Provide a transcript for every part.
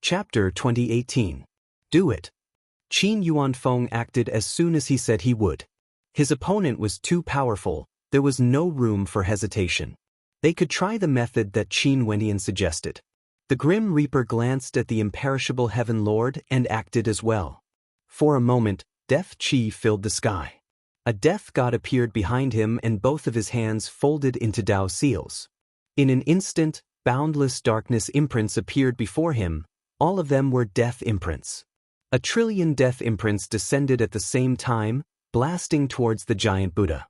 Chapter 2018. Do it. Qin Yuanfeng acted as soon as he said he would. His opponent was too powerful, there was no room for hesitation. They could try the method that Qin Wendian suggested. The Grim Reaper glanced at the imperishable Heaven Lord and acted as well. For a moment, death chi filled the sky. A death god appeared behind him and both of his hands folded into Dao seals. In an instant, boundless darkness imprints appeared before him. All of them were death imprints. 1 trillion death imprints descended at the same time, blasting towards the giant Buddha.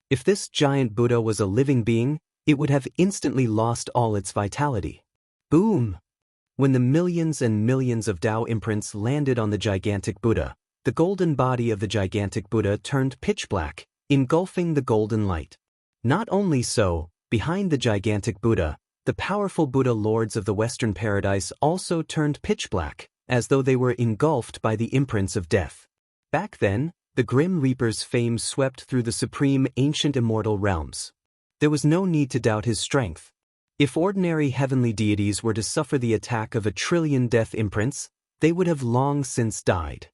If this giant Buddha was a living being, it would have instantly lost all its vitality. Boom! When the millions and millions of Dao imprints landed on the gigantic Buddha, the golden body of the gigantic Buddha turned pitch black, engulfing the golden light. Not only so, behind the gigantic Buddha, the powerful Buddha lords of the Western paradise also turned pitch black, as though they were engulfed by the imprints of death. Back then, the Grim Reaper's fame swept through the supreme ancient immortal realms. There was no need to doubt his strength. If ordinary heavenly deities were to suffer the attack of 1 trillion death imprints, they would have long since died.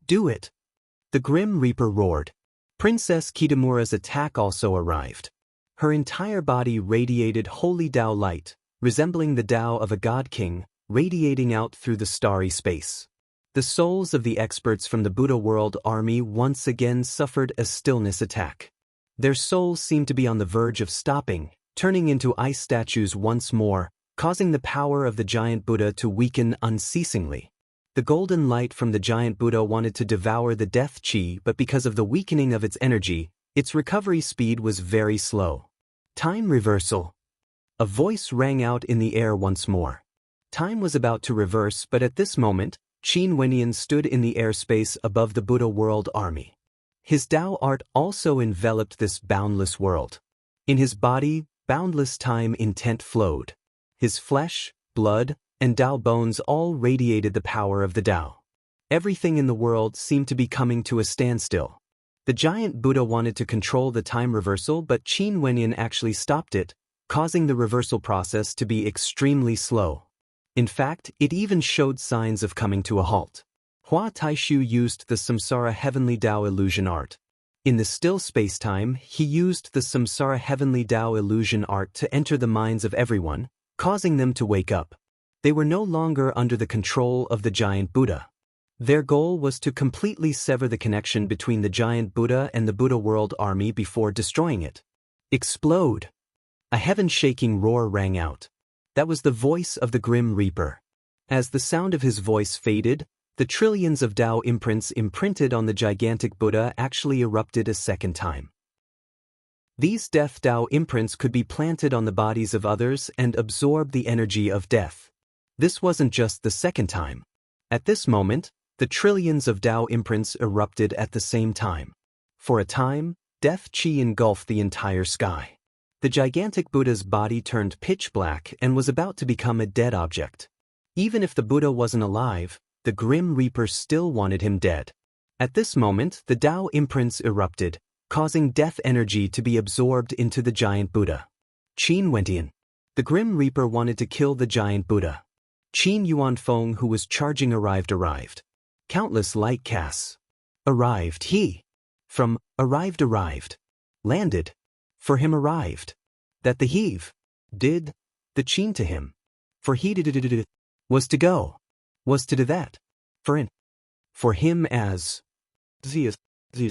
Do it! The Grim Reaper roared. Princess Kitamura's attack also arrived. Her entire body radiated holy Dao light, resembling the Dao of a god king, radiating out through the starry space. The souls of the experts from the Buddha World Army once again suffered a stillness attack. Their souls seemed to be on the verge of stopping, turning into ice statues once more, causing the power of the giant Buddha to weaken unceasingly. The golden light from the giant Buddha wanted to devour the death chi, but because of the weakening of its energy, its recovery speed was very slow. Time reversal. A voice rang out in the air once more. Time was about to reverse, but at this moment, Qin Wendian stood in the airspace above the Buddha World Army. His Dao art also enveloped this boundless world. In his body, boundless time intent flowed. His flesh, blood, and Dao bones all radiated the power of the Dao. Everything in the world seemed to be coming to a standstill. The giant Buddha wanted to control the time reversal, but Qin Wendian actually stopped it, causing the reversal process to be extremely slow. In fact, it even showed signs of coming to a halt. Hua Taishu used the Samsara Heavenly Dao illusion art. In the still space-time, he used the Samsara Heavenly Dao illusion art to enter the minds of everyone, causing them to wake up. They were no longer under the control of the giant Buddha. Their goal was to completely sever the connection between the giant Buddha and the Buddha World Army before destroying it. Explode! A heaven-shaking roar rang out. That was the voice of the Grim Reaper. As the sound of his voice faded, the trillions of Dao imprints imprinted on the gigantic Buddha actually erupted a second time. These death Dao imprints could be planted on the bodies of others and absorb the energy of death. This wasn't just the second time. At this moment, the trillions of Dao imprints erupted at the same time. For a time, death chi engulfed the entire sky. The gigantic Buddha's body turned pitch black and was about to become a dead object. Even if the Buddha wasn't alive, the Grim Reaper still wanted him dead. At this moment, the Dao imprints erupted, causing death energy to be absorbed into the giant Buddha. Qin Wendian. The Grim Reaper wanted to kill the giant Buddha. Qin Yuanfeng, who was charging, arrived. Countless light casts. Arrived he. From arrived. Landed. For him arrived. That the heave. Did. The Qin to him. For he did. Was to go. Was to do that. For in. For him as. The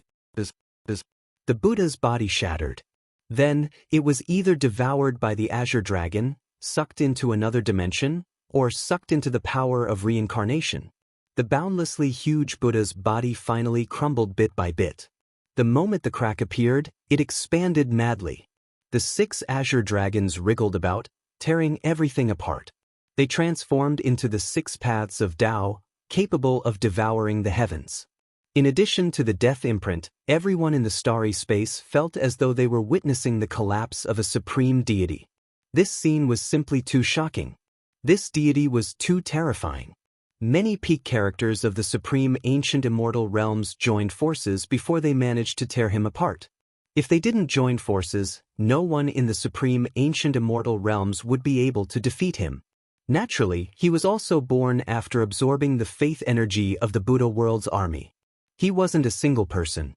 Buddha's body shattered. Then, it was either devoured by the Azure Dragon, sucked into another dimension, or sucked into the power of reincarnation. The boundlessly huge Buddha's body finally crumbled bit by bit. The moment the crack appeared, it expanded madly. The 6 Azure Dragons wriggled about, tearing everything apart. They transformed into the 6 paths of Dao, capable of devouring the heavens. In addition to the death imprint, everyone in the starry space felt as though they were witnessing the collapse of a supreme deity. This scene was simply too shocking. This deity was too terrifying. Many peak characters of the supreme ancient immortal realms joined forces before they managed to tear him apart. If they didn't join forces, no one in the supreme ancient immortal realms would be able to defeat him. Naturally, he was also born after absorbing the faith energy of the Buddha world's army. He wasn't a single person.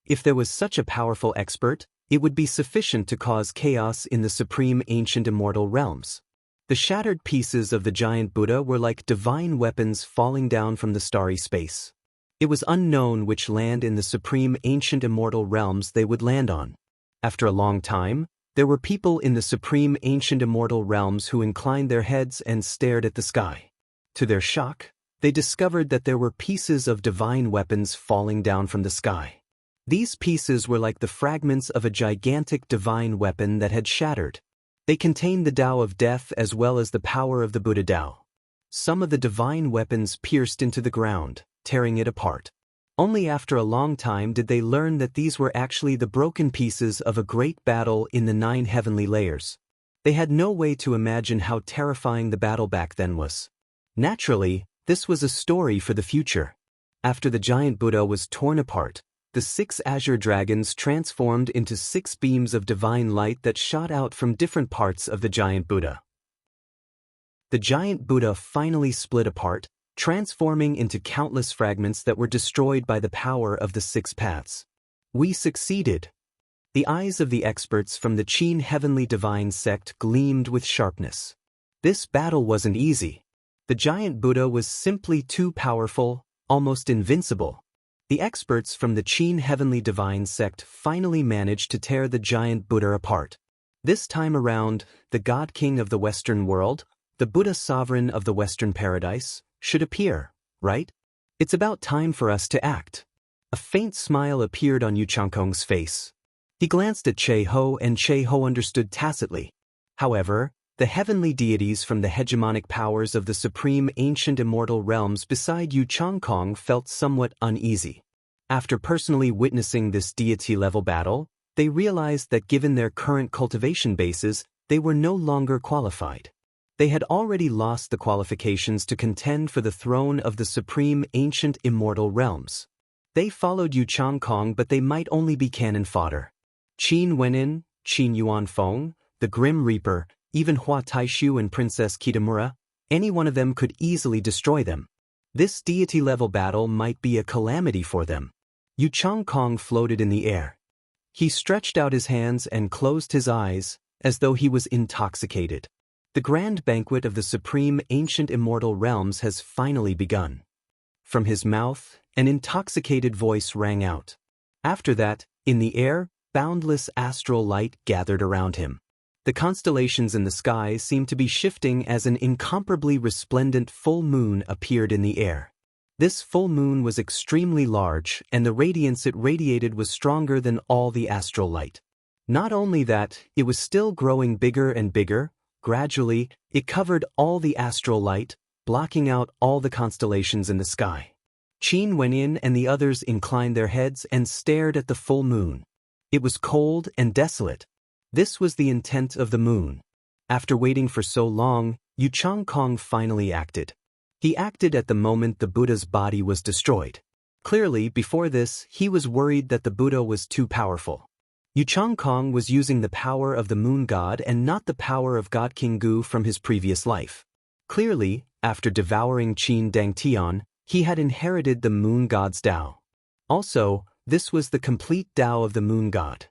If there was such a powerful expert, it would be sufficient to cause chaos in the supreme ancient immortal realms. The shattered pieces of the giant Buddha were like divine weapons falling down from the starry space. It was unknown which land in the supreme ancient immortal realms they would land on. After a long time, there were people in the supreme ancient immortal realms who inclined their heads and stared at the sky. To their shock, they discovered that there were pieces of divine weapons falling down from the sky. These pieces were like the fragments of a gigantic divine weapon that had shattered. They contained the Tao of death as well as the power of the Buddha Tao. Some of the divine weapons pierced into the ground, tearing it apart. Only after a long time did they learn that these were actually the broken pieces of a great battle in the 9 heavenly layers. They had no way to imagine how terrifying the battle back then was. Naturally, this was a story for the future. After the giant Buddha was torn apart, the 6 azure dragons transformed into 6 beams of divine light that shot out from different parts of the giant Buddha. The giant Buddha finally split apart, transforming into countless fragments that were destroyed by the power of the 6 paths. We succeeded. The eyes of the experts from the Qin Heavenly Divine sect gleamed with sharpness. This battle wasn't easy. The giant Buddha was simply too powerful, almost invincible. The experts from the Qin Heavenly Divine sect finally managed to tear the giant Buddha apart. This time around, the God King of the Western world, the Buddha Sovereign of the Western Paradise, should appear, right? It's about time for us to act. A faint smile appeared on Yu Changkong's face. He glanced at Che Ho and Che Ho understood tacitly. However, the heavenly deities from the hegemonic powers of the supreme ancient immortal realms beside Yu Changkong felt somewhat uneasy. After personally witnessing this deity-level battle, they realized that given their current cultivation bases, they were no longer qualified. They had already lost the qualifications to contend for the throne of the supreme ancient immortal realms. They followed Yu Changkong, but they might only be cannon fodder. Qin Wenin, Qin Yuanfeng, the Grim Reaper, even Hua Taishu and Princess Kitamura, any one of them could easily destroy them. This deity-level battle might be a calamity for them. Yu Changkong floated in the air. He stretched out his hands and closed his eyes, as though he was intoxicated. The grand banquet of the supreme ancient immortal realms has finally begun. From his mouth, an intoxicated voice rang out. After that, in the air, boundless astral light gathered around him. The constellations in the sky seemed to be shifting as an incomparably resplendent full moon appeared in the air. This full moon was extremely large, and the radiance it radiated was stronger than all the astral light. Not only that, it was still growing bigger and bigger. Gradually, it covered all the astral light, blocking out all the constellations in the sky. Qin Wenin and the others inclined their heads and stared at the full moon. It was cold and desolate. This was the intent of the moon. After waiting for so long, Yu Changkong finally acted. He acted at the moment the Buddha's body was destroyed. Clearly, before this, he was worried that the Buddha was too powerful. Yu Changkong was using the power of the moon god and not the power of God King Gu from his previous life. Clearly, after devouring Qin Dangtian, he had inherited the moon god's Tao. Also, this was the complete Tao of the moon god.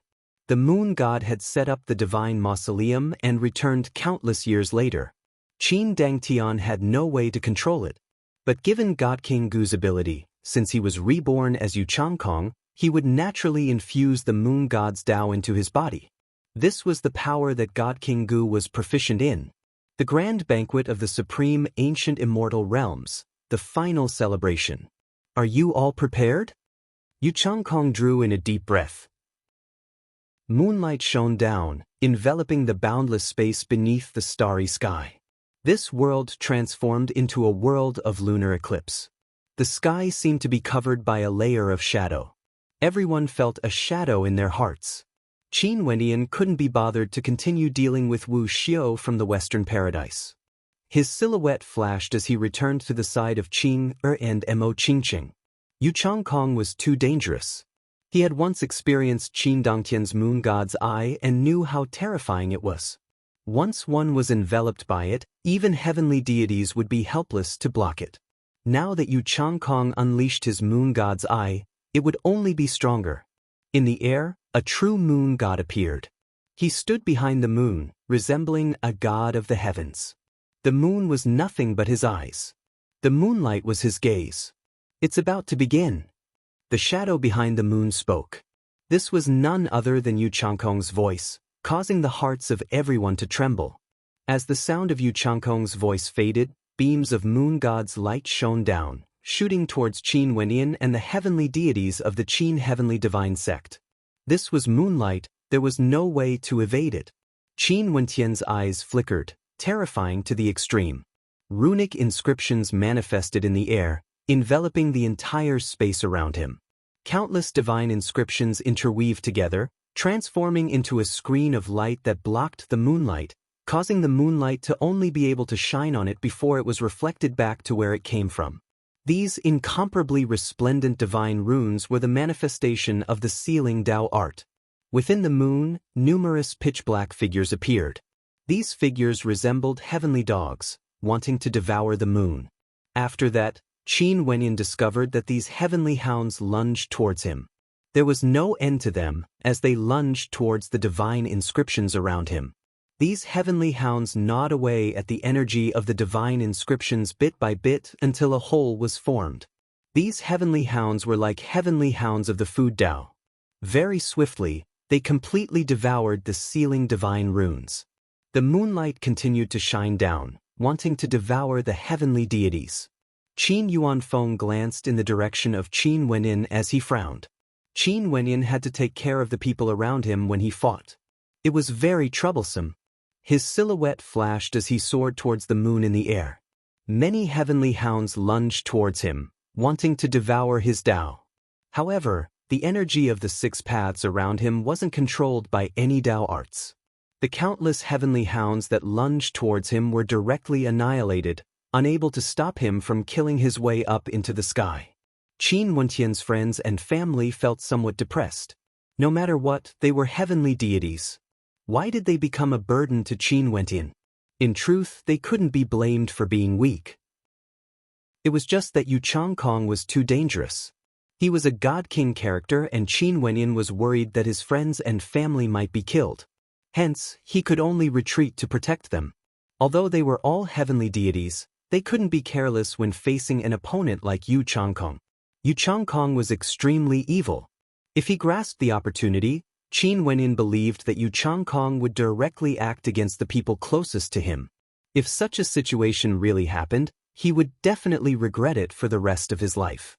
The moon god had set up the divine mausoleum and returned countless years later. Qin Dangtian had no way to control it. But given God King Gu's ability, since he was reborn as Yu Changkong, he would naturally infuse the moon god's Tao into his body. This was the power that God King Gu was proficient in. The grand banquet of the supreme ancient immortal realms, the final celebration. Are you all prepared? Yu Changkong drew in a deep breath. Moonlight shone down, enveloping the boundless space beneath the starry sky. This world transformed into a world of lunar eclipse. The sky seemed to be covered by a layer of shadow. Everyone felt a shadow in their hearts. Qin Wendian couldn't be bothered to continue dealing with Wu Xiao from the Western Paradise. His silhouette flashed as he returned to the side of Qing and Mo Qingqing. Yu Changkong was too dangerous. He had once experienced Qin Dangtian's moon god's eye and knew how terrifying it was. Once one was enveloped by it, even heavenly deities would be helpless to block it. Now that Yu Changkong unleashed his moon god's eye, it would only be stronger. In the air, a true moon god appeared. He stood behind the moon, resembling a god of the heavens. The moon was nothing but his eyes. The moonlight was his gaze. It's about to begin. The shadow behind the moon spoke. This was none other than Yu Changkong's voice, causing the hearts of everyone to tremble. As the sound of Yu Changkong's voice faded, beams of moon god's light shone down, shooting towards Qin Wenyin and the heavenly deities of the Qin heavenly divine sect. This was moonlight, there was no way to evade it. Qin Wentian's eyes flickered, terrifying to the extreme. Runic inscriptions manifested in the air, enveloping the entire space around him. Countless divine inscriptions interweaved together, transforming into a screen of light that blocked the moonlight, causing the moonlight to only be able to shine on it before it was reflected back to where it came from. These incomparably resplendent divine runes were the manifestation of the sealing Dao art. Within the moon, numerous pitch-black figures appeared. These figures resembled heavenly dogs, wanting to devour the moon. After that, Qin Wenyin discovered that these heavenly hounds lunged towards him. There was no end to them, as they lunged towards the divine inscriptions around him. These heavenly hounds gnawed away at the energy of the divine inscriptions bit by bit until a hole was formed. These heavenly hounds were like heavenly hounds of the food Dao. Very swiftly, they completely devoured the sealing divine runes. The moonlight continued to shine down, wanting to devour the heavenly deities. Qin Yuanfeng glanced in the direction of Qin Wenyin as he frowned. Qin Wenyin had to take care of the people around him when he fought. It was very troublesome. His silhouette flashed as he soared towards the moon in the air. Many heavenly hounds lunged towards him, wanting to devour his Dao. However, the energy of the six paths around him wasn't controlled by any Dao arts. The countless heavenly hounds that lunged towards him were directly annihilated, unable to stop him from killing his way up into the sky. Qin Wentian's friends and family felt somewhat depressed. No matter what, they were heavenly deities. Why did they become a burden to Qin Wentian? In truth, they couldn't be blamed for being weak. It was just that Yu Changkong was too dangerous. He was a god-king character and Qin Wenyin was worried that his friends and family might be killed. Hence, he could only retreat to protect them. Although they were all heavenly deities, they couldn't be careless when facing an opponent like Yu Changkong. Yu Changkong was extremely evil. If he grasped the opportunity, Qin Wenyin believed that Yu Changkong would directly act against the people closest to him. If such a situation really happened, he would definitely regret it for the rest of his life.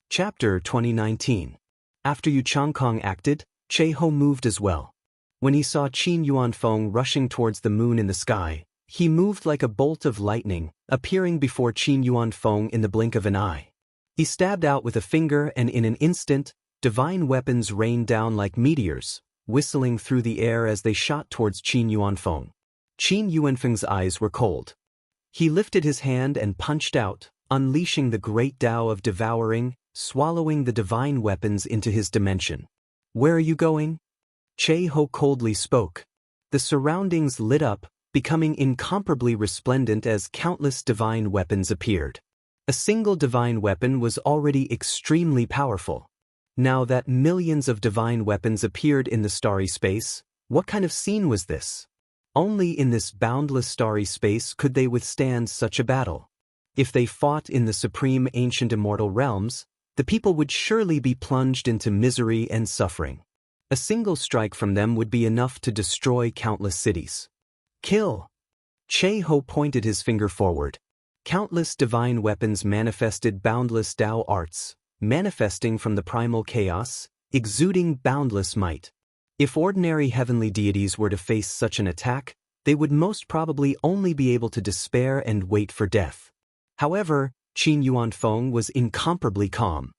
Chapter 2019. After Yu Changkong acted, Che-Ho moved as well. When he saw Qin Yuanfeng rushing towards the moon in the sky, he moved like a bolt of lightning, appearing before Qin Yuanfeng in the blink of an eye. He stabbed out with a finger and in an instant, divine weapons rained down like meteors, whistling through the air as they shot towards Qin Yuanfeng. Qin Yuanfeng's eyes were cold. He lifted his hand and punched out, unleashing the great Dao of devouring, swallowing the divine weapons into his dimension. "Where are you going?" Che-Ho coldly spoke. The surroundings lit up, becoming incomparably resplendent as countless divine weapons appeared. A single divine weapon was already extremely powerful. Now that millions of divine weapons appeared in the starry space, what kind of scene was this? Only in this boundless starry space could they withstand such a battle. If they fought in the supreme ancient immortal realms, the people would surely be plunged into misery and suffering. A single strike from them would be enough to destroy countless cities. "Kill!" Che-Ho pointed his finger forward. Countless divine weapons manifested boundless Dao arts, manifesting from the primal chaos, exuding boundless might. If ordinary heavenly deities were to face such an attack, they would most probably only be able to despair and wait for death. However, Qin Yuanfeng was incomparably calm.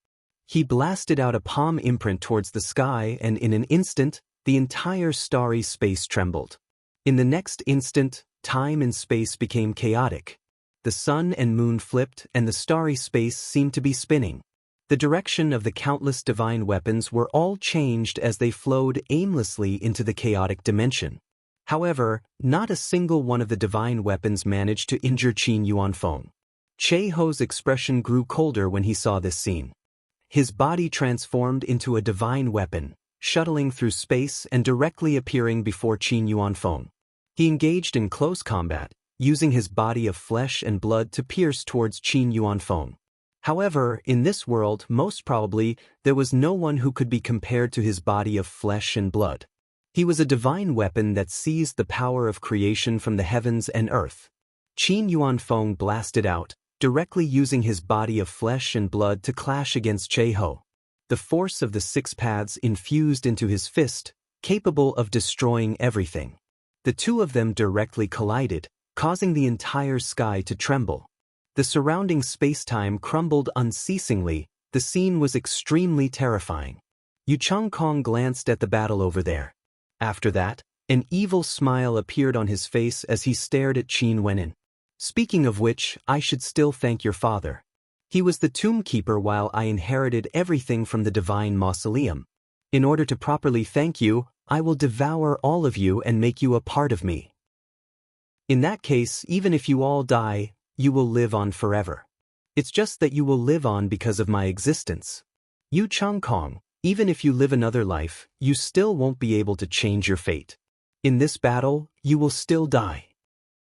He blasted out a palm imprint towards the sky and in an instant, the entire starry space trembled. In the next instant, time and space became chaotic. The sun and moon flipped and the starry space seemed to be spinning. The direction of the countless divine weapons were all changed as they flowed aimlessly into the chaotic dimension. However, not a single one of the divine weapons managed to injure Qin Yuanfeng. Che Ho's expression grew colder when he saw this scene. His body transformed into a divine weapon, shuttling through space and directly appearing before Qin Yuanfeng. He engaged in close combat, using his body of flesh and blood to pierce towards Qin Yuanfeng. However, in this world, most probably, there was no one who could be compared to his body of flesh and blood. He was a divine weapon that seized the power of creation from the heavens and earth. Qin Yuanfeng blasted out, directly using his body of flesh and blood to clash against Che Ho. The force of the six paths infused into his fist, capable of destroying everything. The two of them directly collided, causing the entire sky to tremble. The surrounding space-time crumbled unceasingly. The scene was extremely terrifying. Yu Changkong glanced at the battle over there. After that, an evil smile appeared on his face as he stared at Qin Wenin. Speaking of which, I should still thank your father. He was the tomb keeper while I inherited everything from the divine mausoleum. In order to properly thank you, I will devour all of you and make you a part of me. In that case, even if you all die, you will live on forever. It's just that you will live on because of my existence. Yu Changkong, even if you live another life, you still won't be able to change your fate. In this battle, you will still die.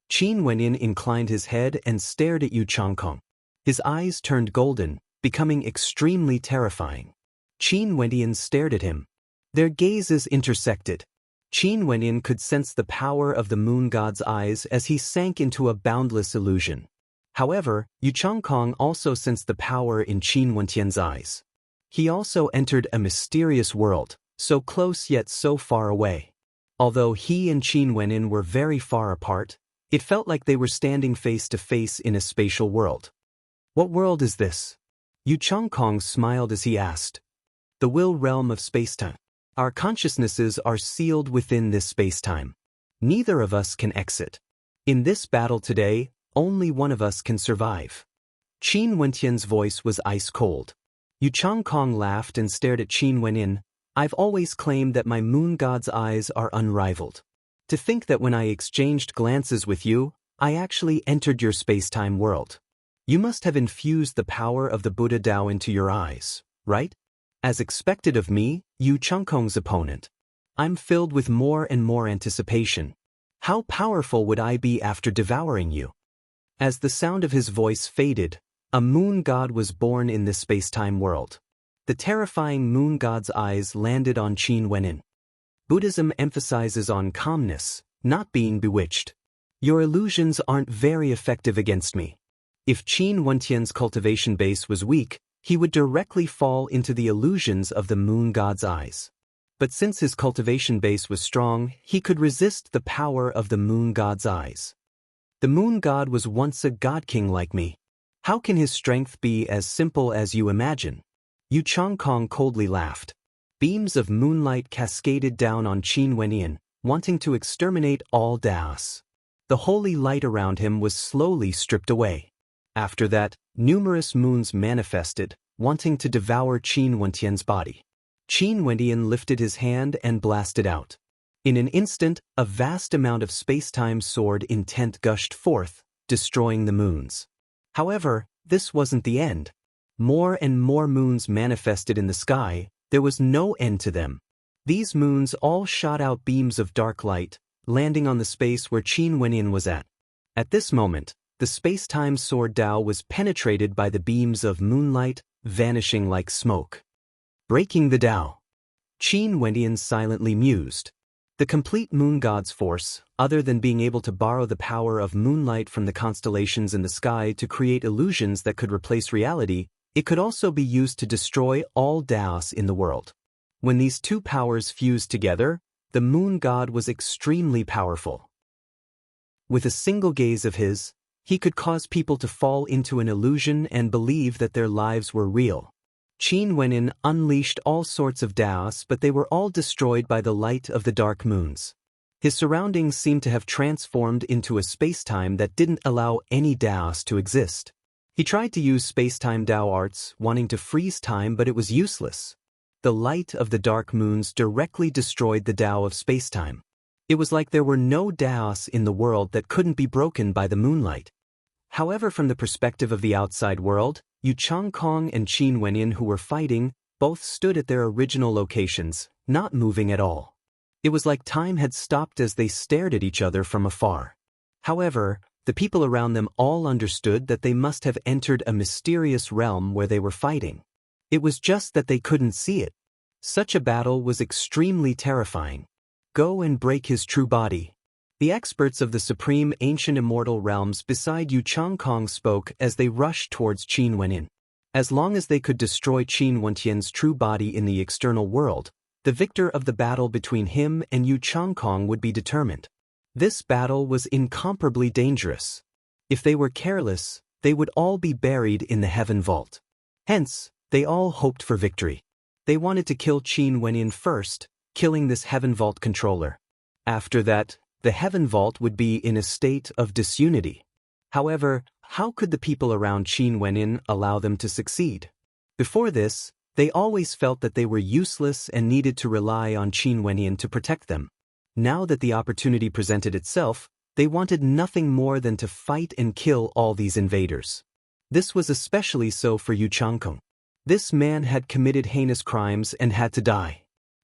Qin Wenin inclined his head and stared at Yu Changkong. His eyes turned golden, becoming extremely terrifying. Qin Wenin stared at him. Their gazes intersected. Qin Wenin could sense the power of the moon god's eyes as he sank into a boundless illusion. However, Yu Changkong also sensed the power in Qin Wentian's eyes. He also entered a mysterious world, so close yet so far away. Although he and Qin Wenin were very far apart, it felt like they were standing face to face in a spatial world. What world is this? Yu Changkong smiled as he asked. The will realm of spacetime. Our consciousnesses are sealed within this spacetime. Neither of us can exit. In this battle today, only one of us can survive. Qin Wentian's voice was ice cold. Yu Changkong laughed and stared at Qin Wenin. I've always claimed that my moon god's eyes are unrivaled. To think that when I exchanged glances with you, I actually entered your spacetime world. You must have infused the power of the Buddha Tao into your eyes, right? As expected of me, Yu Changkong's opponent. I'm filled with more and more anticipation. How powerful would I be after devouring you? As the sound of his voice faded, a moon god was born in this spacetime world. The terrifying moon god's eyes landed on Qin Wenin. Buddhism emphasizes on calmness, not being bewitched. Your illusions aren't very effective against me. If Qin Wentian's cultivation base was weak, he would directly fall into the illusions of the moon god's eyes. But since his cultivation base was strong, he could resist the power of the moon god's eyes. The moon god was once a god king like me. How can his strength be as simple as you imagine? Yu Changkong coldly laughed. Beams of moonlight cascaded down on Qin Wenin, wanting to exterminate all Daos. The holy light around him was slowly stripped away. After that, numerous moons manifested, wanting to devour Qin Wentian's body. Qin Wentian lifted his hand and blasted out. In an instant, a vast amount of space-time sword intent gushed forth, destroying the moons. However, this wasn't the end. More and more moons manifested in the sky. There was no end to them. These moons all shot out beams of dark light, landing on the space where Qin Wenin was at. At this moment, the space-time sword Tao was penetrated by the beams of moonlight, vanishing like smoke. Breaking the Tao. Qin Wentian silently mused. The complete moon god's force, other than being able to borrow the power of moonlight from the constellations in the sky to create illusions that could replace reality, it could also be used to destroy all Daos in the world. When these two powers fused together, the moon god was extremely powerful. With a single gaze of his, he could cause people to fall into an illusion and believe that their lives were real. Qin Wenin unleashed all sorts of Daos, but they were all destroyed by the light of the dark moons. His surroundings seemed to have transformed into a spacetime that didn't allow any Daos to exist. He tried to use space-time Tao arts, wanting to freeze time, but it was useless. The light of the dark moons directly destroyed the Tao of space-time. It was like there were no Taos in the world that couldn't be broken by the moonlight. However, from the perspective of the outside world, Yu Changkong and Qin Wenyin, who were fighting, both stood at their original locations, not moving at all. It was like time had stopped as they stared at each other from afar. However, the people around them all understood that they must have entered a mysterious realm where they were fighting. It was just that they couldn't see it. Such a battle was extremely terrifying. Go and break his true body. The experts of the supreme ancient immortal realms beside Yu Changkong spoke as they rushed towards Qin Wenyin. As long as they could destroy Qin Wentian's true body in the external world, the victor of the battle between him and Yu Changkong would be determined. This battle was incomparably dangerous. If they were careless, they would all be buried in the heaven vault. Hence, they all hoped for victory. They wanted to kill Qin Wenyin first, killing this heaven vault controller. After that, the heaven vault would be in a state of disunity. However, how could the people around Qin Wenyin allow them to succeed? Before this, they always felt that they were useless and needed to rely on Qin Wenyin to protect them. Now that the opportunity presented itself, they wanted nothing more than to fight and kill all these invaders. This was especially so for Yu Changkong. This man had committed heinous crimes and had to die.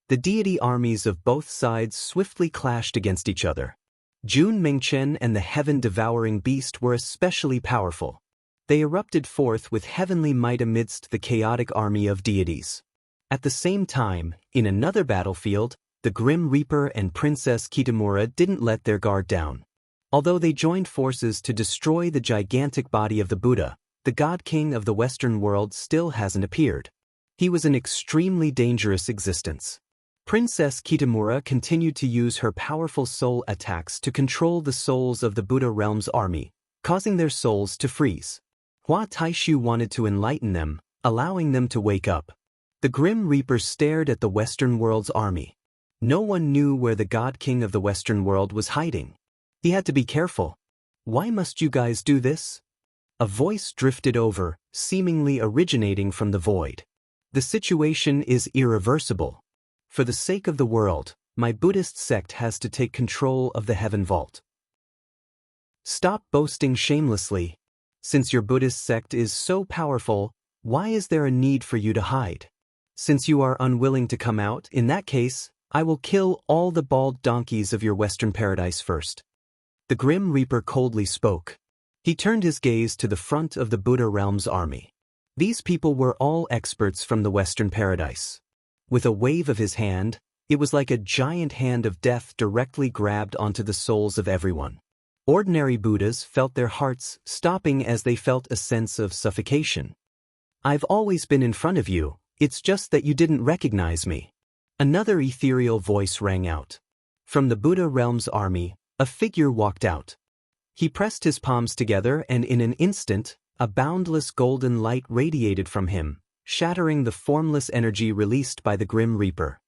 The deity armies of both sides swiftly clashed against each other. Jun Mingchen and the heaven-devouring beast were especially powerful. They erupted forth with heavenly might amidst the chaotic army of deities. At the same time, in another battlefield, the Grim Reaper and Princess Kitamura didn't let their guard down. Although they joined forces to destroy the gigantic body of the Buddha, the God King of the Western world still hasn't appeared. He was an extremely dangerous existence. Princess Kitamura continued to use her powerful soul attacks to control the souls of the Buddha realm's army, causing their souls to freeze. Hua Taishu wanted to enlighten them, allowing them to wake up. The Grim Reaper stared at the Western world's army. No one knew where the God King of the Western world was hiding. He had to be careful. Why must you guys do this? A voice drifted over, seemingly originating from the void. The situation is irreversible. For the sake of the world, my Buddhist sect has to take control of the heaven vault. Stop boasting shamelessly. Since your Buddhist sect is so powerful, why is there a need for you to hide? Since you are unwilling to come out, in that case, I will kill all the bald donkeys of your Western paradise first. The Grim Reaper coldly spoke. He turned his gaze to the front of the Buddha realm's army. These people were all experts from the Western paradise. With a wave of his hand, it was like a giant hand of death directly grabbed onto the souls of everyone. Ordinary Buddhas felt their hearts stopping as they felt a sense of suffocation. I've always been in front of you, it's just that you didn't recognize me. Another ethereal voice rang out. From the Buddha realm's army, a figure walked out. He pressed his palms together and in an instant, a boundless golden light radiated from him, shattering the formless energy released by the Grim Reaper.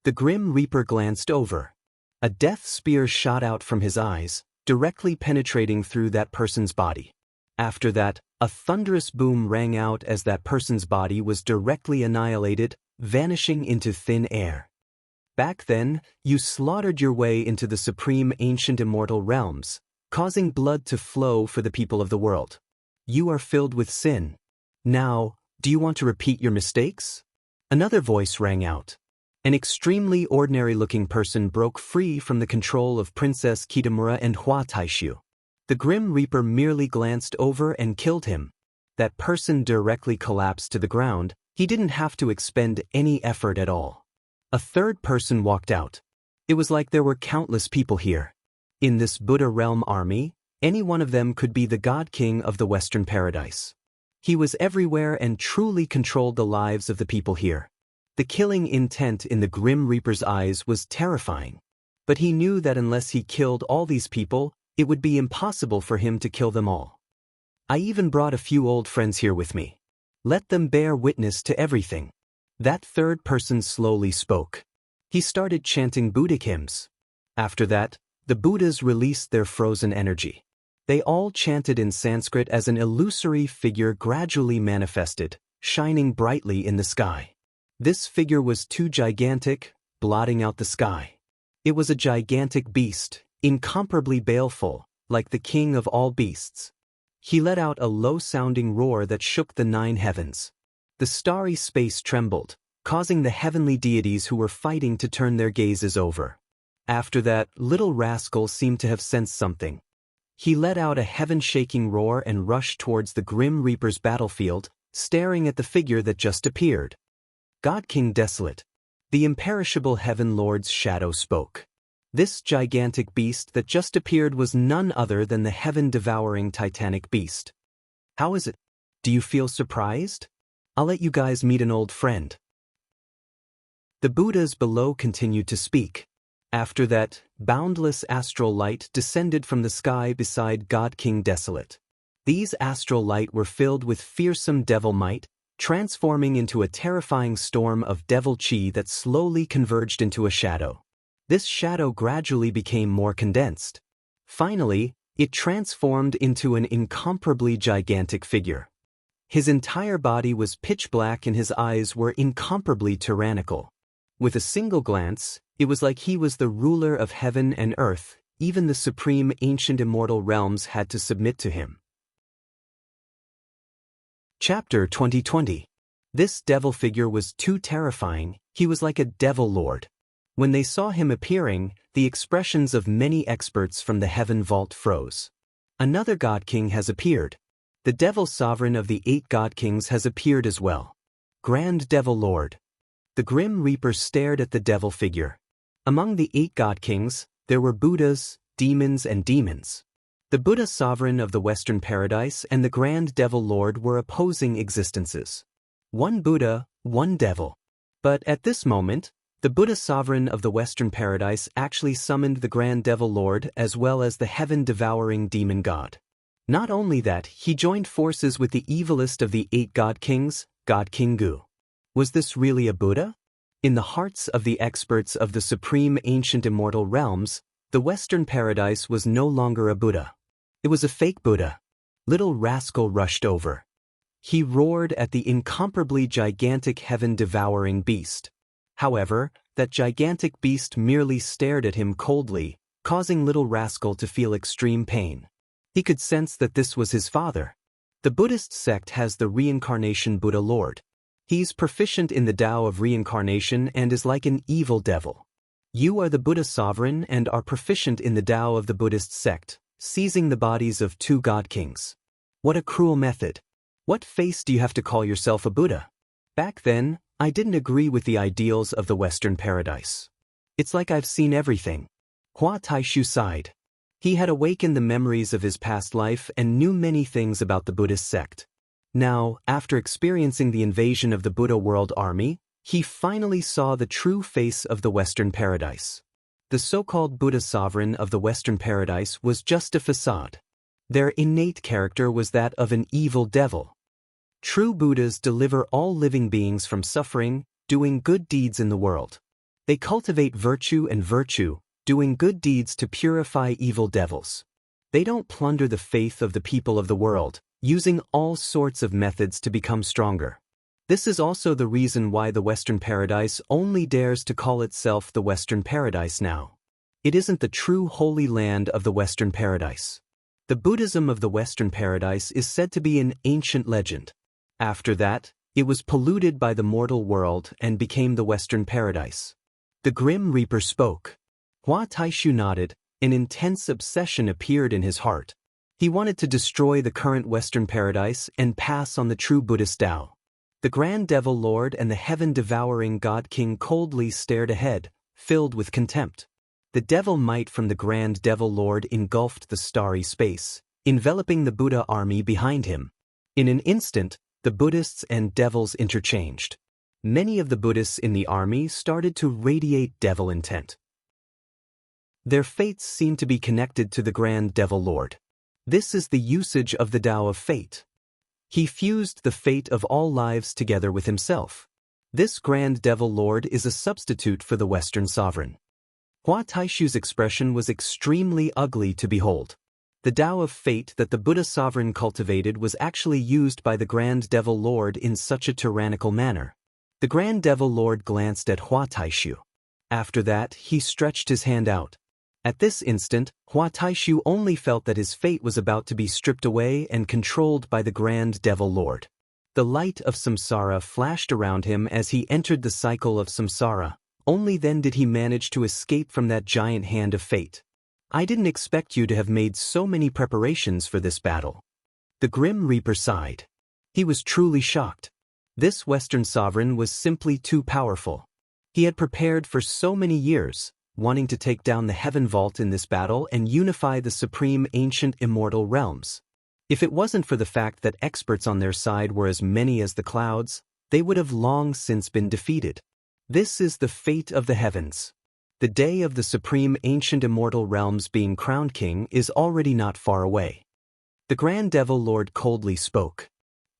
The Grim Reaper glanced over. A death spear shot out from his eyes, directly penetrating through that person's body. After that, a thunderous boom rang out as that person's body was directly annihilated, vanishing into thin air. Back then, you slaughtered your way into the supreme ancient immortal realms, causing blood to flow for the people of the world. You are filled with sin. Now, do you want to repeat your mistakes? Another voice rang out. An extremely ordinary-looking person broke free from the control of Princess Kitamura and Hua Taishu. The Grim Reaper merely glanced over and killed him. That person directly collapsed to the ground. He didn't have to expend any effort at all. A third person walked out. It was like there were countless people here. In this Buddha realm army, any one of them could be the God King of the Western paradise. He was everywhere and truly controlled the lives of the people here. The killing intent in the Grim Reaper's eyes was terrifying. But he knew that unless he killed all these people, it would be impossible for him to kill them all. I even brought a few old friends here with me. Let them bear witness to everything. That third person slowly spoke. He started chanting Buddhic hymns. After that, the Buddhas released their frozen energy. They all chanted in Sanskrit as an illusory figure gradually manifested, shining brightly in the sky. This figure was too gigantic, blotting out the sky. It was a gigantic beast, incomparably baleful, like the king of all beasts. He let out a low-sounding roar that shook the 9 heavens. The starry space trembled, causing the heavenly deities who were fighting to turn their gazes over. After that, little rascal seemed to have sensed something. He let out a heaven-shaking roar and rushed towards the Grim Reaper's battlefield, staring at the figure that just appeared. God King Desolate. The imperishable Heaven Lord's shadow spoke. This gigantic beast that just appeared was none other than the heaven-devouring titanic beast. How is it? Do you feel surprised? I'll let you guys meet an old friend. The Buddhas below continued to speak. After that, boundless astral light descended from the sky beside God King Desolate. These astral light were filled with fearsome devil might, transforming into a terrifying storm of devil chi that slowly converged into a shadow. This shadow gradually became more condensed. Finally, it transformed into an incomparably gigantic figure. His entire body was pitch black and his eyes were incomparably tyrannical. With a single glance, it was like he was the ruler of heaven and earth. Even the supreme ancient immortal realms had to submit to him. Chapter 2020. This devil figure was too terrifying. He was like a devil lord. When they saw him appearing, the expressions of many experts from the heaven vault froze. Another god king has appeared. The devil sovereign of the 8 god kings has appeared as well. Grand Devil Lord. The Grim Reaper stared at the devil figure. Among the 8 god kings, there were Buddhas, demons and demons. The Buddha sovereign of the Western Paradise and the Grand Devil Lord were opposing existences. One Buddha, one devil. But at this moment, the Buddha sovereign of the Western Paradise actually summoned the Grand Devil Lord as well as the heaven-devouring demon god. Not only that, he joined forces with the evilest of the 8 god kings, God King Gu. Was this really a Buddha? In the hearts of the experts of the supreme ancient immortal realms, the Western Paradise was no longer a Buddha. It was a fake Buddha. Little rascal rushed over. He roared at the incomparably gigantic heaven-devouring beast. However, that gigantic beast merely stared at him coldly, causing little rascal to feel extreme pain. He could sense that this was his father. The Buddhist sect has the reincarnation Buddha Lord. He's proficient in the Tao of reincarnation and is like an evil devil. You are the Buddha sovereign and are proficient in the Tao of the Buddhist sect, seizing the bodies of 2 god kings. What a cruel method. What face do you have to call yourself a Buddha? Back then, I didn't agree with the ideals of the Western Paradise. It's like I've seen everything. Hua Taishu sighed. He had awakened the memories of his past life and knew many things about the Buddhist sect. Now, after experiencing the invasion of the Buddha World Army, he finally saw the true face of the Western Paradise. The so-called Buddha sovereign of the Western Paradise was just a facade. Their innate character was that of an evil devil. True Buddhas deliver all living beings from suffering, doing good deeds in the world. They cultivate virtue and virtue, doing good deeds to purify evil devils. They don't plunder the faith of the people of the world, using all sorts of methods to become stronger. This is also the reason why the Western Paradise only dares to call itself the Western Paradise now. It isn't the true holy land of the Western Paradise. The Buddhism of the Western Paradise is said to be an ancient legend. After that, it was polluted by the mortal world and became the Western Paradise. The Grim Reaper spoke. Hua Taishu nodded. An intense obsession appeared in his heart. He wanted to destroy the current Western Paradise and pass on the true Buddhist Tao. The Grand Devil Lord and the heaven-devouring God King coldly stared ahead, filled with contempt. The devil might from the Grand Devil Lord engulfed the starry space, enveloping the Buddha army behind him. In an instant, the Buddhists and devils interchanged. Many of the Buddhists in the army started to radiate devil intent. Their fates seemed to be connected to the Grand Devil Lord. This is the usage of the Tao of fate. He fused the fate of all lives together with himself. This Grand Devil Lord is a substitute for the Western sovereign. Hua Taishu's expression was extremely ugly to behold. The Tao of fate that the Buddha sovereign cultivated was actually used by the Grand Devil Lord in such a tyrannical manner. The Grand Devil Lord glanced at Hua Taishu. After that, he stretched his hand out. At this instant, Hua Taishu only felt that his fate was about to be stripped away and controlled by the Grand Devil Lord. The light of samsara flashed around him as he entered the cycle of samsara. Only then did he manage to escape from that giant hand of fate. I didn't expect you to have made so many preparations for this battle. The Grim Reaper sighed. He was truly shocked. This Western sovereign was simply too powerful. He had prepared for so many years, wanting to take down the Heaven Vault in this battle and unify the supreme ancient immortal realms. If it wasn't for the fact that experts on their side were as many as the clouds, they would have long since been defeated. This is the fate of the heavens. The day of the supreme ancient immortal realms being crowned king is already not far away. The Grand Devil Lord coldly spoke.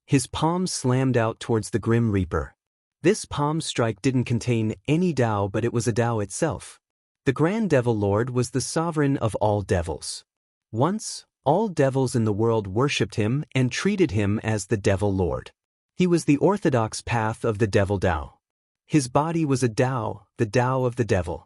His palm slammed out towards the Grim Reaper. This palm strike didn't contain any Tao, but it was a Tao itself. The Grand Devil Lord was the sovereign of all devils. Once, all devils in the world worshipped him and treated him as the Devil Lord. He was the orthodox path of the Devil Tao. His body was a Tao, the Tao of the Devil.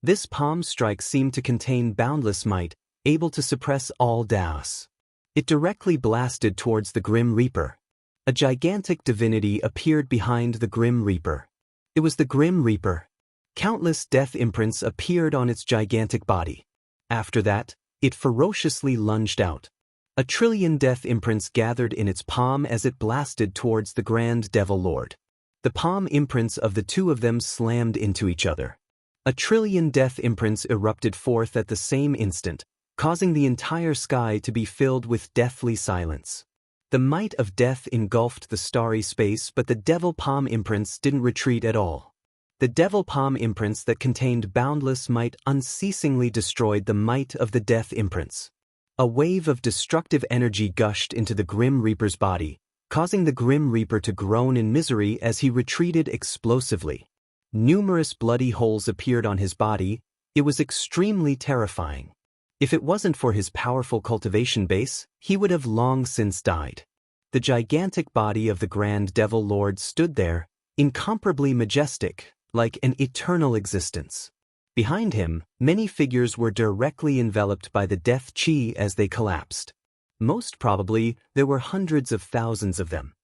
This palm strike seemed to contain boundless might, able to suppress all Taos. It directly blasted towards the Grim Reaper. A gigantic divinity appeared behind the Grim Reaper. It was the Grim Reaper. Countless death imprints appeared on its gigantic body. After that, it ferociously lunged out. 1,000,000,000,000 death imprints gathered in its palm as it blasted towards the Grand Devil Lord. The palm imprints of the two of them slammed into each other. 1,000,000,000,000 death imprints erupted forth at the same instant, causing the entire sky to be filled with deathly silence. The might of death engulfed the starry space, but the devil palm imprints didn't retreat at all. The devil palm imprints that contained boundless might unceasingly destroyed the might of the death imprints. A wave of destructive energy gushed into the Grim Reaper's body, causing the Grim Reaper to groan in misery as he retreated explosively. Numerous bloody holes appeared on his body. It was extremely terrifying. If it wasn't for his powerful cultivation base, he would have long since died. The gigantic body of the Grand Devil Lord stood there, incomparably majestic, like an eternal existence. Behind him, many figures were directly enveloped by the death chi as they collapsed. Most probably, there were hundreds of thousands of them.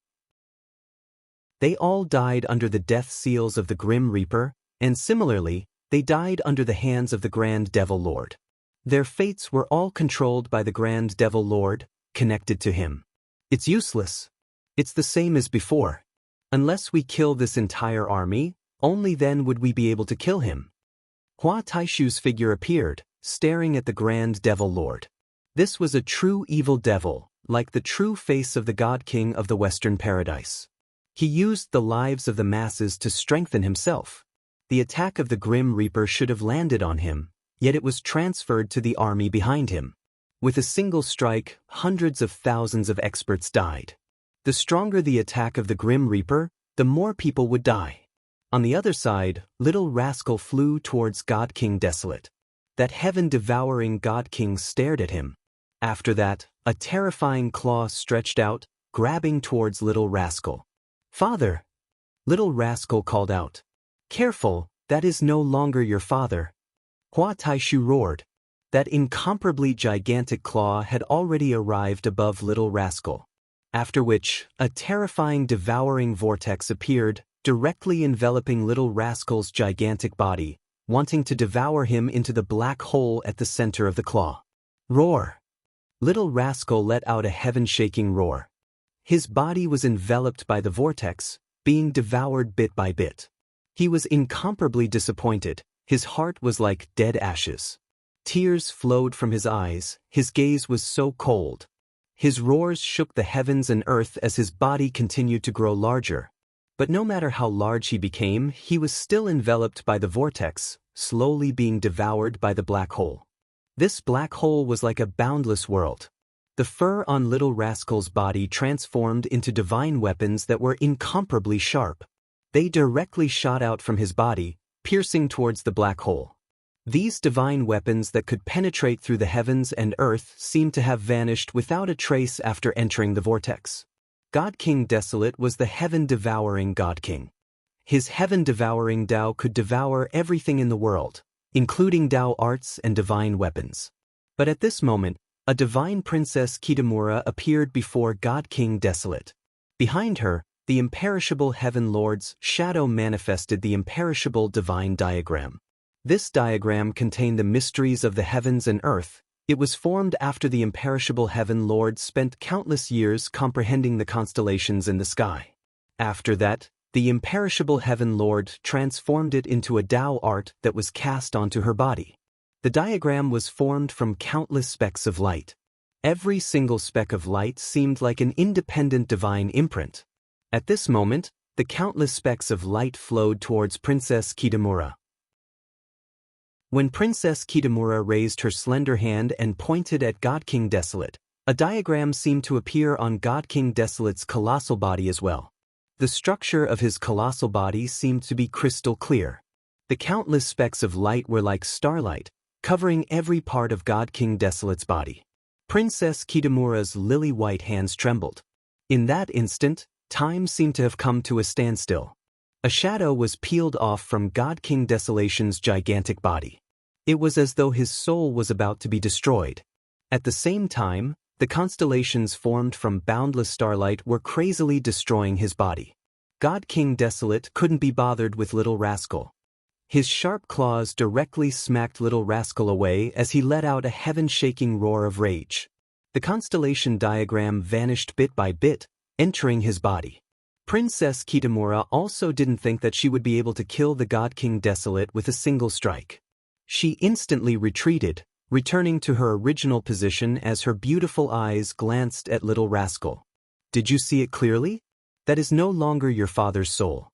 They all died under the death seals of the Grim Reaper, and similarly, they died under the hands of the Grand Devil Lord. Their fates were all controlled by the Grand Devil Lord, connected to him. It's useless. It's the same as before. Unless we kill this entire army, only then would we be able to kill him. Hua Taishu's figure appeared, staring at the Grand Devil Lord. This was a true evil devil, like the true face of the God King of the Western Paradise. He used the lives of the masses to strengthen himself. The attack of the Grim Reaper should have landed on him, yet it was transferred to the army behind him. With a single strike, hundreds of thousands of experts died. The stronger the attack of the Grim Reaper, the more people would die. On the other side, Little Rascal flew towards God King Desolate. That heaven-devouring God King stared at him. After that, a terrifying claw stretched out, grabbing towards Little Rascal. "Father!" Little Rascal called out. "Careful, that is no longer your father." Hua Taishu roared. That incomparably gigantic claw had already arrived above Little Rascal. After which, a terrifying devouring vortex appeared, directly enveloping Little Rascal's gigantic body, wanting to devour him into the black hole at the center of the claw. Roar! Little Rascal let out a heaven-shaking roar. His body was enveloped by the vortex, being devoured bit by bit. He was incomparably disappointed. His heart was like dead ashes. Tears flowed from his eyes. His gaze was so cold. His roars shook the heavens and earth as his body continued to grow larger. But no matter how large he became, he was still enveloped by the vortex, slowly being devoured by the black hole. This black hole was like a boundless world. The fur on Little Rascal's body transformed into divine weapons that were incomparably sharp. They directly shot out from his body, piercing towards the black hole. These divine weapons that could penetrate through the heavens and earth seemed to have vanished without a trace after entering the vortex. God King Desolate was the heaven-devouring God King. His heaven-devouring Tao could devour everything in the world, including Tao arts and divine weapons. But at this moment, a divine Princess Kitamura appeared before God King Desolate. Behind her, the imperishable Heaven Lord's shadow manifested the imperishable divine diagram. This diagram contained the mysteries of the heavens and earth. It was formed after the imperishable Heaven Lord spent countless years comprehending the constellations in the sky. After that, the imperishable Heaven Lord transformed it into a Tao art that was cast onto her body. The diagram was formed from countless specks of light. Every single speck of light seemed like an independent divine imprint. At this moment, the countless specks of light flowed towards Princess Kitamura. When Princess Kitamura raised her slender hand and pointed at God King Desolate, a diagram seemed to appear on God King Desolate's colossal body as well. The structure of his colossal body seemed to be crystal clear. The countless specks of light were like starlight, covering every part of God King Desolate's body. Princess Kitamura's lily-white hands trembled. In that instant, time seemed to have come to a standstill. A shadow was peeled off from God King Desolation's gigantic body. It was as though his soul was about to be destroyed. At the same time, the constellations formed from boundless starlight were crazily destroying his body. God King Desolate couldn't be bothered with Little Rascal. His sharp claws directly smacked Little Rascal away as he let out a heaven-shaking roar of rage. The constellation diagram vanished bit by bit, entering his body. Princess Kitamura also didn't think that she would be able to kill the God King Desolate with a single strike. She instantly retreated, returning to her original position as her beautiful eyes glanced at Little Rascal. Did you see it clearly? That is no longer your father's soul.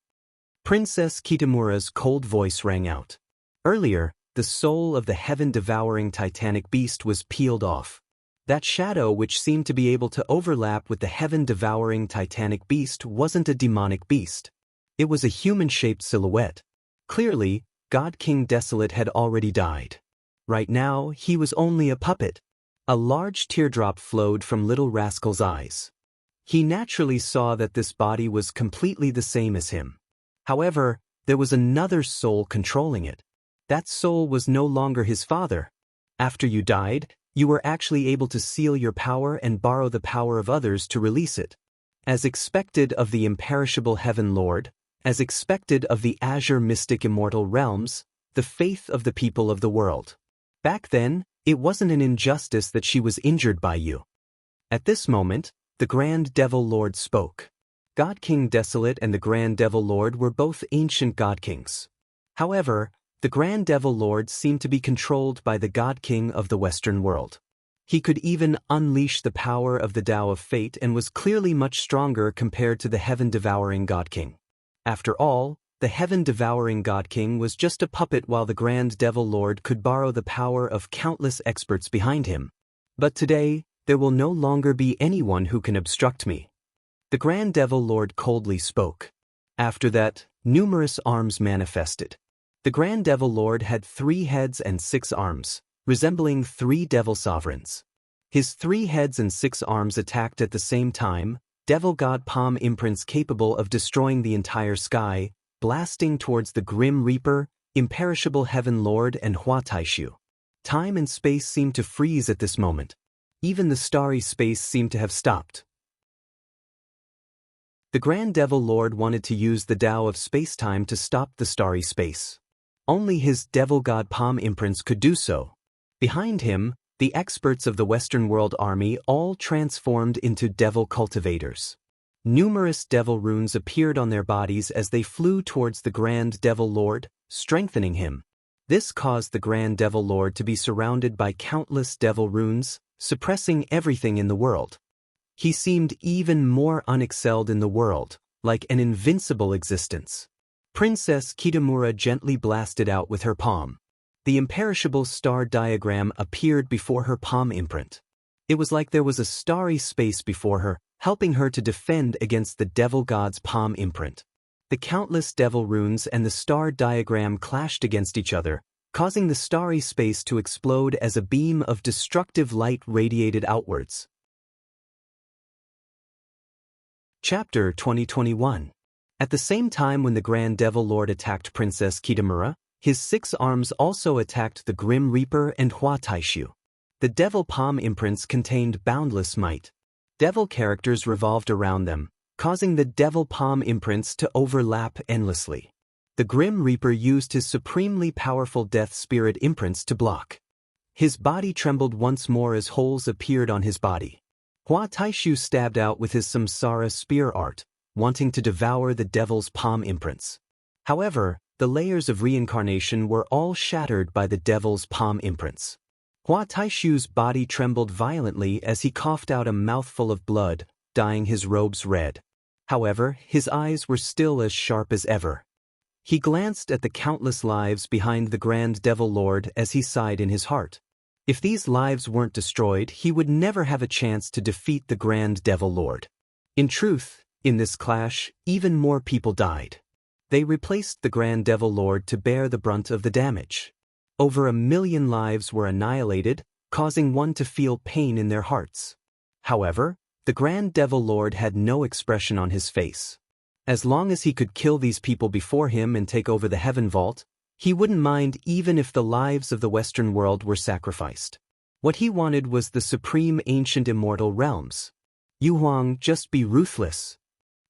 Princess Kitamura's cold voice rang out. Earlier, the soul of the heaven-devouring titanic beast was peeled off. That shadow which seemed to be able to overlap with the heaven-devouring titanic beast wasn't a demonic beast. It was a human-shaped silhouette. Clearly, God King Desolate had already died. Right now, he was only a puppet. A large teardrop flowed from Little Rascal's eyes. He naturally saw that this body was completely the same as him. However, there was another soul controlling it. That soul was no longer his father. After you died, you were actually able to seal your power and borrow the power of others to release it. As expected of the imperishable Heaven Lord, as expected of the Azure Mystic Immortal Realms, the faith of the people of the world. Back then, it wasn't an injustice that she was injured by you. At this moment, the Grand Devil Lord spoke. God King Desolate and the Grand Devil Lord were both ancient God Kings. However, the Grand Devil Lord seemed to be controlled by the God King of the Western world. He could even unleash the power of the Tao of Fate and was clearly much stronger compared to the heaven-devouring God King. After all, the heaven-devouring God King was just a puppet while the Grand Devil Lord could borrow the power of countless experts behind him. But today, there will no longer be anyone who can obstruct me. The Grand Devil Lord coldly spoke. After that, numerous arms manifested. The Grand Devil Lord had 3 heads and 6 arms, resembling 3 devil sovereigns. His 3 heads and 6 arms attacked at the same time, devil god palm imprints capable of destroying the entire sky, blasting towards the Grim Reaper, imperishable Heaven Lord and Hua Taishu. Time and space seemed to freeze at this moment. Even the starry space seemed to have stopped. The Grand Devil Lord wanted to use the Tao of space-time to stop the starry space. Only his devil god palm imprints could do so. Behind him, the experts of the Western World Army all transformed into devil cultivators. Numerous devil runes appeared on their bodies as they flew towards the Grand Devil Lord, strengthening him. This caused the Grand Devil Lord to be surrounded by countless devil runes, suppressing everything in the world. He seemed even more unexcelled in the world, like an invincible existence. Princess Kitamura gently blasted out with her palm. The imperishable star diagram appeared before her palm imprint. It was like there was a starry space before her, helping her to defend against the devil god's palm imprint. The countless devil runes and the star diagram clashed against each other, causing the starry space to explode as a beam of destructive light radiated outwards. Chapter 2021. At the same time when the Grand Devil Lord attacked Princess Kitamura, his 6 arms also attacked the Grim Reaper and Hua Taishu. The devil palm imprints contained boundless might. Devil characters revolved around them, causing the devil palm imprints to overlap endlessly. The Grim Reaper used his supremely powerful death spirit imprints to block. His body trembled once more as holes appeared on his body. Hua Taishu stabbed out with his samsara spear art, wanting to devour the devil's palm imprints. However, the layers of reincarnation were all shattered by the devil's palm imprints. Hua Taishu's body trembled violently as he coughed out a mouthful of blood, dyeing his robes red. However, his eyes were still as sharp as ever. He glanced at the countless lives behind the Grand Devil Lord as he sighed in his heart. If these lives weren't destroyed, he would never have a chance to defeat the Grand Devil Lord. In truth, in this clash, even more people died. They replaced the Grand Devil Lord to bear the brunt of the damage. Over 1 million lives were annihilated, causing one to feel pain in their hearts. However, the Grand Devil Lord had no expression on his face. As long as he could kill these people before him and take over the Heaven Vault, he wouldn't mind even if the lives of the Western world were sacrificed. What he wanted was the supreme ancient immortal realms. "Yu Huang, just be ruthless."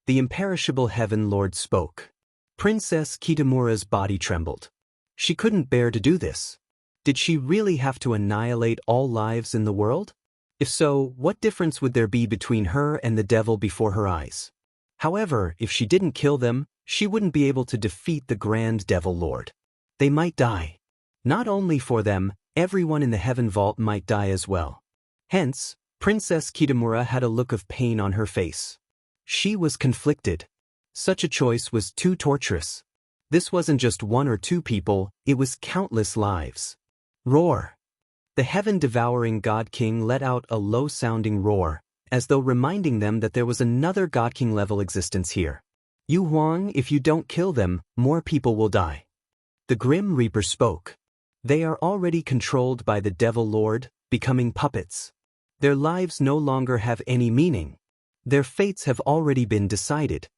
The imperishable Heaven Lord spoke. Princess Kitamura's body trembled. She couldn't bear to do this. Did she really have to annihilate all lives in the world? If so, what difference would there be between her and the devil before her eyes? However, if she didn't kill them, she wouldn't be able to defeat the Grand Devil Lord. They might die. Not only for them, everyone in the Heaven Vault might die as well. Hence, Princess Kitamura had a look of pain on her face. She was conflicted. Such a choice was too torturous. This wasn't just 1 or 2 people, it was countless lives. Roar! The heaven-devouring God King let out a low-sounding roar, as though reminding them that there was another God King level existence here. "Yu Huang, if you don't kill them, more people will die." The Grim Reaper spoke. "They are already controlled by the Devil Lord, becoming puppets. Their lives no longer have any meaning. Their fates have already been decided."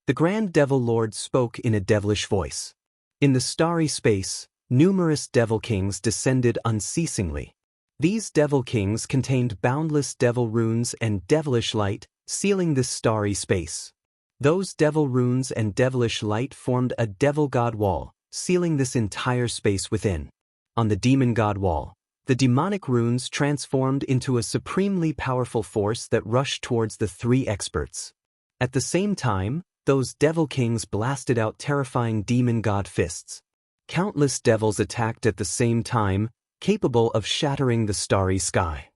The Grand Devil Lord spoke in a devilish voice. In the starry space, numerous Devil Kings descended unceasingly. These Devil Kings contained boundless devil runes and devilish light, sealing this starry space. Those devil runes and devilish light formed a devil god wall, sealing this entire space within. On the demon god wall, the demonic runes transformed into a supremely powerful force that rushed towards the 3 experts. At the same time, those Devil Kings blasted out terrifying demon god fists. Countless devils attacked at the same time, capable of shattering the starry sky.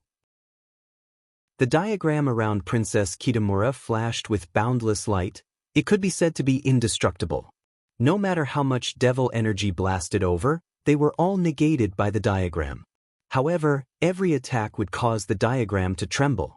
The diagram around Princess Kitamura flashed with boundless light. It could be said to be indestructible. No matter how much devil energy blasted over, they were all negated by the diagram. However, every attack would cause the diagram to tremble.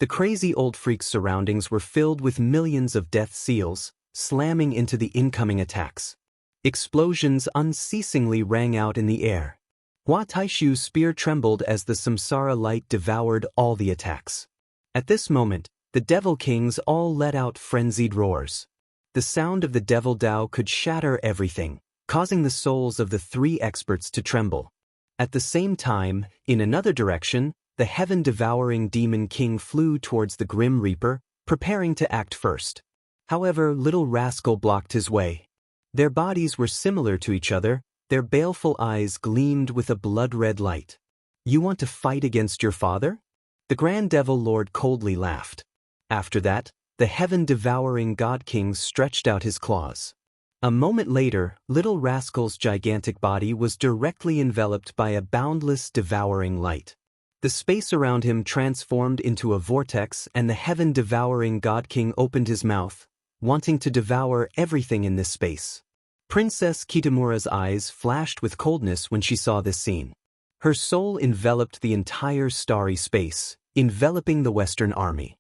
The crazy old freak's surroundings were filled with millions of death seals, slamming into the incoming attacks. Explosions unceasingly rang out in the air. Hua Taishu's spear trembled as the samsara light devoured all the attacks. At this moment, the Devil Kings all let out frenzied roars. The sound of the Devil Dao could shatter everything, causing the souls of the 3 experts to tremble. At the same time, in another direction, the heaven-devouring Demon King flew towards the Grim Reaper, preparing to act first. However, Little Rascal blocked his way. Their bodies were similar to each other, their baleful eyes gleamed with a blood-red light. "You want to fight against your father?" The Grand Devil Lord coldly laughed. After that, the heaven-devouring God King stretched out his claws. A moment later, Little Rascal's gigantic body was directly enveloped by a boundless, devouring light. The space around him transformed into a vortex, and the heaven-devouring God King opened his mouth, wanting to devour everything in this space. Princess Kitamura's eyes flashed with coldness when she saw this scene. Her soul enveloped the entire starry space, enveloping the Western army.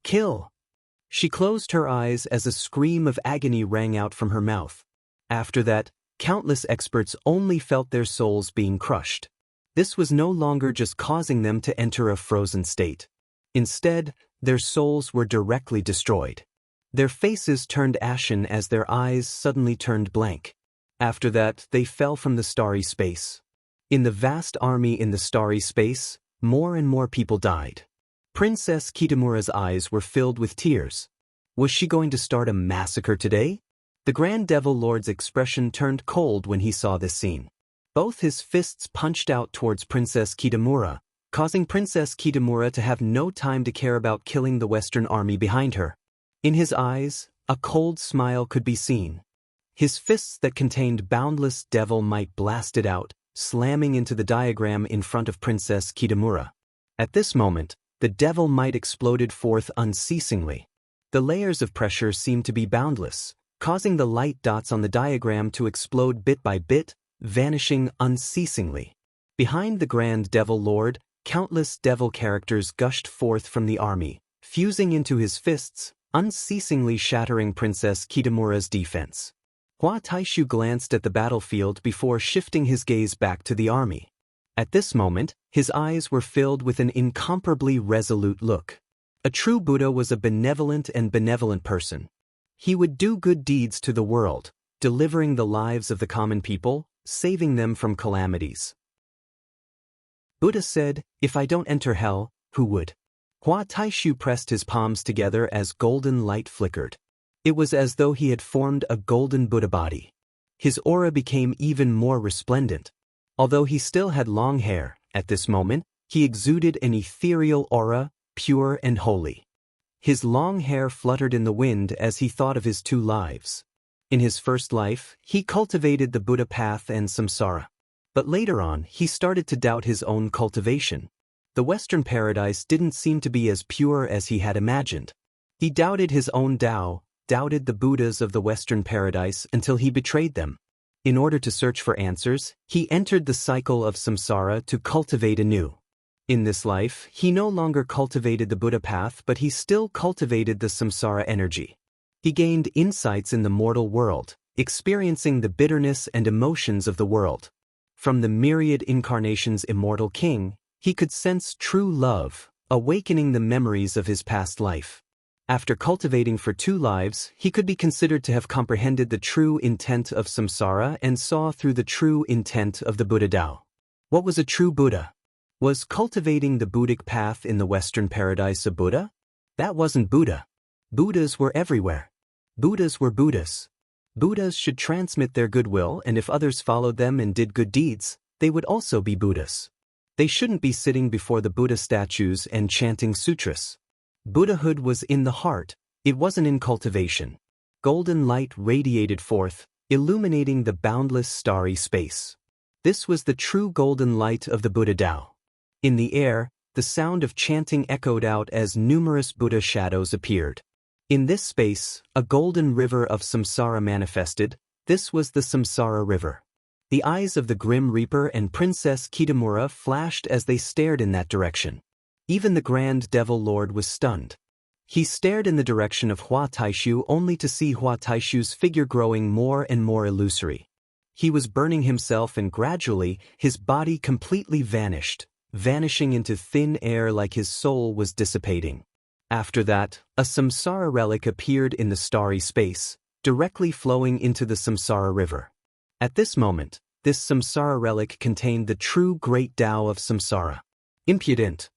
"Kill!" She closed her eyes as a scream of agony rang out from her mouth. After that, countless experts only felt their souls being crushed. This was no longer just causing them to enter a frozen state. Instead, their souls were directly destroyed. Their faces turned ashen as their eyes suddenly turned blank. After that, they fell from the starry space. In the vast army in the starry space, more and more people died. Princess Kitamura's eyes were filled with tears. Was she going to start a massacre today? The Grand Devil Lord's expression turned cold when he saw this scene. Both his fists punched out towards Princess Kitamura, causing Princess Kitamura to have no time to care about killing the Western army behind her. In his eyes, a cold smile could be seen. His fists that contained boundless devil might blasted out, slamming into the diagram in front of Princess Kitamura. At this moment, the devil might exploded forth unceasingly. The layers of pressure seemed to be boundless, causing the light dots on the diagram to explode bit by bit, vanishing unceasingly. Behind the Grand Devil Lord, countless devil characters gushed forth from the army, fusing into his fists, unceasingly shattering Princess Kitamura's defense. Hua Taishu glanced at the battlefield before shifting his gaze back to the army. At this moment, his eyes were filled with an incomparably resolute look. A true Buddha was a benevolent person. He would do good deeds to the world, delivering the lives of the common people, saving them from calamities. Buddha said, "If I don't enter hell, who would?" Hua Taishu pressed his palms together as golden light flickered. It was as though he had formed a golden Buddha body. His aura became even more resplendent. Although he still had long hair, at this moment, he exuded an ethereal aura, pure and holy. His long hair fluttered in the wind as he thought of his two lives. In his first life, he cultivated the Buddha path and samsara. But later on, he started to doubt his own cultivation. The Western paradise didn't seem to be as pure as he had imagined. He doubted his own Tao, doubted the Buddhas of the Western paradise until he betrayed them. In order to search for answers, he entered the cycle of samsara to cultivate anew. In this life, he no longer cultivated the Buddha path, but he still cultivated the samsara energy. He gained insights in the mortal world, experiencing the bitterness and emotions of the world. From the myriad incarnations immortal king, he could sense true love, awakening the memories of his past life. After cultivating for 2 lives, he could be considered to have comprehended the true intent of samsara and saw through the true intent of the Buddha Tao. What was a true Buddha? Was cultivating the Buddhic path in the Western paradise a Buddha? That wasn't Buddha. Buddhas were everywhere. Buddhas were Buddhas. Buddhas should transmit their goodwill, and if others followed them and did good deeds, they would also be Buddhas. They shouldn't be sitting before the Buddha statues and chanting sutras. Buddhahood was in the heart, it wasn't in cultivation. Golden light radiated forth, illuminating the boundless starry space. This was the true golden light of the Buddha Tao. In the air, the sound of chanting echoed out as numerous Buddha shadows appeared. In this space, a golden river of samsara manifested. This was the Samsara River. The eyes of the Grim Reaper and Princess Kitamura flashed as they stared in that direction. Even the Grand Devil Lord was stunned. He stared in the direction of Hua Taishu only to see Hua Taishu's figure growing more and more illusory. He was burning himself and gradually, his body completely vanished, vanishing into thin air like his soul was dissipating. After that, a samsara relic appeared in the starry space, directly flowing into the Samsara River. At this moment, this samsara relic contained the true great Tao of samsara. Impudent!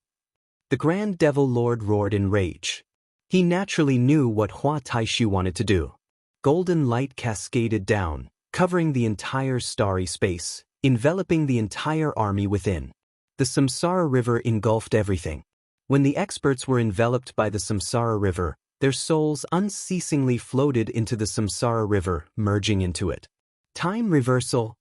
The Grand Devil Lord roared in rage. He naturally knew what Hua Taishu wanted to do. Golden light cascaded down, covering the entire starry space, enveloping the entire army within. The Samsara River engulfed everything. When the experts were enveloped by the Samsara River, their souls unceasingly floated into the Samsara River, merging into it. Time reversal!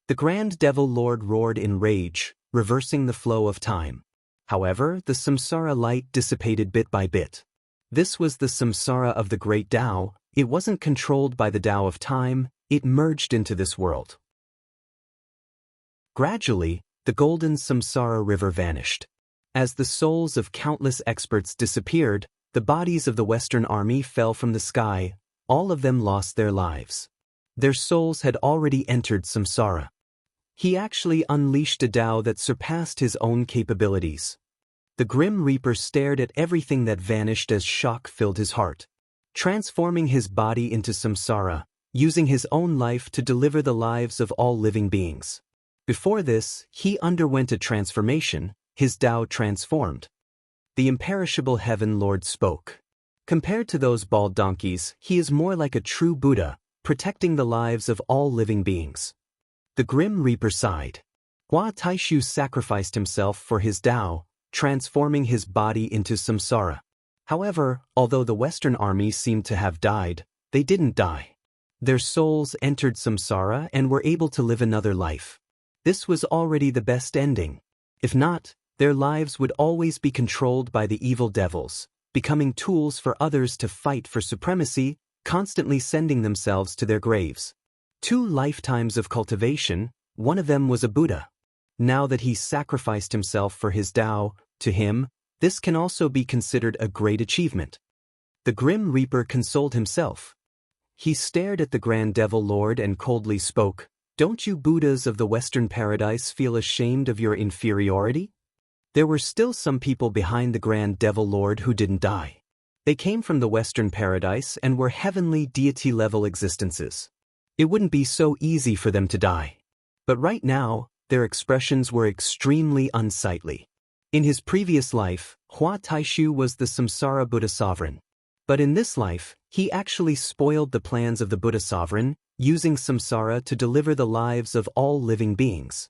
The Grand Devil Lord roared in rage, reversing the flow of time. However, the samsara light dissipated bit by bit. This was the samsara of the great Tao. It wasn't controlled by the Tao of time, it merged into this world. Gradually, the golden samsara river vanished. As the souls of countless experts disappeared, the bodies of the Western army fell from the sky, all of them lost their lives. Their souls had already entered samsara. He actually unleashed a Tao that surpassed his own capabilities. The Grim Reaper stared at everything that vanished as shock filled his heart. Transforming his body into samsara, using his own life to deliver the lives of all living beings. Before this, he underwent a transformation, his Tao transformed. The imperishable Heaven Lord spoke. Compared to those bald donkeys, he is more like a true Buddha, protecting the lives of all living beings. The Grim Reaper sighed. Hua Taishu sacrificed himself for his Tao, transforming his body into samsara. However, although the Western army seemed to have died, they didn't die. Their souls entered samsara and were able to live another life. This was already the best ending. If not, their lives would always be controlled by the evil devils, becoming tools for others to fight for supremacy, constantly sending themselves to their graves. 2 lifetimes of cultivation, one of them was a Buddha. Now that he sacrificed himself for his Tao, to him, this can also be considered a great achievement. The Grim Reaper consoled himself. He stared at the Grand Devil Lord and coldly spoke, "Don't you Buddhas of the Western paradise feel ashamed of your inferiority?" There were still some people behind the Grand Devil Lord who didn't die. They came from the Western paradise and were heavenly deity-level existences. It wouldn't be so easy for them to die. But right now, their expressions were extremely unsightly. In his previous life, Hua Taishu was the Samsara Buddha sovereign. But in this life, he actually spoiled the plans of the Buddha sovereign, using samsara to deliver the lives of all living beings.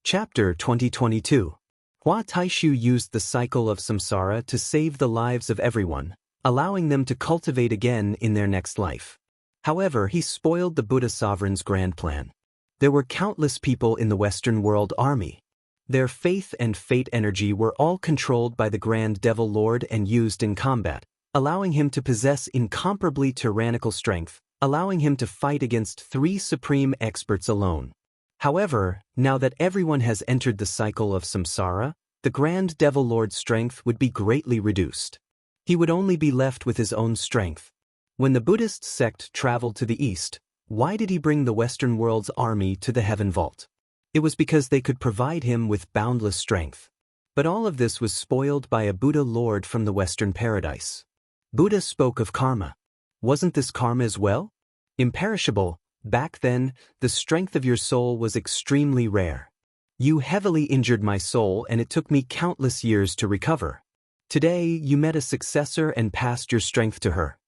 Chapter 2022. Hua Taishu used the cycle of samsara to save the lives of everyone, allowing them to cultivate again in their next life. However, he spoiled the Buddha sovereign's grand plan. There were countless people in the Western world army. Their faith and fate energy were all controlled by the Grand Devil Lord and used in combat, allowing him to possess incomparably tyrannical strength, allowing him to fight against 3 supreme experts alone. However, now that everyone has entered the cycle of samsara, the Grand Devil Lord's strength would be greatly reduced. He would only be left with his own strength. When the Buddhist sect traveled to the east, why did he bring the Western world's army to the Heaven Vault? It was because they could provide him with boundless strength. But all of this was spoiled by a Buddha Lord from the Western paradise. Buddha spoke of karma. Wasn't this karma as well? Imperishable, back then, the strength of your soul was extremely rare. You heavily injured my soul and it took me countless years to recover. Today, you met a successor and passed your strength to her.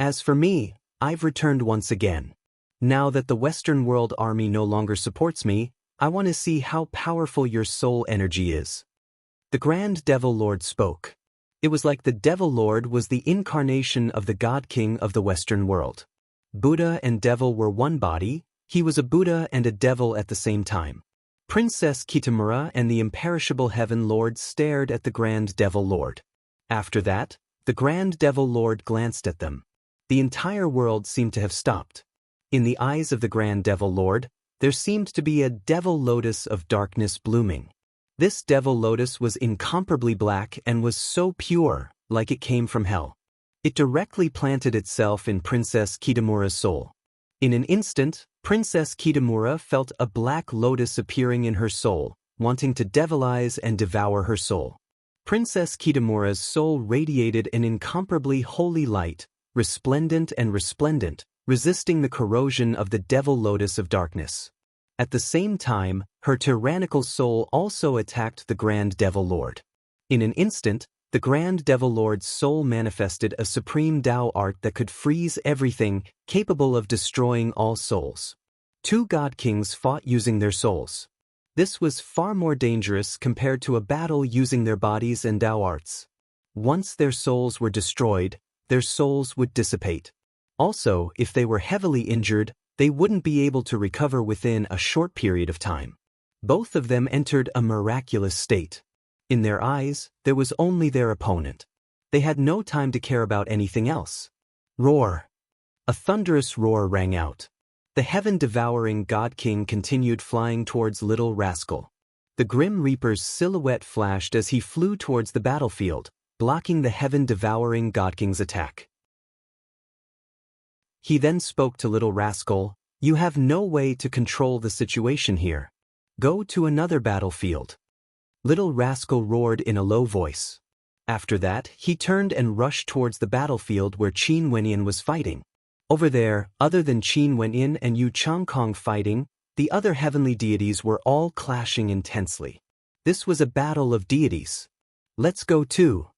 As for me, I've returned once again. Now that the Western world army no longer supports me, I want to see how powerful your soul energy is. The Grand Devil Lord spoke. It was like the Devil Lord was the incarnation of the God King of the Western world. Buddha and Devil were one body, he was a Buddha and a Devil at the same time. Princess Kitamura and the imperishable Heaven Lord stared at the Grand Devil Lord. After that, the Grand Devil Lord glanced at them. The entire world seemed to have stopped. In the eyes of the Grand Devil Lord, there seemed to be a devil lotus of darkness blooming. This devil lotus was incomparably black and was so pure, like it came from hell. It directly planted itself in Princess Kitamura's soul. In an instant, Princess Kitamura felt a black lotus appearing in her soul, wanting to devilize and devour her soul. Princess Kitamura's soul radiated an incomparably holy light, resplendent and resplendent, resisting the corrosion of the devil lotus of darkness. At the same time, her tyrannical soul also attacked the Grand Devil Lord. In an instant, the Grand Devil Lord's soul manifested a supreme Tao art that could freeze everything, capable of destroying all souls. 2 God Kings fought using their souls. This was far more dangerous compared to a battle using their bodies and Tao arts. Once their souls were destroyed, their souls would dissipate. Also, if they were heavily injured, they wouldn't be able to recover within a short period of time. Both of them entered a miraculous state. In their eyes, there was only their opponent. They had no time to care about anything else. Roar! A thunderous roar rang out. The heaven-devouring God King continued flying towards Little Rascal. The Grim Reaper's silhouette flashed as he flew towards the battlefield, blocking the heaven-devouring God King's attack. He then spoke to Little Rascal, "You have no way to control the situation here. Go to another battlefield." Little Rascal roared in a low voice. After that, he turned and rushed towards the battlefield where Qin Wenyan was fighting. Over there, other than Qin Wenyan and Yu Changkong fighting, the other heavenly deities were all clashing intensely. This was a battle of deities. Let's go too.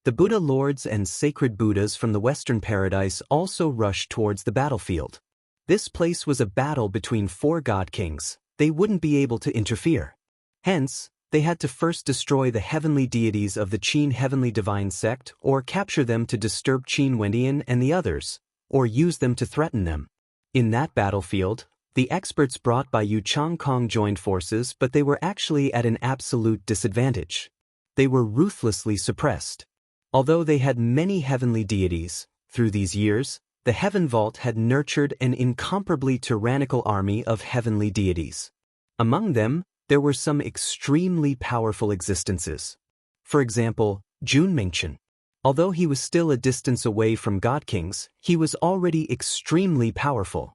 The Buddha lords and sacred Buddhas from the Western paradise also rushed towards the battlefield. This place was a battle between 4 god kings. They wouldn't be able to interfere. Hence, they had to first destroy the heavenly deities of the Qin heavenly divine sect or capture them to disturb Qin Wenyan and the others, or use them to threaten them. In that battlefield, the experts brought by Yu Changkong joined forces, but they were actually at an absolute disadvantage. They were ruthlessly suppressed. Although they had many heavenly deities, through these years, the Heaven Vault had nurtured an incomparably tyrannical army of heavenly deities. Among them, there were some extremely powerful existences. For example, Junmingchen. Although he was still a distance away from God Kings, he was already extremely powerful.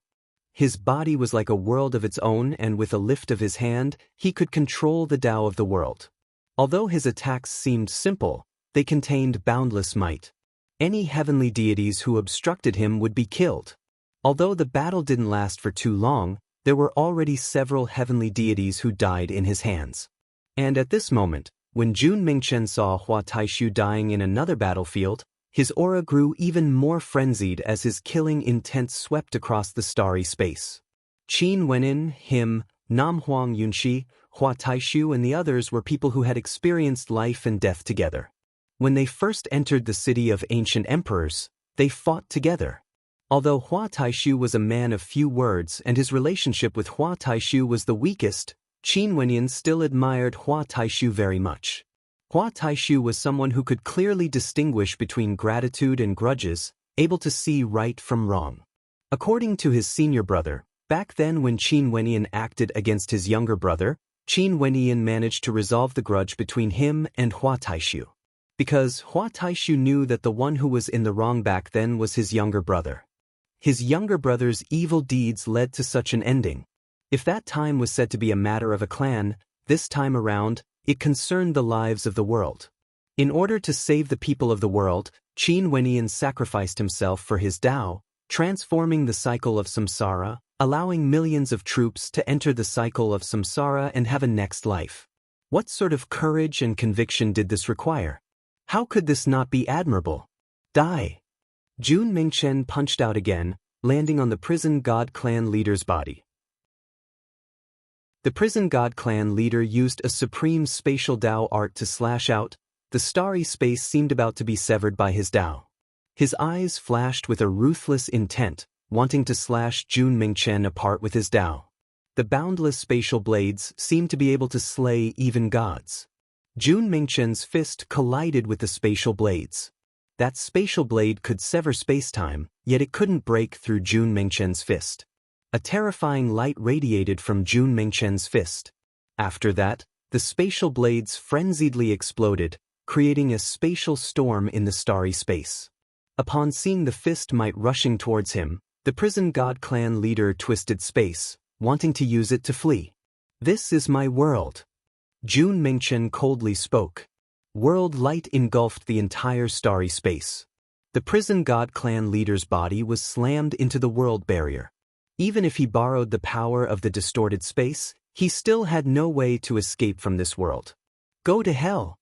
His body was like a world of its own, and with a lift of his hand, he could control the Tao of the world. Although his attacks seemed simple, they contained boundless might. Any heavenly deities who obstructed him would be killed. Although the battle didn't last for too long, there were already several heavenly deities who died in his hands. And at this moment, when Jun Mingchen saw Hua Taishu dying in another battlefield, his aura grew even more frenzied as his killing intent swept across the starry space. Qin Wenyan, him, Nam Huang Yunxi, Hua Taishu and the others were people who had experienced life and death together. When they first entered the city of ancient emperors, they fought together. Although Hua Taishu was a man of few words and his relationship with Hua Taishu was the weakest, Qin Wenyan still admired Hua Taishu very much. Hua Taishu was someone who could clearly distinguish between gratitude and grudges, able to see right from wrong. According to his senior brother, back then when Qin Wenyan acted against his younger brother, Qin Wenyan managed to resolve the grudge between him and Hua Taishu. Because Hua Taishu knew that the one who was in the wrong back then was his younger brother. His younger brother's evil deeds led to such an ending. If that time was said to be a matter of a clan, this time around, it concerned the lives of the world. In order to save the people of the world, Qin Wenyan sacrificed himself for his Tao, transforming the cycle of samsara, allowing millions of troops to enter the cycle of samsara and have a next life. What sort of courage and conviction did this require? How could this not be admirable? Die! Jun Mingchen punched out again, landing on the prison god clan leader's body. The prison god clan leader used a supreme spatial Tao art to slash out. The starry space seemed about to be severed by his Tao. His eyes flashed with a ruthless intent, wanting to slash Jun Mingchen apart with his Tao. The boundless spatial blades seemed to be able to slay even gods. Jun Mingchen's fist collided with the spatial blades. That spatial blade could sever spacetime, yet it couldn't break through Jun Mingchen's fist. A terrifying light radiated from Jun Mingchen's fist. After that, the spatial blades frenziedly exploded, creating a spatial storm in the starry space. Upon seeing the fist might rushing towards him, the prison god clan leader twisted space, wanting to use it to flee. "This is my world." Jun Mingchen coldly spoke. World light engulfed the entire starry space. The prison god clan leader's body was slammed into the world barrier. Even if he borrowed the power of the distorted space, he still had no way to escape from this world. "Go to hell!"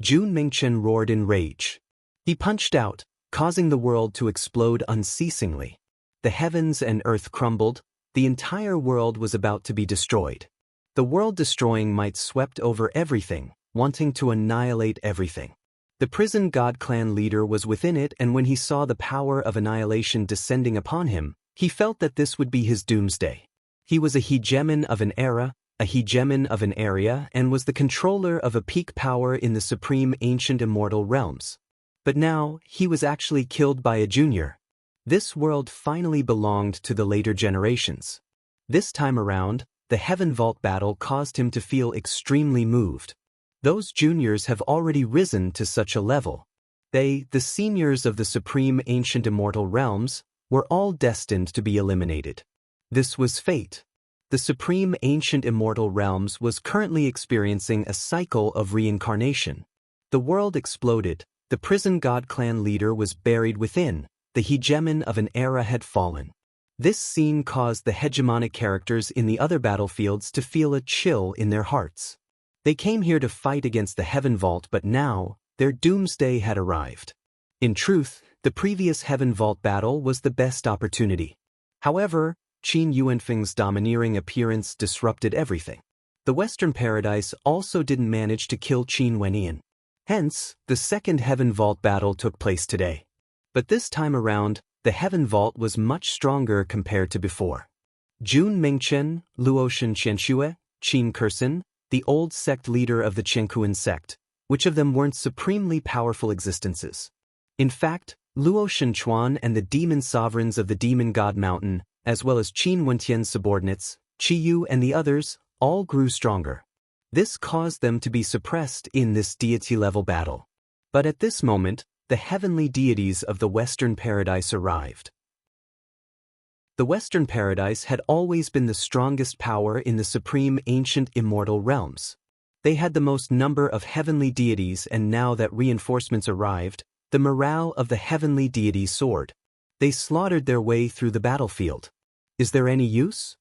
Jun Mingchen roared in rage. He punched out, causing the world to explode unceasingly. The heavens and earth crumbled. The entire world was about to be destroyed. The world-destroying might swept over everything, wanting to annihilate everything. The prison god clan leader was within it, and when he saw the power of annihilation descending upon him, he felt that this would be his doomsday. He was a hegemon of an era, a hegemon of an area, and was the controller of a peak power in the supreme ancient immortal realms. But now, he was actually killed by a junior. This world finally belonged to the later generations. This time around, the Heaven Vault battle caused him to feel extremely moved. Those juniors have already risen to such a level. They, the seniors of the supreme ancient immortal realms, were all destined to be eliminated. This was fate. The supreme ancient immortal realms was currently experiencing a cycle of reincarnation. The world exploded, the prison god clan leader was buried within, the hegemon of an era had fallen. This scene caused the hegemonic characters in the other battlefields to feel a chill in their hearts. They came here to fight against the Heaven Vault, but now, their doomsday had arrived. In truth, the previous Heaven Vault battle was the best opportunity. However, Qin Yuanfeng's domineering appearance disrupted everything. The Western Paradise also didn't manage to kill Qin Wenyan. Hence, the second Heaven Vault battle took place today. But this time around, the Heaven Vault was much stronger compared to before. Jun Mingchen, Luoshan Qianxue, Qin Kursin, the old sect leader of the Qiankuan sect, which of them weren't supremely powerful existences? In fact, Luoshan Chuan and the demon sovereigns of the Demon God Mountain, as well as Qin Wentian's subordinates, Qiyu and the others, all grew stronger. This caused them to be suppressed in this deity-level battle. But at this moment, the heavenly deities of the Western Paradise arrived. The Western Paradise had always been the strongest power in the supreme ancient immortal realms. They had the most number of heavenly deities, and now that reinforcements arrived, the morale of the heavenly deities soared. They slaughtered their way through the battlefield. Is there any use?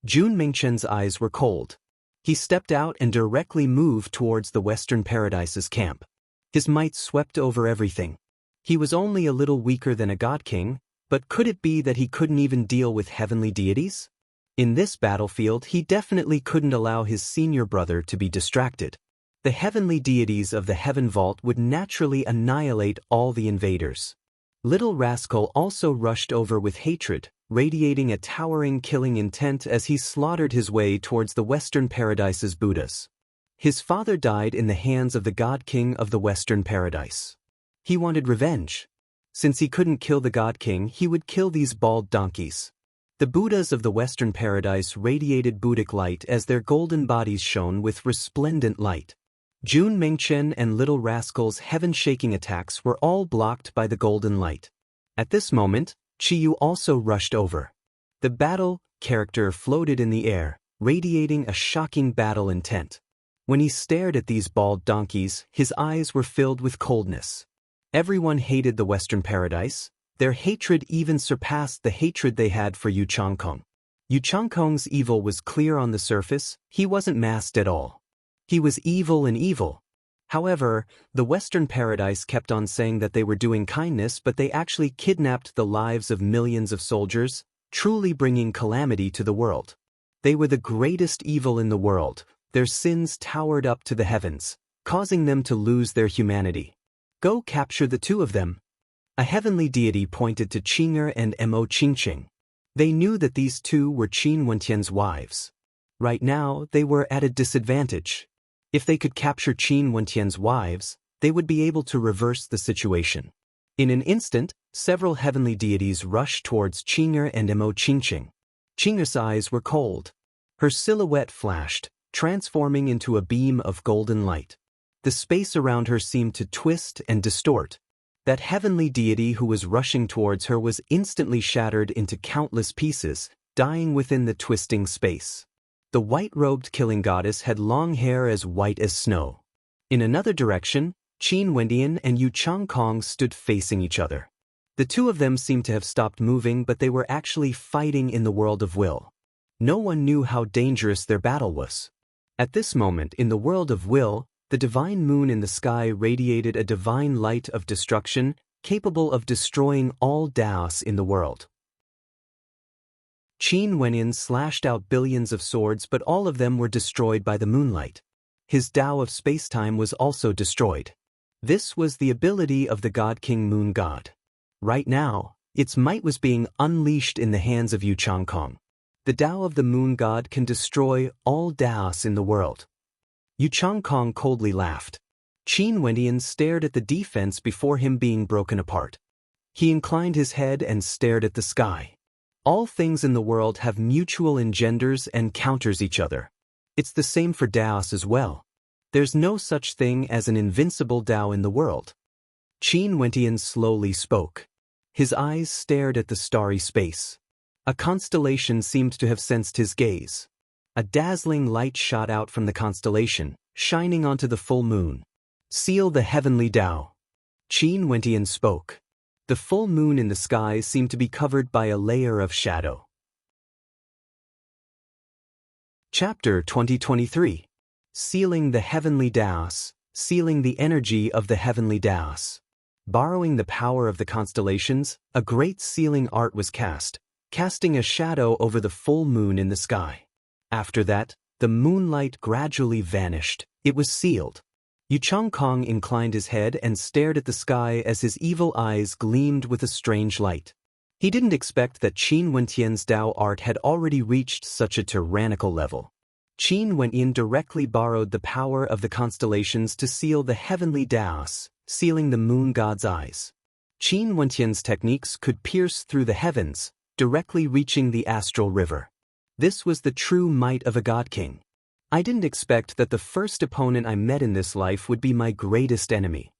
Jun Mingchen's eyes were cold. He stepped out and directly moved towards the Western Paradise's camp. His might swept over everything. He was only a little weaker than a god king, but could it be that he couldn't even deal with heavenly deities? In this battlefield, he definitely couldn't allow his senior brother to be distracted. The heavenly deities of the Heaven Vault would naturally annihilate all the invaders. Little Rascal also rushed over with hatred, radiating a towering killing intent as he slaughtered his way towards the Western Paradise's Buddhas. His father died in the hands of the God King of the Western Paradise. He wanted revenge. Since he couldn't kill the God King, he would kill these bald donkeys. The Buddhas of the Western Paradise radiated Buddhic light as their golden bodies shone with resplendent light. Jun Mingchen and Little Rascal's heaven-shaking attacks were all blocked by the golden light. At this moment, Qiyu also rushed over. The battle character floated in the air, radiating a shocking battle intent. When he stared at these bald donkeys, his eyes were filled with coldness. Everyone hated the Western Paradise. Their hatred even surpassed the hatred they had for Yu Changkong. Yu Changkong's evil was clear on the surface. He wasn't masked at all. He was evil and evil. However, the Western Paradise kept on saying that they were doing kindness, but they actually kidnapped the lives of millions of soldiers, truly bringing calamity to the world. They were the greatest evil in the world. Their sins towered up to the heavens, causing them to lose their humanity. Go capture the two of them. A heavenly deity pointed to Qing'er and Mo Qingqing. They knew that these two were Qin Wentian's wives. Right now, they were at a disadvantage. If they could capture Qin Wentian's wives, they would be able to reverse the situation. In an instant, several heavenly deities rushed towards Qing'er and Mo Qingqing. Qing'er's eyes were cold. Her silhouette flashed, transforming into a beam of golden light. The space around her seemed to twist and distort. That heavenly deity who was rushing towards her was instantly shattered into countless pieces, dying within the twisting space. The white-robed killing goddess had long hair as white as snow. In another direction, Qin Wendian and Yu Changkong stood facing each other. The two of them seemed to have stopped moving, but they were actually fighting in the world of will. No one knew how dangerous their battle was. At this moment in the world of will, the divine moon in the sky radiated a divine light of destruction, capable of destroying all Daos in the world. Qin Wenyan slashed out billions of swords, but all of them were destroyed by the moonlight. His Tao of space-time was also destroyed. This was the ability of the God King Moon God. Right now, its might was being unleashed in the hands of Yu Changkong. The Tao of the Moon God can destroy all Daos in the world. Yu Changkong coldly laughed. Qin Wendian stared at the defense before him being broken apart. He inclined his head and stared at the sky. All things in the world have mutual engenders and counters each other. It's the same for Daos as well. There's no such thing as an invincible Tao in the world. Qin Wendian slowly spoke. His eyes stared at the starry space. A constellation seemed to have sensed his gaze. A dazzling light shot out from the constellation, shining onto the full moon. "Seal the heavenly Tao." Qin Wentian spoke. The full moon in the sky seemed to be covered by a layer of shadow. Chapter 2023. Sealing the heavenly Taos, sealing the energy of the heavenly Taos. Borrowing the power of the constellations, a great sealing art was cast, casting a shadow over the full moon in the sky. After that, the moonlight gradually vanished. It was sealed. Yu Changkong inclined his head and stared at the sky as his evil eyes gleamed with a strange light. He didn't expect that Qin Wentian's Tao art had already reached such a tyrannical level. Qin Wentian directly borrowed the power of the constellations to seal the heavenly Taos, sealing the moon god's eyes. Qin Wentian's techniques could pierce through the heavens, directly reaching the astral river. This was the true might of a god king. I didn't expect that the first opponent I met in this life would be my greatest enemy.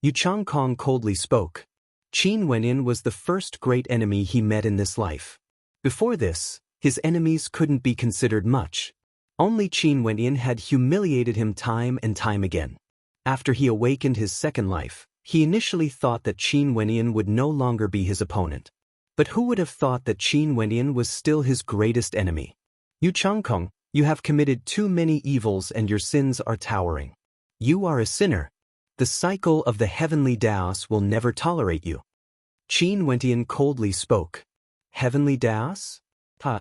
Yu Changkong coldly spoke. Qin Wentian was the first great enemy he met in this life. Before this, his enemies couldn't be considered much. Only Qin Wentian had humiliated him time and time again. After he awakened his second life, he initially thought that Qin Wentian would no longer be his opponent. But who would have thought that Qin Wentian was still his greatest enemy? Yu Changkong, you have committed too many evils and your sins are towering. You are a sinner. The cycle of the heavenly Taos will never tolerate you. Qin Wentian coldly spoke. Heavenly Taos? Ha!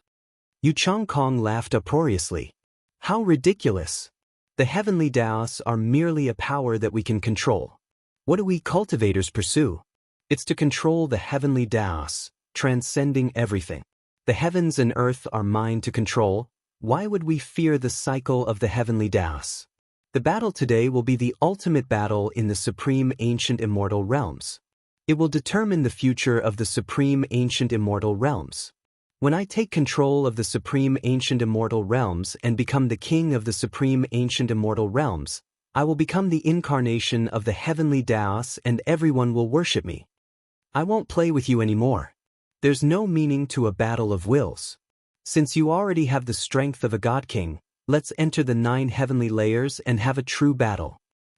Yu Changkong laughed uproariously. How ridiculous! The heavenly Taos are merely a power that we can control. What do we cultivators pursue? It's to control the heavenly Taos, transcending everything. The heavens and earth are mine to control. Why would we fear the cycle of the heavenly Taos? The battle today will be the ultimate battle in the supreme ancient immortal realms. It will determine the future of the supreme ancient immortal realms. When I take control of the supreme ancient immortal realms and become the king of the supreme ancient immortal realms, I will become the incarnation of the heavenly Taos and everyone will worship me. I won't play with you anymore. There's no meaning to a battle of wills. Since you already have the strength of a god king, let's enter the 9 heavenly layers and have a true battle.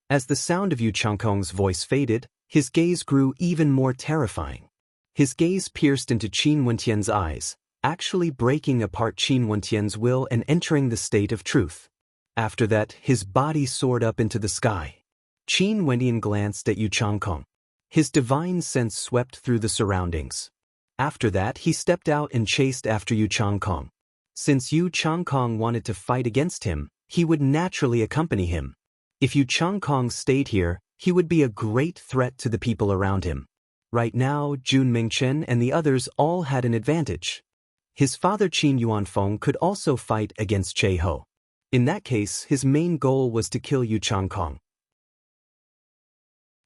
As the sound of Yu Changkong's voice faded, his gaze grew even more terrifying. His gaze pierced into Qin Wentian's eyes, actually breaking apart Qin Wentian's will and entering the state of truth. After that, his body soared up into the sky. Qin Wentian glanced at Yu Changkong. His divine sense swept through the surroundings. After that, he stepped out and chased after Yu Changkong. Since Yu Changkong wanted to fight against him, he would naturally accompany him. If Yu Changkong stayed here, he would be a great threat to the people around him. Right now, Jun Mingchen and the others all had an advantage. His father Qin Yuanfeng could also fight against Che Ho. In that case, his main goal was to kill Yu Changkong.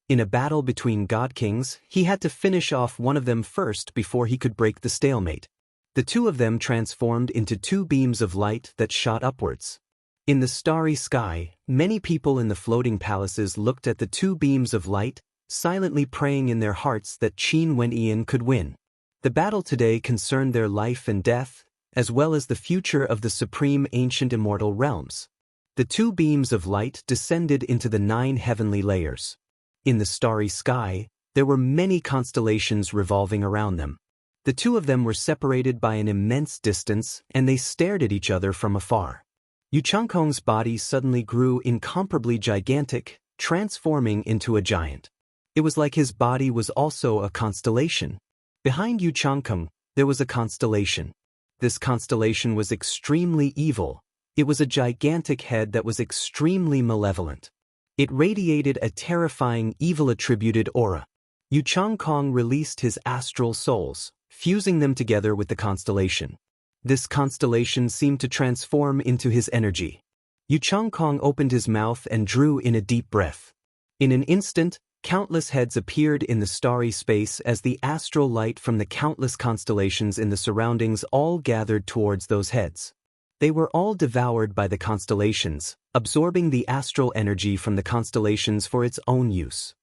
In a battle between god kings, he had to finish off one of them first before he could break the stalemate. The two of them transformed into 2 beams of light that shot upwards. In the starry sky, many people in the floating palaces looked at the 2 beams of light, silently praying in their hearts that Qin Wentian could win. The battle today concerned their life and death, as well as the future of the supreme ancient immortal realms. The 2 beams of light descended into the 9 heavenly layers. In the starry sky, there were many constellations revolving around them. The 2 of them were separated by an immense distance, and they stared at each other from afar. Yu Changkong's body suddenly grew incomparably gigantic, transforming into a giant. It was like his body was also a constellation. Behind Yu Changkong, there was a constellation. This constellation was extremely evil. It was a gigantic head that was extremely malevolent. It radiated a terrifying evil-attributed aura. Yu Changkong released his astral souls, fusing them together with the constellation. This constellation seemed to transform into his energy. Yu Changkong opened his mouth and drew in a deep breath. In an instant, countless heads appeared in the starry space as the astral light from the countless constellations in the surroundings all gathered towards those heads. They were all devoured by the constellations, absorbing the astral energy from the constellations for its own use.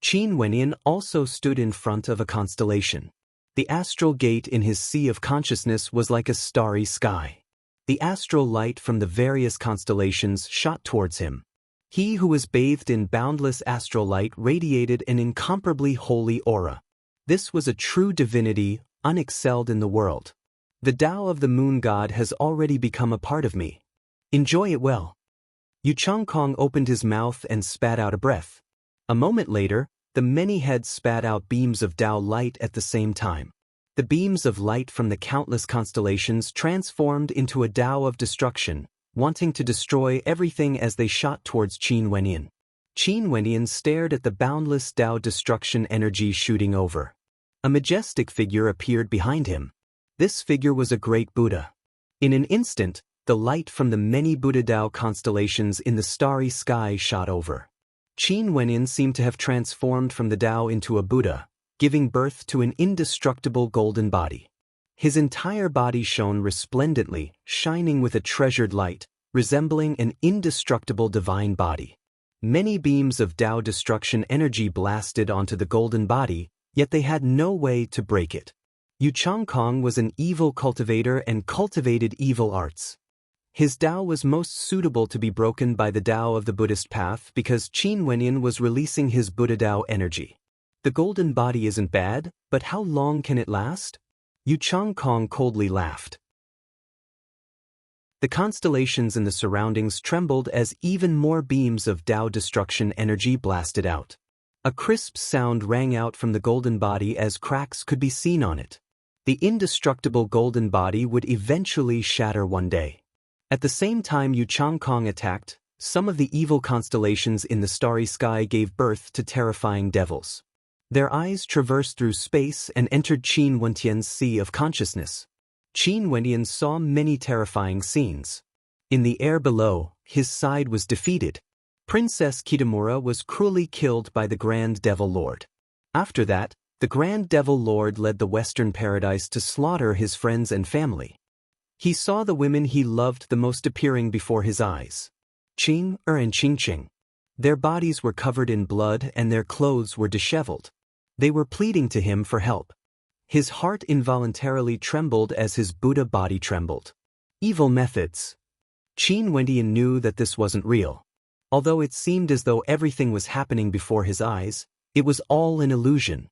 Qin Wenyan also stood in front of a constellation. The astral gate in his sea of consciousness was like a starry sky. The astral light from the various constellations shot towards him. He who was bathed in boundless astral light radiated an incomparably holy aura. This was a true divinity, unexcelled in the world. The Tao of the moon god has already become a part of me. Enjoy it well. Yu Changkong opened his mouth and spat out a breath. A moment later, the many heads spat out beams of Tao light at the same time. The beams of light from the countless constellations transformed into a Tao of destruction, wanting to destroy everything as they shot towards Qin Wenyan. Qin Wenyan stared at the boundless Tao destruction energy shooting over. A majestic figure appeared behind him. This figure was a great Buddha. In an instant, the light from the many Buddha Tao constellations in the starry sky shot over. Qin Wenyan seemed to have transformed from the Tao into a Buddha, giving birth to an indestructible golden body. His entire body shone resplendently, shining with a treasured light, resembling an indestructible divine body. Many beams of Tao destruction energy blasted onto the golden body, yet they had no way to break it. Yu Changkong was an evil cultivator and cultivated evil arts. His Tao was most suitable to be broken by the Tao of the Buddhist path because Qin Wenyan was releasing his Buddha Tao energy. The golden body isn't bad, but how long can it last? Yu Changkong coldly laughed. The constellations in the surroundings trembled as even more beams of Tao destruction energy blasted out. A crisp sound rang out from the golden body as cracks could be seen on it. The indestructible golden body would eventually shatter one day. At the same time Yu Changkong attacked, some of the evil constellations in the starry sky gave birth to terrifying devils. Their eyes traversed through space and entered Qin Wenyan's sea of consciousness. Qin Wenyan saw many terrifying scenes. In the air below, his side was defeated. Princess Kitamura was cruelly killed by the Grand Devil Lord. After that, the Grand Devil Lord led the Western Paradise to slaughter his friends and family. He saw the women he loved the most appearing before his eyes. Qing and Qingqing. Their bodies were covered in blood and their clothes were disheveled. They were pleading to him for help. His heart involuntarily trembled as his Buddha body trembled. Evil methods. Qin Wenyan knew that this wasn't real. Although it seemed as though everything was happening before his eyes, it was all an illusion.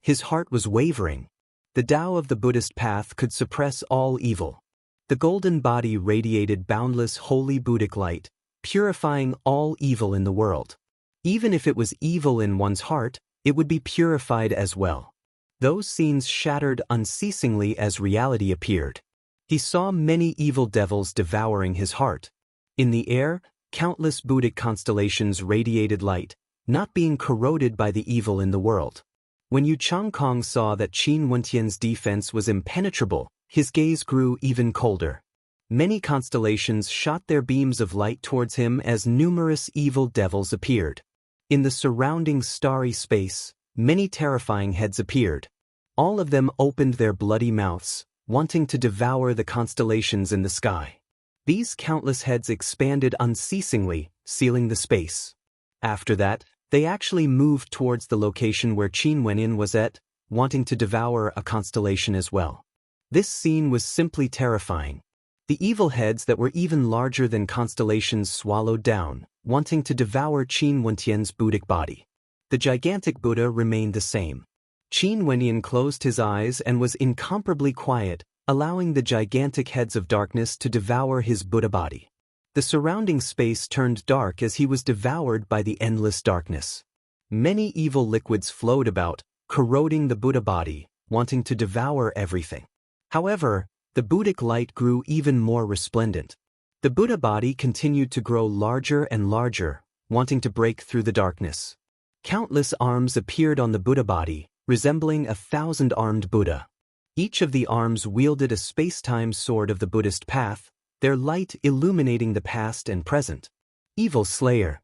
His heart was wavering. The Tao of the Buddhist path could suppress all evil. The golden body radiated boundless holy Buddhic light, purifying all evil in the world. Even if it was evil in one's heart, it would be purified as well. Those scenes shattered unceasingly as reality appeared. He saw many evil devils devouring his heart. In the air, countless Buddhic constellations radiated light, not being corroded by the evil in the world. When Yu Changkong saw that Qin Wenyan's defense was impenetrable, his gaze grew even colder. Many constellations shot their beams of light towards him as numerous evil devils appeared. In the surrounding starry space, many terrifying heads appeared. All of them opened their bloody mouths, wanting to devour the constellations in the sky. These countless heads expanded unceasingly, sealing the space. After that, they actually moved towards the location where Qin Wenyan was at, wanting to devour a constellation as well. This scene was simply terrifying. The evil heads that were even larger than constellations swallowed down, wanting to devour Qin Wenyan's Buddhic body. The gigantic Buddha remained the same. Qin Wenyan closed his eyes and was incomparably quiet, allowing the gigantic heads of darkness to devour his Buddha body. The surrounding space turned dark as he was devoured by the endless darkness. Many evil liquids flowed about, corroding the Buddha body, wanting to devour everything. However, the Buddhic light grew even more resplendent. The Buddha body continued to grow larger and larger, wanting to break through the darkness. Countless arms appeared on the Buddha body, resembling 1,000-armed Buddha. Each of the arms wielded a space-time sword of the Buddhist path, their light illuminating the past and present. Evil Slayer.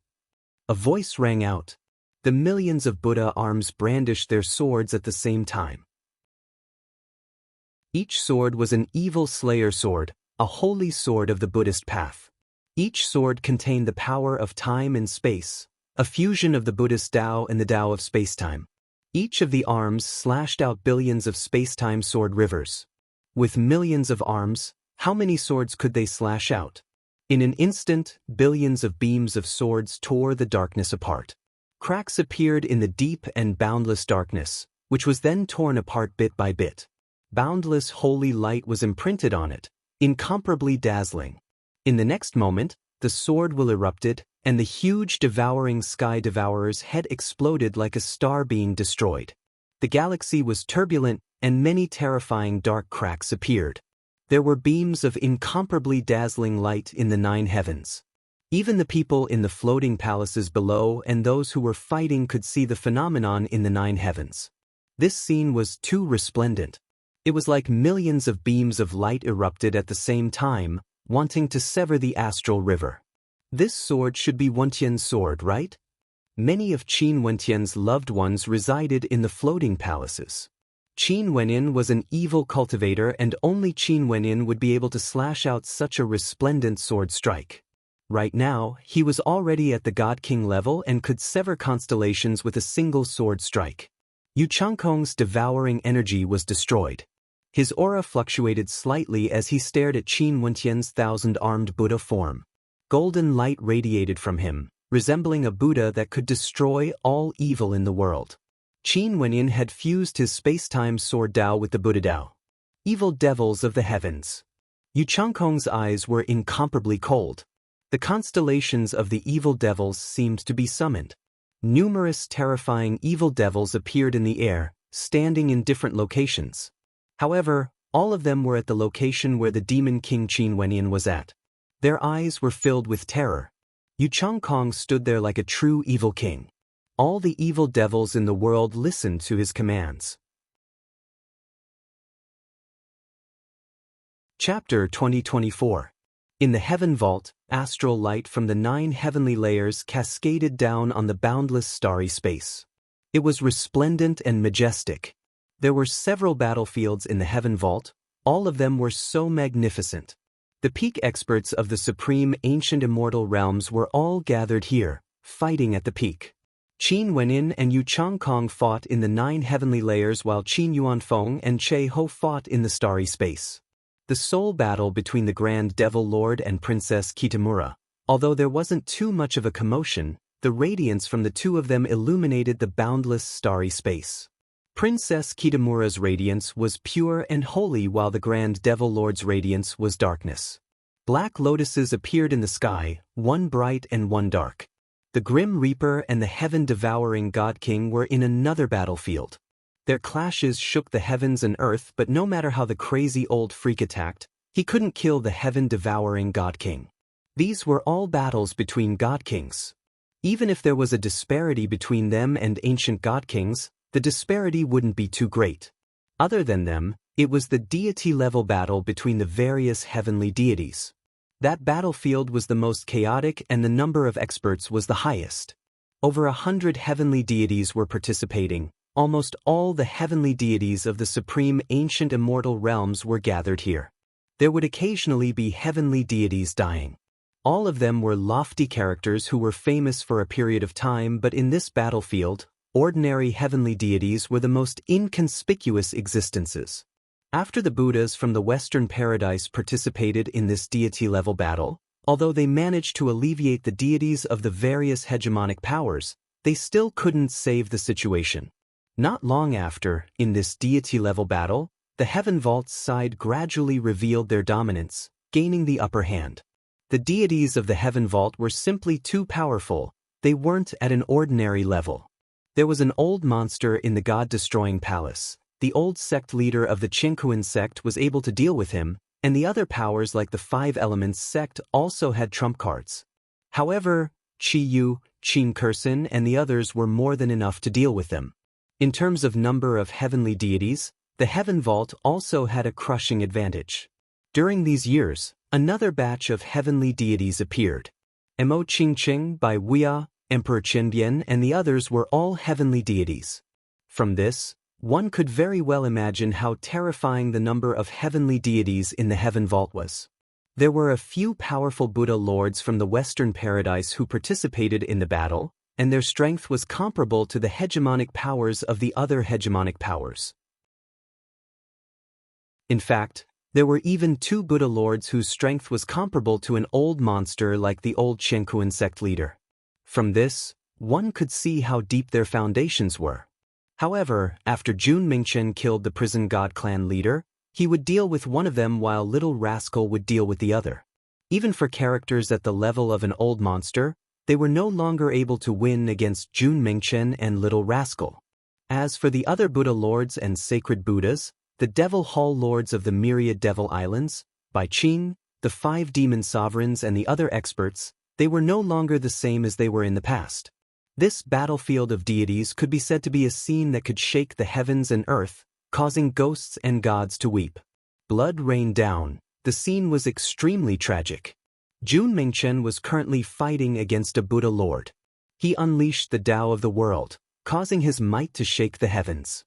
A voice rang out. The millions of Buddha arms brandished their swords at the same time. Each sword was an evil slayer sword, a holy sword of the Buddhist path. Each sword contained the power of time and space, a fusion of the Buddhist Tao and the Tao of spacetime. Each of the arms slashed out billions of spacetime sword rivers. With millions of arms, how many swords could they slash out? In an instant, billions of beams of swords tore the darkness apart. Cracks appeared in the deep and boundless darkness, which was then torn apart bit by bit. Boundless holy light was imprinted on it, incomparably dazzling. In the next moment, the sword will erupted, and the huge devouring sky devourer's head exploded like a star being destroyed. The galaxy was turbulent, and many terrifying dark cracks appeared. There were beams of incomparably dazzling light in the 9 heavens. Even the people in the floating palaces below and those who were fighting could see the phenomenon in the 9 heavens. This scene was too resplendent. It was like millions of beams of light erupted at the same time, wanting to sever the astral river. This sword should be Wentian's sword, right? Many of Qin Wentian's loved ones resided in the floating palaces. Qin Wenin was an evil cultivator, and only Qin Wenin would be able to slash out such a resplendent sword strike. Right now, he was already at the God King level and could sever constellations with a single sword strike. Yu Changkong's devouring energy was destroyed. His aura fluctuated slightly as he stared at Qin Wentian's 1,000-armed Buddha form. Golden light radiated from him, resembling a Buddha that could destroy all evil in the world. Qin Wenin had fused his space-time sword Tao with the Buddha Tao. Evil devils of the heavens. Yu Changkong's eyes were incomparably cold. The constellations of the evil devils seemed to be summoned. Numerous terrifying evil devils appeared in the air, standing in different locations. However, all of them were at the location where the demon king Qin Wenin was at. Their eyes were filled with terror. Yu Changkong stood there like a true evil king. All the evil devils in the world listened to his commands. Chapter 2024. In the heaven vault, astral light from the 9 heavenly layers cascaded down on the boundless starry space. It was resplendent and majestic. There were several battlefields in the heaven vault, all of them were so magnificent. The peak experts of the supreme ancient immortal realms were all gathered here, fighting at the peak. Qin Wenin and Yu Changkong fought in the 9 heavenly layers while Qin Yuanfeng and Che Ho fought in the starry space. The soul battle between the Grand Devil Lord and Princess Kitamura. Although there wasn't too much of a commotion, the radiance from the two of them illuminated the boundless starry space. Princess Kitamura's radiance was pure and holy while the Grand Devil Lord's radiance was darkness. Black lotuses appeared in the sky, one bright and one dark. The Grim Reaper and the heaven-devouring God King were in another battlefield. Their clashes shook the heavens and earth, but no matter how the crazy old freak attacked, he couldn't kill the heaven-devouring God King. These were all battles between God Kings. Even if there was a disparity between them and ancient God Kings, the disparity wouldn't be too great. Other than them, it was the deity-level battle between the various heavenly deities. That battlefield was the most chaotic and the number of experts was the highest. Over 100 heavenly deities were participating. Almost all the heavenly deities of the supreme ancient immortal realms were gathered here. There would occasionally be heavenly deities dying. All of them were lofty characters who were famous for a period of time, but in this battlefield, ordinary heavenly deities were the most inconspicuous existences. After the Buddhas from the Western Paradise participated in this deity-level battle, although they managed to alleviate the deities of the various hegemonic powers, they still couldn't save the situation. Not long after, in this deity-level battle, the Heaven Vault's side gradually revealed their dominance, gaining the upper hand. The deities of the Heaven Vault were simply too powerful, they weren't at an ordinary level. There was an old monster in the God-destroying palace. The old sect leader of the Qingkuan sect was able to deal with him, and the other powers like the 5 Elements sect also had trump cards. However, Qi Yu, Qin Kursin and the others were more than enough to deal with them. In terms of number of heavenly deities, the Heaven Vault also had a crushing advantage. During these years, another batch of heavenly deities appeared. Mo Qingqing by Wuya, Emperor Qinbian and the others were all heavenly deities. From this, one could very well imagine how terrifying the number of heavenly deities in the Heaven Vault was. There were a few powerful Buddha lords from the Western Paradise who participated in the battle, and their strength was comparable to the hegemonic powers of the other hegemonic powers. In fact, there were even 2 Buddha lords whose strength was comparable to an old monster like the old Qiankuan sect leader. From this, one could see how deep their foundations were. However, after Jun Mingchen killed the prison god clan leader, he would deal with one of them while Little Rascal would deal with the other. Even for characters at the level of an old monster, they were no longer able to win against Jun Mingchen and Little Rascal. As for the other Buddha lords and sacred Buddhas, the Devil Hall lords of the myriad Devil Islands, Bai Qing, the 5 demon sovereigns and the other experts, they were no longer the same as they were in the past. This battlefield of deities could be said to be a scene that could shake the heavens and earth, causing ghosts and gods to weep. Blood rained down. The scene was extremely tragic. Jun Mingchen was currently fighting against a Buddha lord. He unleashed the Tao of the world, causing his might to shake the heavens.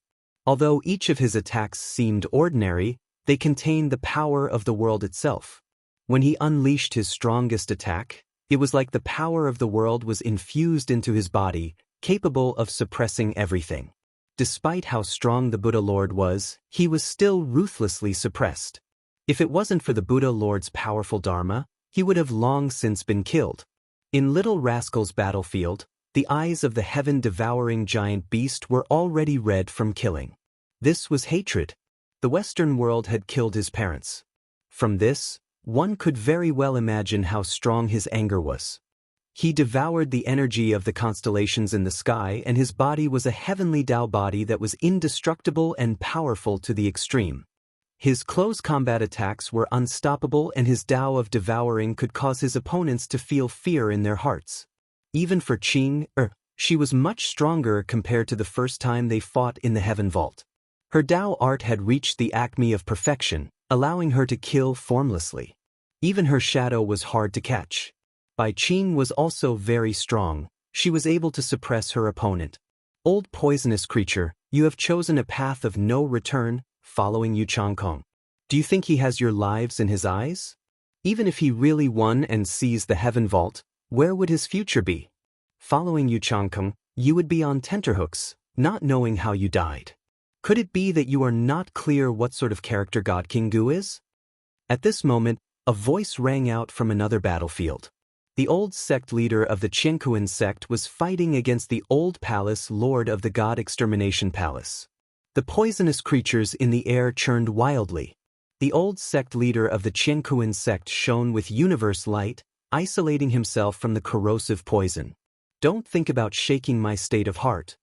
Although each of his attacks seemed ordinary, they contained the power of the world itself. When he unleashed his strongest attack, it was like the power of the world was infused into his body, capable of suppressing everything. Despite how strong the Buddha Lord was, he was still ruthlessly suppressed. If it wasn't for the Buddha Lord's powerful Dharma, he would have long since been killed. In Little Rascal's battlefield, the eyes of the heaven-devouring giant beast were already red from killing. This was hatred. The Western world had killed his parents. From this, one could very well imagine how strong his anger was. He devoured the energy of the constellations in the sky, and his body was a heavenly Tao body that was indestructible and powerful to the extreme. His close combat attacks were unstoppable, and his Tao of devouring could cause his opponents to feel fear in their hearts. Even for Qing, she was much stronger compared to the first time they fought in the Heaven Vault. Her Tao art had reached the acme of perfection, allowing her to kill formlessly. Even her shadow was hard to catch. Bai Qing was also very strong. She was able to suppress her opponent. Old poisonous creature, you have chosen a path of no return, following Yu Changkong. Do you think he has your lives in his eyes? Even if he really won and seized the Heaven Vault, where would his future be? Following Yu Changkong, you would be on tenterhooks, not knowing how you died. Could it be that you are not clear what sort of character God King Gu is? At this moment, a voice rang out from another battlefield. The old sect leader of the Qiankuan sect was fighting against the old palace lord of the God Extermination Palace. The poisonous creatures in the air churned wildly. The old sect leader of the Qiankuan sect shone with universe light, isolating himself from the corrosive poison. Don't think about shaking my state of heart.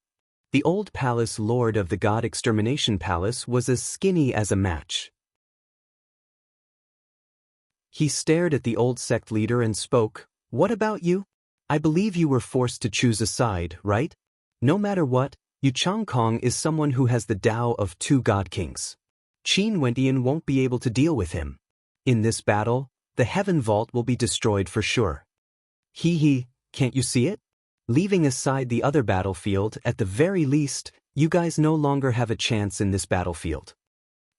The old palace lord of the God Extermination Palace was as skinny as a match. He stared at the old sect leader and spoke, "What about you? I believe you were forced to choose a side, right? No matter what, Yu Changkong is someone who has the Tao of 2 God Kings. Qin Wentian won't be able to deal with him. In this battle, the Heaven Vault will be destroyed for sure. Can't you see it? Leaving aside the other battlefield, at the very least, you guys no longer have a chance in this battlefield."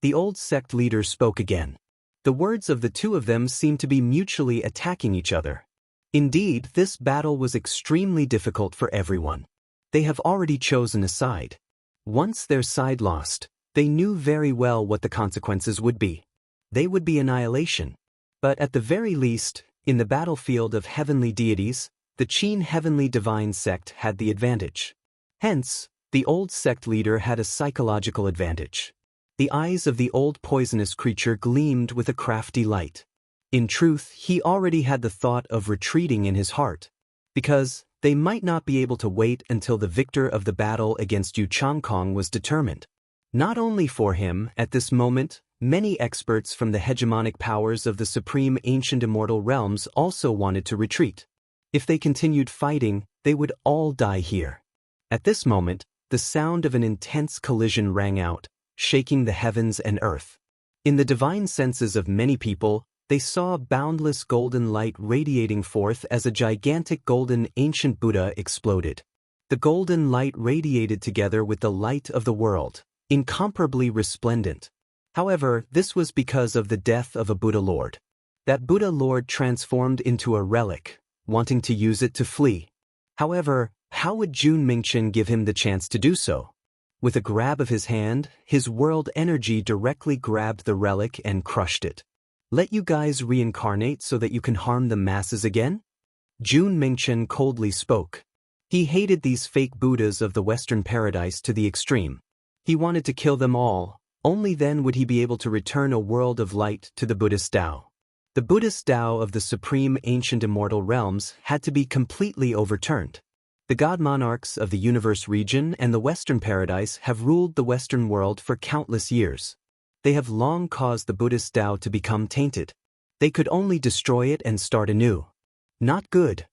The old sect leader spoke again. The words of the 2 of them seemed to be mutually attacking each other. Indeed, this battle was extremely difficult for everyone. They have already chosen a side. Once their side lost, they knew very well what the consequences would be. They would be annihilation. But at the very least, in the battlefield of heavenly deities, the Qin Heavenly Divine Sect had the advantage. Hence, the old sect leader had a psychological advantage. The eyes of the old poisonous creature gleamed with a crafty light. In truth, he already had the thought of retreating in his heart, because they might not be able to wait until the victor of the battle against Yu Changkong was determined. Not only for him, at this moment, many experts from the hegemonic powers of the supreme ancient immortal realms also wanted to retreat. If they continued fighting, they would all die here. At this moment, the sound of an intense collision rang out, shaking the heavens and earth. In the divine senses of many people, they saw boundless golden light radiating forth as a gigantic golden ancient Buddha exploded. The golden light radiated together with the light of the world, incomparably resplendent. However, this was because of the death of a Buddha Lord. That Buddha Lord transformed into a relic, wanting to use it to flee. However, How would Jun Mingchen give him the chance to do so? With a grab of his hand, his world energy directly grabbed the relic and crushed it. Let you guys reincarnate so that you can harm the masses again? Jun Mingchen coldly spoke. He hated these fake Buddhas of the Western paradise to the extreme. He wanted to kill them all. Only then would he be able to return a world of light to the Buddhist Tao. The Buddhist Tao of the supreme ancient immortal realms had to be completely overturned. The god monarchs of the universe region and the Western paradise have ruled the Western world for countless years. They have long caused the Buddhist Tao to become tainted. They could only destroy it and start anew. Not good.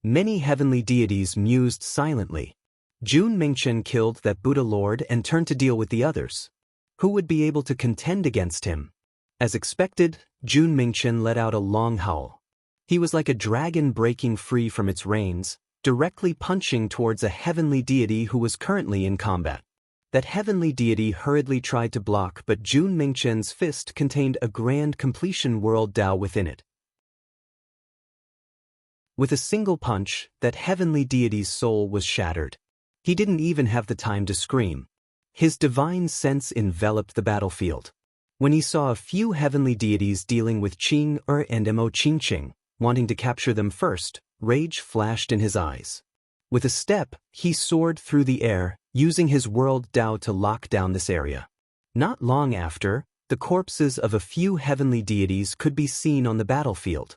Many heavenly deities mused silently. Jun Mingchen killed that Buddha Lord and turned to deal with the others. Who would be able to contend against him? As expected, Jun Mingchen let out a long howl. He was like a dragon breaking free from its reins, directly punching towards a heavenly deity who was currently in combat. That heavenly deity hurriedly tried to block, but Jun Mingchen's fist contained a grand completion world Tao within it. With a single punch, that heavenly deity's soul was shattered. He didn't even have the time to scream. His divine sense enveloped the battlefield. When he saw a few heavenly deities dealing with Qing and Mo Qingqing, wanting to capture them first, rage flashed in his eyes. With a step, he soared through the air, using his world Tao to lock down this area. Not long after, the corpses of a few heavenly deities could be seen on the battlefield.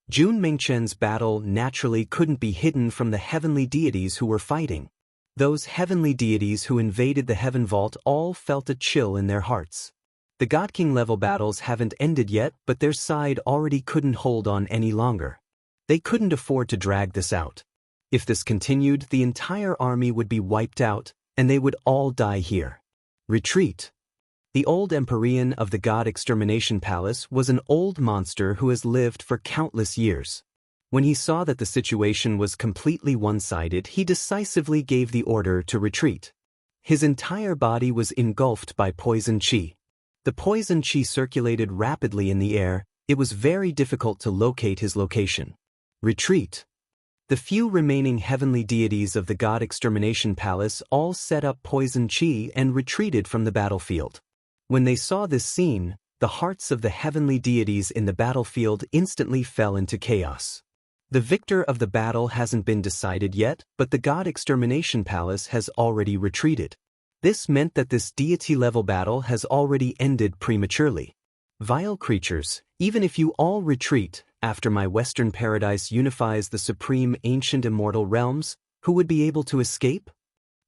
Jun Mingchen's battle naturally couldn't be hidden from the heavenly deities who were fighting. Those heavenly deities who invaded the Heaven Vault all felt a chill in their hearts. The God King level battles haven't ended yet, but their side already couldn't hold on any longer. They couldn't afford to drag this out. If this continued, the entire army would be wiped out, and they would all die here. Retreat. The old Empyrean of the God Extermination Palace was an old monster who has lived for countless years. When he saw that the situation was completely one-sided, he decisively gave the order to retreat. His entire body was engulfed by poison qi. The poison qi circulated rapidly in the air. It was very difficult to locate his location. Retreat. The few remaining heavenly deities of the God Extermination Palace all set up poison qi and retreated from the battlefield. When they saw this scene, the hearts of the heavenly deities in the battlefield instantly fell into chaos. The victor of the battle hasn't been decided yet, but the God Extermination Palace has already retreated. This meant that this deity-level battle has already ended prematurely. Vile creatures, even if you all retreat, after my Western paradise unifies the supreme ancient immortal realms, who would be able to escape?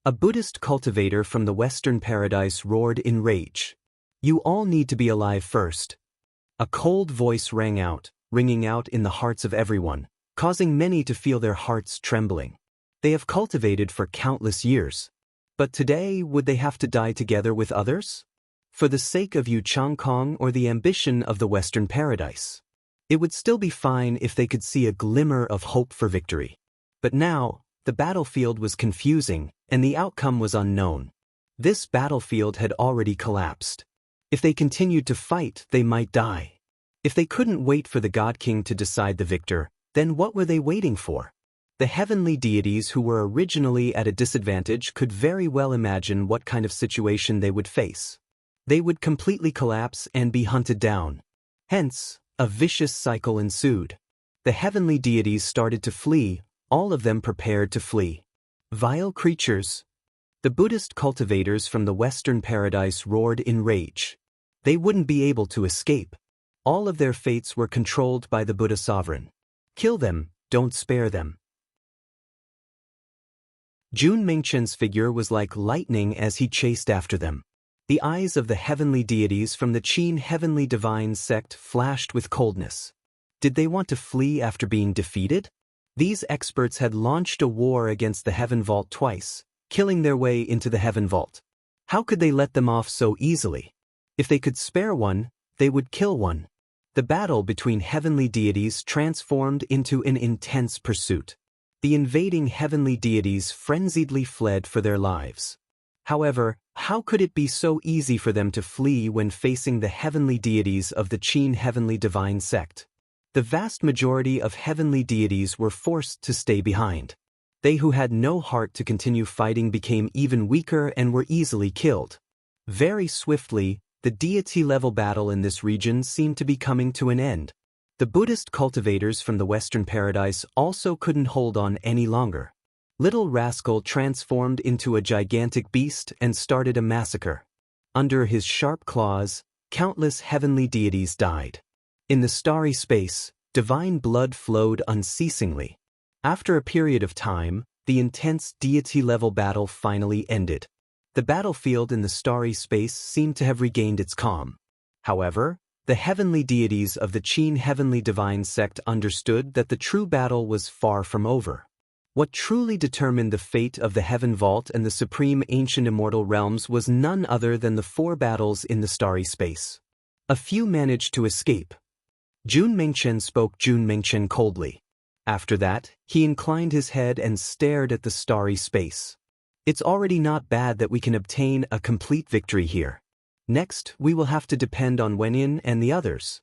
A Buddhist cultivator from the Western paradise roared in rage. You all need to be alive first. A cold voice rang out, ringing out in the hearts of everyone, causing many to feel their hearts trembling. They have cultivated for countless years. But today, would they have to die together with others? For the sake of Yu Changkong or the ambition of the Western paradise? It would still be fine if they could see a glimmer of hope for victory. But now, the battlefield was confusing, and the outcome was unknown. This battlefield had already collapsed. If they continued to fight, they might die. If they couldn't wait for the God King to decide the victor, then what were they waiting for? The heavenly deities who were originally at a disadvantage could very well imagine what kind of situation they would face. They would completely collapse and be hunted down. Hence, a vicious cycle ensued. The heavenly deities started to flee, all of them prepared to flee. Vile creatures. The Buddhist cultivators from the Western paradise roared in rage. They wouldn't be able to escape. All of their fates were controlled by the Buddha sovereign. Kill them, don't spare them. Jun Mingchen's figure was like lightning as he chased after them. The eyes of the heavenly deities from the Qin heavenly divine sect flashed with coldness. Did they want to flee after being defeated? These experts had launched a war against the Heaven Vault twice, killing their way into the Heaven Vault. How could they let them off so easily? If they could spare one, they would kill one. The battle between heavenly deities transformed into an intense pursuit. The invading heavenly deities frenziedly fled for their lives. However, how could it be so easy for them to flee when facing the heavenly deities of the Qin heavenly divine sect? The vast majority of heavenly deities were forced to stay behind. They who had no heart to continue fighting became even weaker and were easily killed. Very swiftly, the deity-level battle in this region seemed to be coming to an end. The Buddhist cultivators from the Western Paradise also couldn't hold on any longer. Little Rascal transformed into a gigantic beast and started a massacre. Under his sharp claws, countless heavenly deities died. In the starry space, divine blood flowed unceasingly. After a period of time, the intense deity-level battle finally ended. The battlefield in the starry space seemed to have regained its calm. However, the heavenly deities of the Qin Heavenly Divine sect understood that the true battle was far from over. What truly determined the fate of the Heaven Vault and the Supreme Ancient Immortal Realms was none other than the 4 battles in the starry space. A few managed to escape. Jun Mengchen spoke Jun Mengchen coldly. After that, he inclined his head and stared at the starry space. It's already not bad that we can obtain a complete victory here. Next, we will have to depend on Wenyin and the others.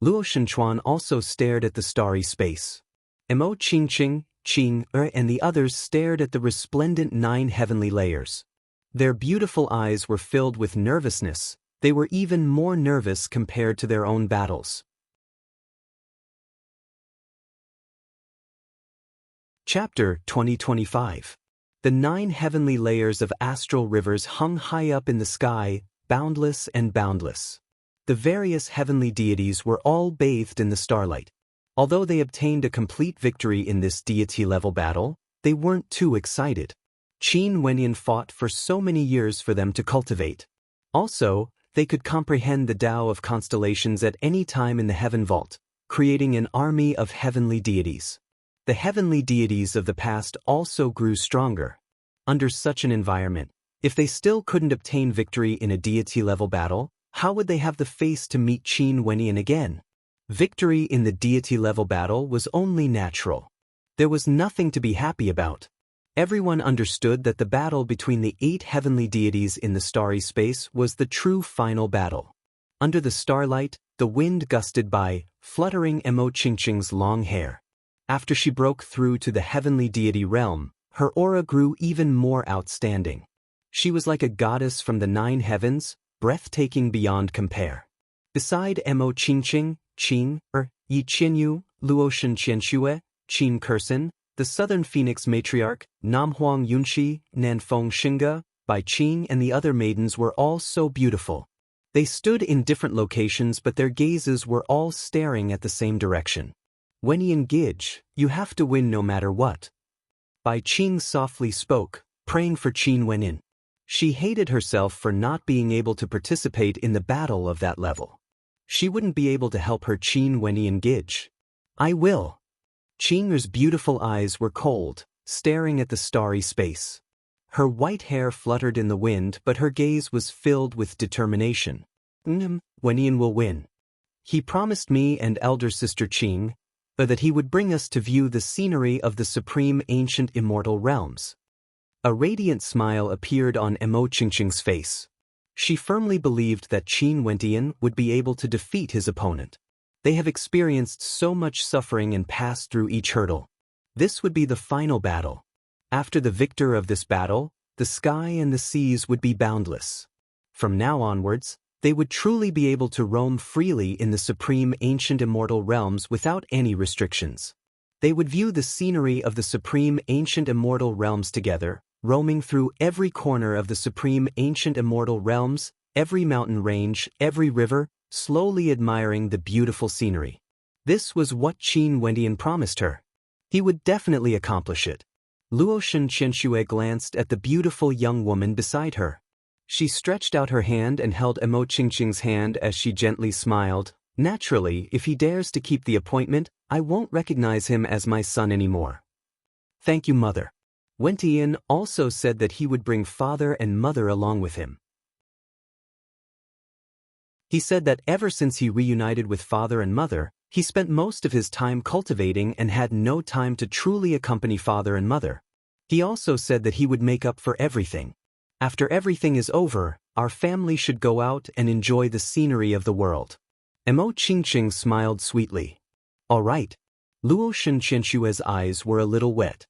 Luo Shenchuan also stared at the starry space. Mo Qingqing, Qing and the others stared at the resplendent 9 heavenly layers. Their beautiful eyes were filled with nervousness. They were even more nervous compared to their own battles. Chapter 2025. The 9 heavenly layers of astral rivers hung high up in the sky, boundless and boundless. The various heavenly deities were all bathed in the starlight. Although they obtained a complete victory in this deity-level battle, they weren't too excited. Qin Wenyan fought for so many years for them to cultivate. Also, they could comprehend the Tao of constellations at any time in the Heaven Vault, creating an army of heavenly deities. The heavenly deities of the past also grew stronger. Under such an environment, if they still couldn't obtain victory in a deity-level battle, how would they have the face to meet Qin Wenyan again? Victory in the deity-level battle was only natural. There was nothing to be happy about. Everyone understood that the battle between the 8 heavenly deities in the starry space was the true final battle. Under the starlight, the wind gusted by, fluttering Mo Qingqing's long hair. After she broke through to the heavenly deity realm, her aura grew even more outstanding. She was like a goddess from the 9 heavens, breathtaking beyond compare. Beside Mo Qingqing, Qing, Yi Qianyu, Luo Shenqianxue, Qin Kursen, the Southern Phoenix matriarch, Namhuang Yunxi, Nanfeng Xinga, Bai Qing and the other maidens were all so beautiful. They stood in different locations but their gazes were all staring at the same direction. Wenyan Gij, you have to win no matter what. Bai Qing softly spoke, praying for Qin Wenyan. She hated herself for not being able to participate in the battle of that level. She wouldn't be able to help her Qin Wenyan Gij. I will. Qing's beautiful eyes were cold, staring at the starry space. Her white hair fluttered in the wind but her gaze was filled with determination. Wenyan will win. He promised me and elder sister Qing that he would bring us to view the scenery of the supreme ancient immortal realms. A radiant smile appeared on Mo Qingqing's face. She firmly believed that Qin Wenyan would be able to defeat his opponent. They have experienced so much suffering and passed through each hurdle. This would be the final battle. After the victor of this battle, the sky and the seas would be boundless. From now onwards, they would truly be able to roam freely in the supreme ancient immortal realms without any restrictions. They would view the scenery of the supreme ancient immortal realms together, roaming through every corner of the supreme ancient immortal realms, every mountain range, every river, slowly admiring the beautiful scenery. This was what Qin Wenyan promised her. He would definitely accomplish it. Luo Shenqianxue glanced at the beautiful young woman beside her. She stretched out her hand and held Mo Qingqing's hand as she gently smiled. Naturally, if he dares to keep the appointment, I won't recognize him as my son anymore. Thank you, mother. Wenyan also said that he would bring father and mother along with him. He said that ever since he reunited with father and mother, he spent most of his time cultivating and had no time to truly accompany father and mother. He also said that he would make up for everything. After everything is over, our family should go out and enjoy the scenery of the world. Mo Qingqing smiled sweetly. All right. Luo Shenqianxue's eyes were a little wet.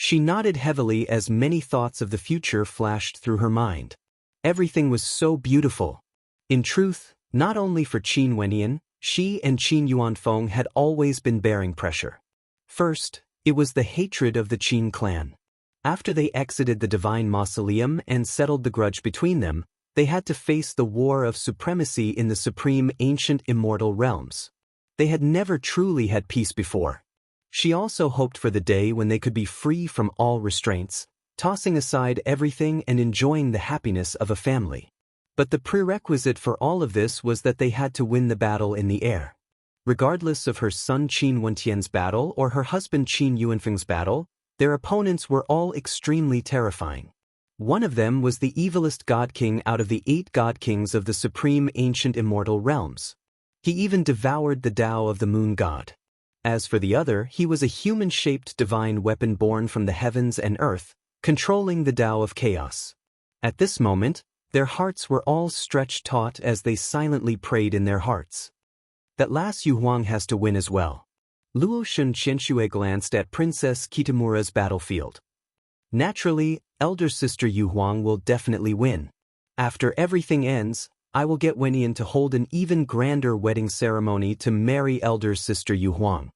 She nodded heavily as many thoughts of the future flashed through her mind. Everything was so beautiful. In truth, not only for Qin Wenyan, she and Qin Yuanfeng had always been bearing pressure. First, it was the hatred of the Qin clan. After they exited the divine mausoleum and settled the grudge between them, they had to face the war of supremacy in the supreme ancient immortal realms. They had never truly had peace before. She also hoped for the day when they could be free from all restraints, tossing aside everything and enjoying the happiness of a family. But the prerequisite for all of this was that they had to win the battle in the air. Regardless of her son Qin Wentian's battle or her husband Qin Yuanfeng's battle, their opponents were all extremely terrifying. One of them was the evilest god king out of the 8 god kings of the supreme ancient immortal realms. He even devoured the Tao of the moon god. As for the other, he was a human-shaped divine weapon born from the heavens and earth, controlling the Tao of chaos. At this moment, their hearts were all stretched taut as they silently prayed in their hearts. That last Yu Huang has to win as well. Luo Shun Qianxue glanced at Princess Kitamura's battlefield. Naturally, elder sister Yu Huang will definitely win. After everything ends, I will get Wenyan to hold an even grander wedding ceremony to marry elder sister Yu Huang.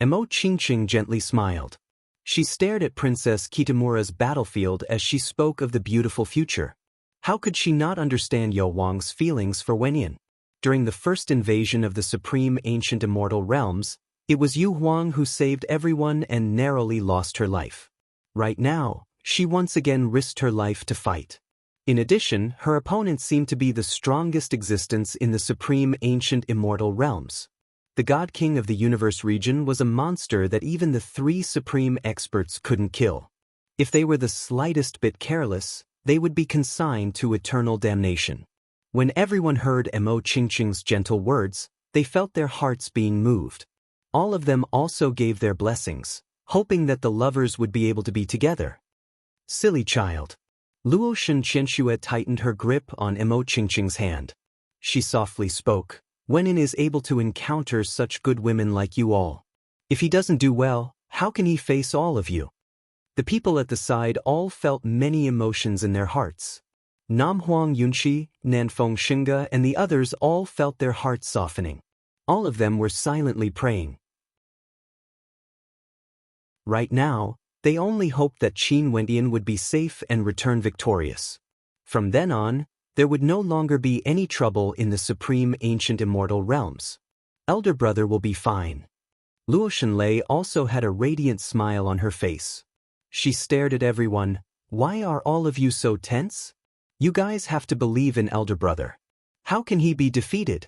Mo Qingqing gently smiled. She stared at Princess Kitamura's battlefield as she spoke of the beautiful future. How could she not understand Yu Huang's feelings for Wenyan? During the first invasion of the supreme ancient immortal realms, it was Yu Huang who saved everyone and narrowly lost her life. Right now, she once again risked her life to fight. In addition, her opponent seemed to be the strongest existence in the supreme ancient immortal realms. The God King of the Universe region was a monster that even the 3 supreme experts couldn't kill. If they were the slightest bit careless, they would be consigned to eternal damnation. When everyone heard Mo Qingqing's gentle words, they felt their hearts being moved. All of them also gave their blessings, hoping that the lovers would be able to be together. Silly child. Luo Shun Qianxue tightened her grip on Mo Qingqing's hand. She softly spoke. Wenyan is able to encounter such good women like you all. If he doesn't do well, how can he face all of you? The people at the side all felt many emotions in their hearts. Nam Huang Yunxi, Nanfeng Xinge and the others all felt their hearts softening. All of them were silently praying. Right now, they only hoped that Qin Wenyan would be safe and return victorious. From then on, there would no longer be any trouble in the supreme ancient immortal realms. Elder brother will be fine. Luo Shenlei also had a radiant smile on her face. She stared at everyone. Why are all of you so tense? You guys have to believe in elder brother. How can he be defeated?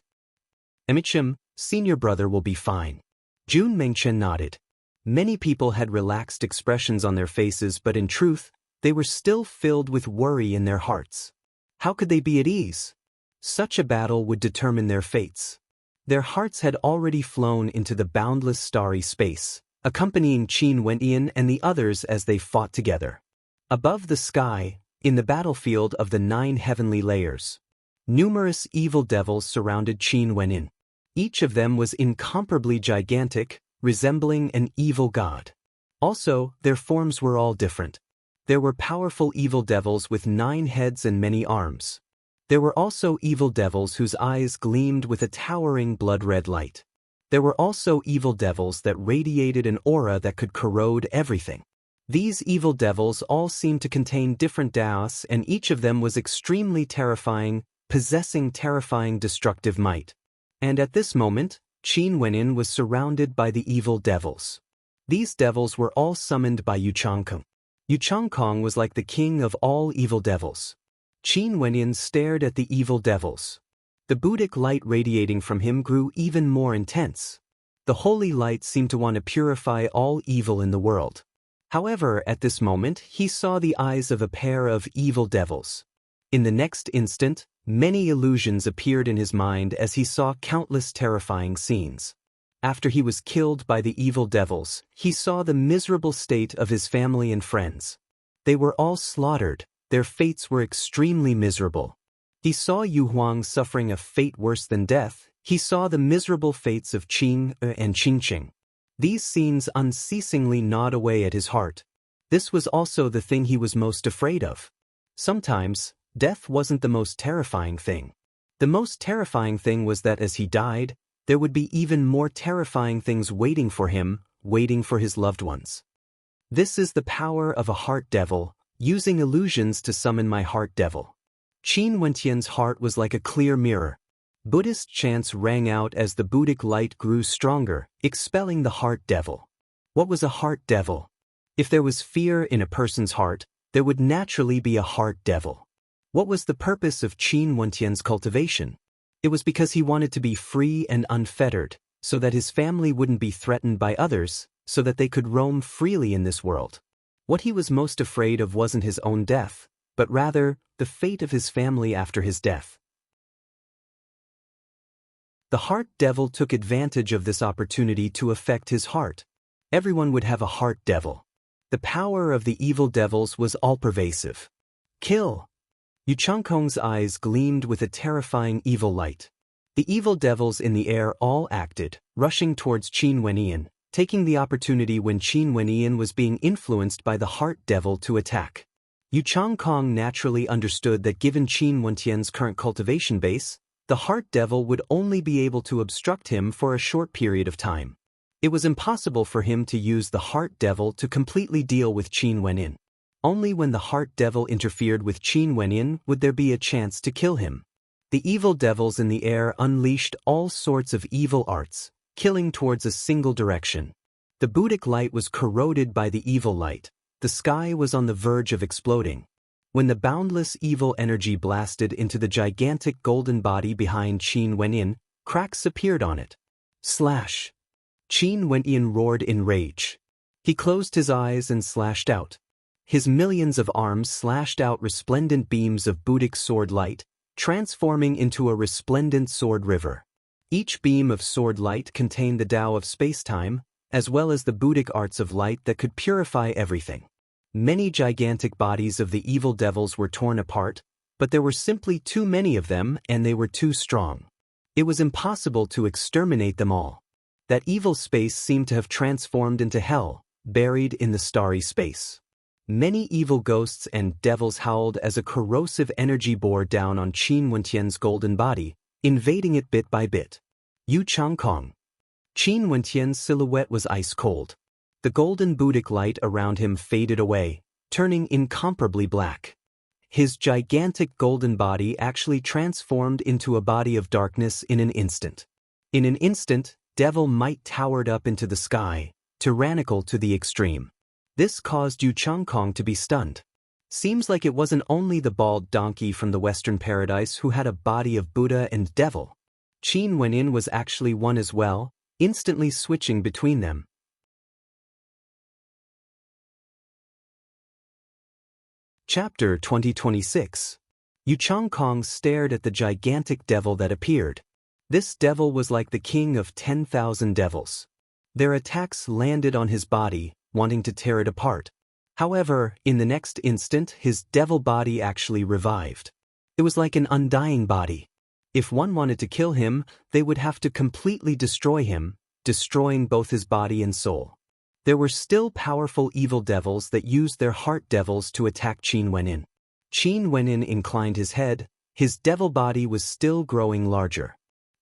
Emichim, senior brother will be fine. Jun Mengchen nodded. Many people had relaxed expressions on their faces, but in truth, they were still filled with worry in their hearts. How could they be at ease? Such a battle would determine their fates. Their hearts had already flown into the boundless starry space, accompanying Qin Wenyan and the others as they fought together. Above the sky, in the battlefield of the 9 heavenly layers, numerous evil devils surrounded Qin Wenyan. Each of them was incomparably gigantic, resembling an evil god. Also, their forms were all different. There were powerful evil devils with 9 heads and many arms. There were also evil devils whose eyes gleamed with a towering blood-red light. There were also evil devils that radiated an aura that could corrode everything. These evil devils all seemed to contain different Daos, and each of them was extremely terrifying, possessing terrifying destructive might. And at this moment, Qin Wenyan was surrounded by the evil devils. These devils were all summoned by Yu Changkong. Yu Changkong was like the king of all evil devils. Qin Wenyan stared at the evil devils. The Buddhic light radiating from him grew even more intense. The holy light seemed to want to purify all evil in the world. However, at this moment, he saw the eyes of a pair of evil devils. In the next instant, many illusions appeared in his mind as he saw countless terrifying scenes. After he was killed by the evil devils, he saw the miserable state of his family and friends. They were all slaughtered. Their fates were extremely miserable. He saw Yu Huang suffering a fate worse than death. He saw the miserable fates of Qing and Qingqing. These scenes unceasingly gnawed away at his heart. This was also the thing he was most afraid of. Sometimes, death wasn't the most terrifying thing. The most terrifying thing was that as he died, there would be even more terrifying things waiting for him, waiting for his loved ones. This is the power of a heart devil, using illusions to summon my heart devil. Qin Wentian's heart was like a clear mirror. Buddhist chants rang out as the Buddhic light grew stronger, expelling the heart devil. What was a heart devil? If there was fear in a person's heart, there would naturally be a heart devil. What was the purpose of Qin Wentian's cultivation? It was because he wanted to be free and unfettered, so that his family wouldn't be threatened by others, so that they could roam freely in this world. What he was most afraid of wasn't his own death, but rather, the fate of his family after his death. The heart devil took advantage of this opportunity to affect his heart. Everyone would have a heart devil. The power of the evil devils was all-pervasive. Kill! Yu Changkong's eyes gleamed with a terrifying evil light. The evil devils in the air all acted, rushing towards Qin Wentian, taking the opportunity when Qin Wentian was being influenced by the heart devil to attack. Yu Changkong naturally understood that given Qin Wentian's current cultivation base, the heart devil would only be able to obstruct him for a short period of time. It was impossible for him to use the heart devil to completely deal with Qin Wentian. Only when the heart devil interfered with Qin Wentian would there be a chance to kill him. The evil devils in the air unleashed all sorts of evil arts, killing towards a single direction. The Buddhic light was corroded by the evil light. The sky was on the verge of exploding. When the boundless evil energy blasted into the gigantic golden body behind Qin Wentian, cracks appeared on it. Slash! Qin Wentian roared in rage. He closed his eyes and slashed out. His millions of arms slashed out resplendent beams of Buddhic sword light, transforming into a resplendent sword river. Each beam of sword light contained the Tao of space-time, as well as the Buddhic arts of light that could purify everything. Many gigantic bodies of the evil devils were torn apart, but there were simply too many of them and they were too strong. It was impossible to exterminate them all. That evil space seemed to have transformed into hell, buried in the starry space. Many evil ghosts and devils howled as a corrosive energy bore down on Qin Wentian's golden body, invading it bit by bit. Yu Changkong. Qin Wentian's silhouette was ice cold. The golden Buddhic light around him faded away, turning incomparably black. His gigantic golden body actually transformed into a body of darkness in an instant. In an instant, devil might towered up into the sky, tyrannical to the extreme. This caused Yu Changkong to be stunned. Seems like it wasn't only the bald donkey from the Western paradise who had a body of Buddha and devil. Qin Wentian was actually one as well, instantly switching between them. Chapter 2026. Yu Changkong stared at the gigantic devil that appeared. This devil was like the king of 10,000 devils. Their attacks landed on his body, wanting to tear it apart. However, in the next instant, his devil body actually revived. It was like an undying body. If one wanted to kill him, they would have to completely destroy him, destroying both his body and soul. There were still powerful evil devils that used their heart devils to attack Qin Wentian. Qin Wentian inclined his head. His devil body was still growing larger.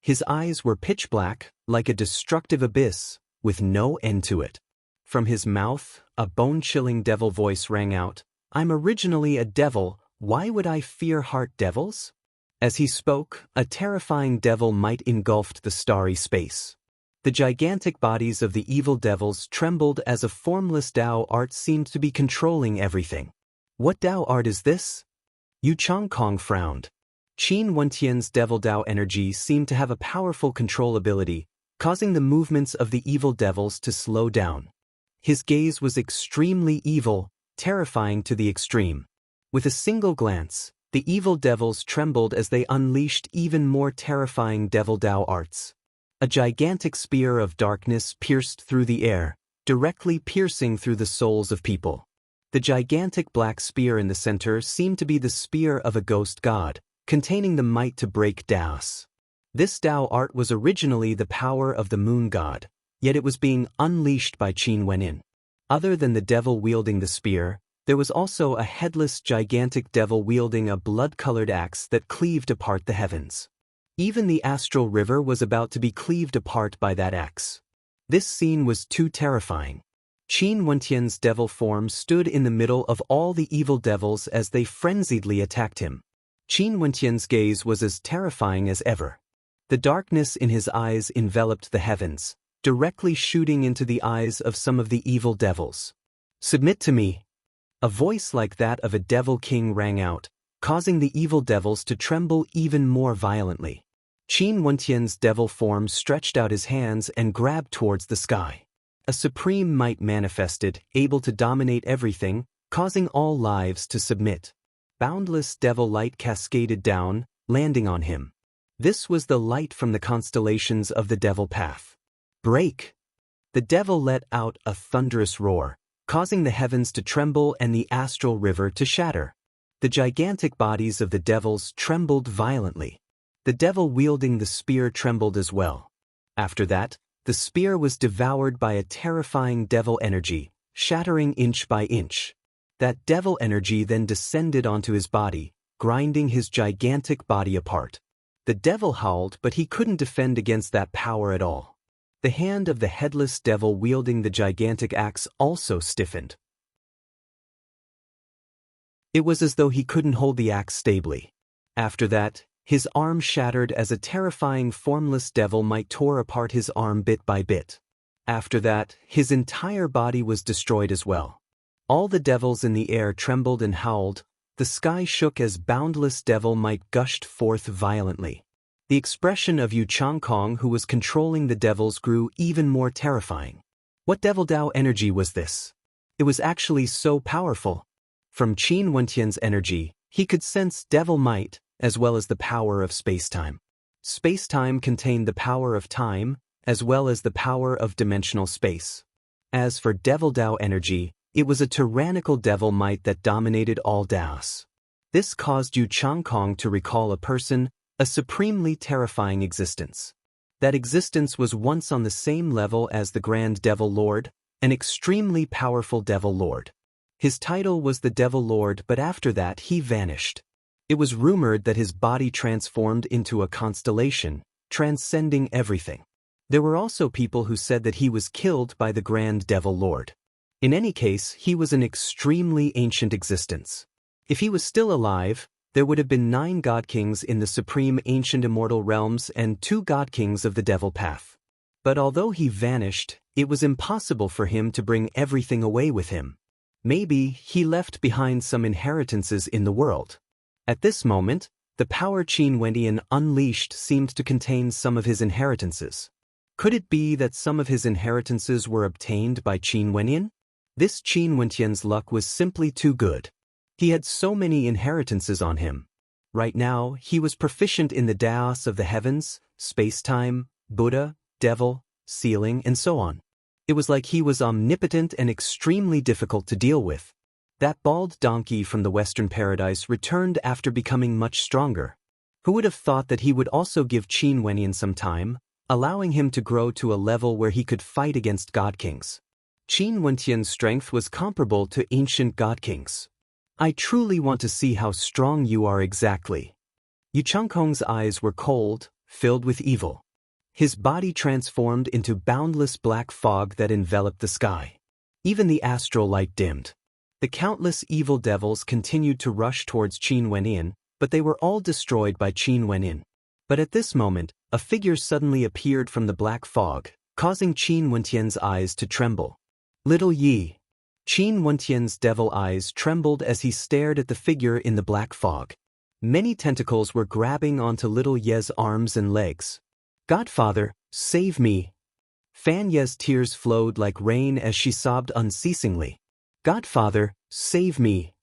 His eyes were pitch black, like a destructive abyss, with no end to it. From his mouth, a bone-chilling devil voice rang out, "I'm originally a devil, why would I fear heart devils?" As he spoke, a terrifying devil might engulfed the starry space. The gigantic bodies of the evil devils trembled as a formless Tao art seemed to be controlling everything. What Tao art is this? Yu Changkong frowned. Qin Wentian's devil Tao energy seemed to have a powerful control ability, causing the movements of the evil devils to slow down. His gaze was extremely evil, terrifying to the extreme. With a single glance, the evil devils trembled as they unleashed even more terrifying devil Tao arts. A gigantic spear of darkness pierced through the air, directly piercing through the souls of people. The gigantic black spear in the center seemed to be the spear of a ghost god, containing the might to break Taos. This Tao art was originally the power of the moon god, yet it was being unleashed by Qin Wentian. Other than the devil wielding the spear, there was also a headless gigantic devil wielding a blood-colored axe that cleaved apart the heavens. Even the astral river was about to be cleaved apart by that axe. This scene was too terrifying. Qin Wentian's devil form stood in the middle of all the evil devils as they frenziedly attacked him. Qin Wentian's gaze was as terrifying as ever. The darkness in his eyes enveloped the heavens, directly shooting into the eyes of some of the evil devils. "Submit to me." A voice like that of a devil king rang out, causing the evil devils to tremble even more violently. Qin Wentian's devil form stretched out his hands and grabbed towards the sky. A supreme might manifested, able to dominate everything, causing all lives to submit. Boundless devil light cascaded down, landing on him. This was the light from the constellations of the devil path. "Break!" The devil let out a thunderous roar, causing the heavens to tremble and the astral river to shatter. The gigantic bodies of the devils trembled violently. The devil wielding the spear trembled as well. After that, the spear was devoured by a terrifying devil energy, shattering inch by inch. That devil energy then descended onto his body, grinding his gigantic body apart. The devil howled, but he couldn't defend against that power at all. The hand of the headless devil wielding the gigantic axe also stiffened. It was as though he couldn't hold the axe stably. After that, his arm shattered as a terrifying formless devil might tore apart his arm bit by bit. After that, his entire body was destroyed as well. All the devils in the air trembled and howled, the sky shook as boundless devil might gushed forth violently. The expression of Yu Changkong, who was controlling the devils, grew even more terrifying. What devil Dao energy was this? It was actually so powerful. From Qin Wentian's energy, he could sense devil might, as well as the power of space-time. Space-time contained the power of time, as well as the power of dimensional space. As for devil Dao energy, it was a tyrannical devil might that dominated all Daos. This caused Yu Changkong to recall a person, a supremely terrifying existence. That existence was once on the same level as the Grand Devil Lord, an extremely powerful Devil Lord. His title was the Devil Lord, but after that he vanished. It was rumored that his body transformed into a constellation, transcending everything. There were also people who said that he was killed by the Grand Devil Lord. In any case, he was an extremely ancient existence. If he was still alive, there would have been 9 God Kings in the supreme ancient immortal realms and 2 God Kings of the Devil Path. But although he vanished, it was impossible for him to bring everything away with him. Maybe he left behind some inheritances in the world. At this moment, the power Qin Wentian unleashed seemed to contain some of his inheritances. Could it be that some of his inheritances were obtained by Qin Wentian? This Qin Wentian's luck was simply too good. He had so many inheritances on him. Right now, he was proficient in the Daos of the heavens, space-time, Buddha, devil, ceiling, and so on. It was like he was omnipotent and extremely difficult to deal with. That bald donkey from the Western Paradise returned after becoming much stronger. Who would have thought that he would also give Qin Wentian some time, allowing him to grow to a level where he could fight against God Kings? Qin Wentian's strength was comparable to ancient God Kings. I truly want to see how strong you are exactly. Yu Changkong's eyes were cold, filled with evil. His body transformed into boundless black fog that enveloped the sky. Even the astral light dimmed. The countless evil devils continued to rush towards Qin Wentian, but they were all destroyed by Qin Wentian. But at this moment, a figure suddenly appeared from the black fog, causing Qin Wentian's eyes to tremble. Little Yi. Qin Wentian's devil eyes trembled as he stared at the figure in the black fog. Many tentacles were grabbing onto little Ye's arms and legs. "Godfather, save me!" Fan Ye's tears flowed like rain as she sobbed unceasingly. "Godfather, save me!"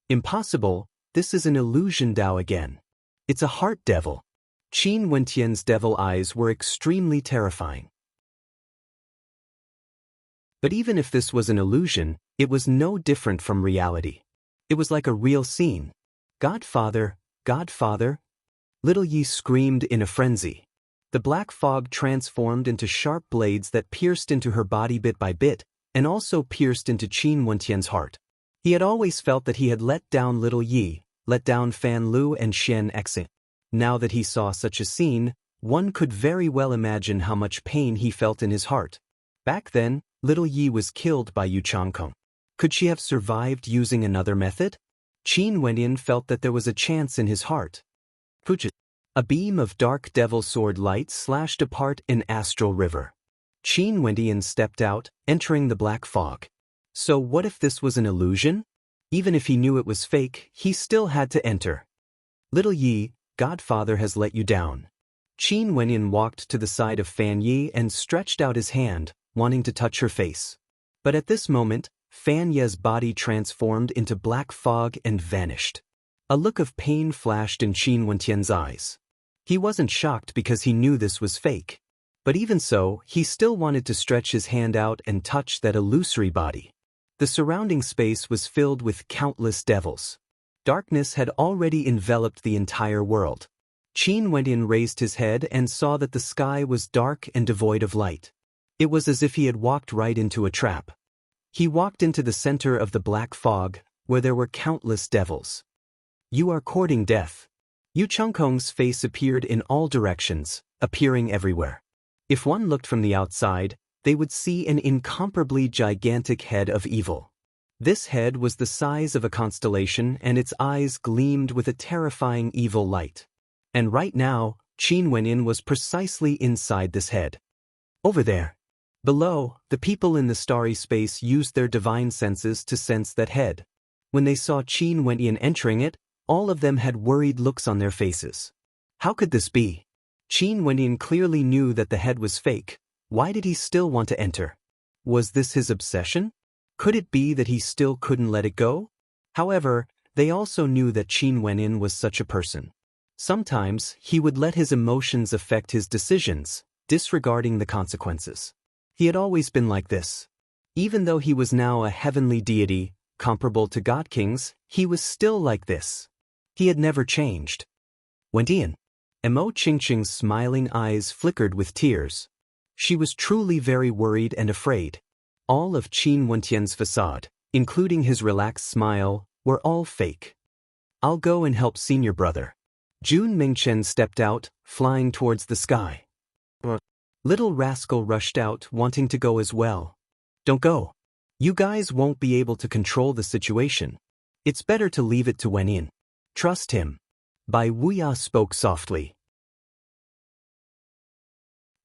Impossible, this is an illusion Dao again. It's a heart devil. Qin Wentian's devil eyes were extremely terrifying. But even if this was an illusion, it was no different from reality. It was like a real scene. "Godfather, Godfather!" Little Yi screamed in a frenzy. The black fog transformed into sharp blades that pierced into her body bit by bit, and also pierced into Qin Wentian's heart. He had always felt that he had let down little Yi, let down Fan Lu and Xian Exit. Now that he saw such a scene, one could very well imagine how much pain he felt in his heart. Back then, little Yi was killed by Yu Changkong. Could she have survived using another method? Qin Wenyan felt that there was a chance in his heart. A beam of dark devil sword light slashed apart an astral river. Qin Wenyan stepped out, entering the black fog. So what if this was an illusion? Even if he knew it was fake, he still had to enter. Little Yi, Godfather has let you down. Qin Wenyan walked to the side of Fan Yi and stretched out his hand, wanting to touch her face. But at this moment, Fan Ye's body transformed into black fog and vanished. A look of pain flashed in Qin Wentian's eyes. He wasn't shocked because he knew this was fake. But even so, he still wanted to stretch his hand out and touch that illusory body. The surrounding space was filled with countless devils. Darkness had already enveloped the entire world. Qin Wentian raised his head and saw that the sky was dark and devoid of light. It was as if he had walked right into a trap. He walked into the center of the black fog, where there were countless devils. You are courting death. Yu Changkong's face appeared in all directions, appearing everywhere. If one looked from the outside, they would see an incomparably gigantic head of evil. This head was the size of a constellation and its eyes gleamed with a terrifying evil light. And right now, Qin Wenyan was precisely inside this head. Over there. Below, the people in the starry space used their divine senses to sense that head. When they saw Qin Wenyan entering it, all of them had worried looks on their faces. How could this be? Qin Wenyan clearly knew that the head was fake. Why did he still want to enter? Was this his obsession? Could it be that he still couldn't let it go? However, they also knew that Qin Wenyan was such a person. Sometimes, he would let his emotions affect his decisions, disregarding the consequences. He had always been like this. Even though he was now a heavenly deity, comparable to God Kings, he was still like this. He had never changed. Wentian. Mo Qingqing's smiling eyes flickered with tears. She was truly very worried and afraid. All of Qin Wentian's facade, including his relaxed smile, were all fake. I'll go and help senior brother. Jun Mingchen stepped out, flying towards the sky. Little rascal rushed out, wanting to go as well. Don't go. You guys won't be able to control the situation. It's better to leave it to Wenyan. Trust him. Bai Wuya spoke softly.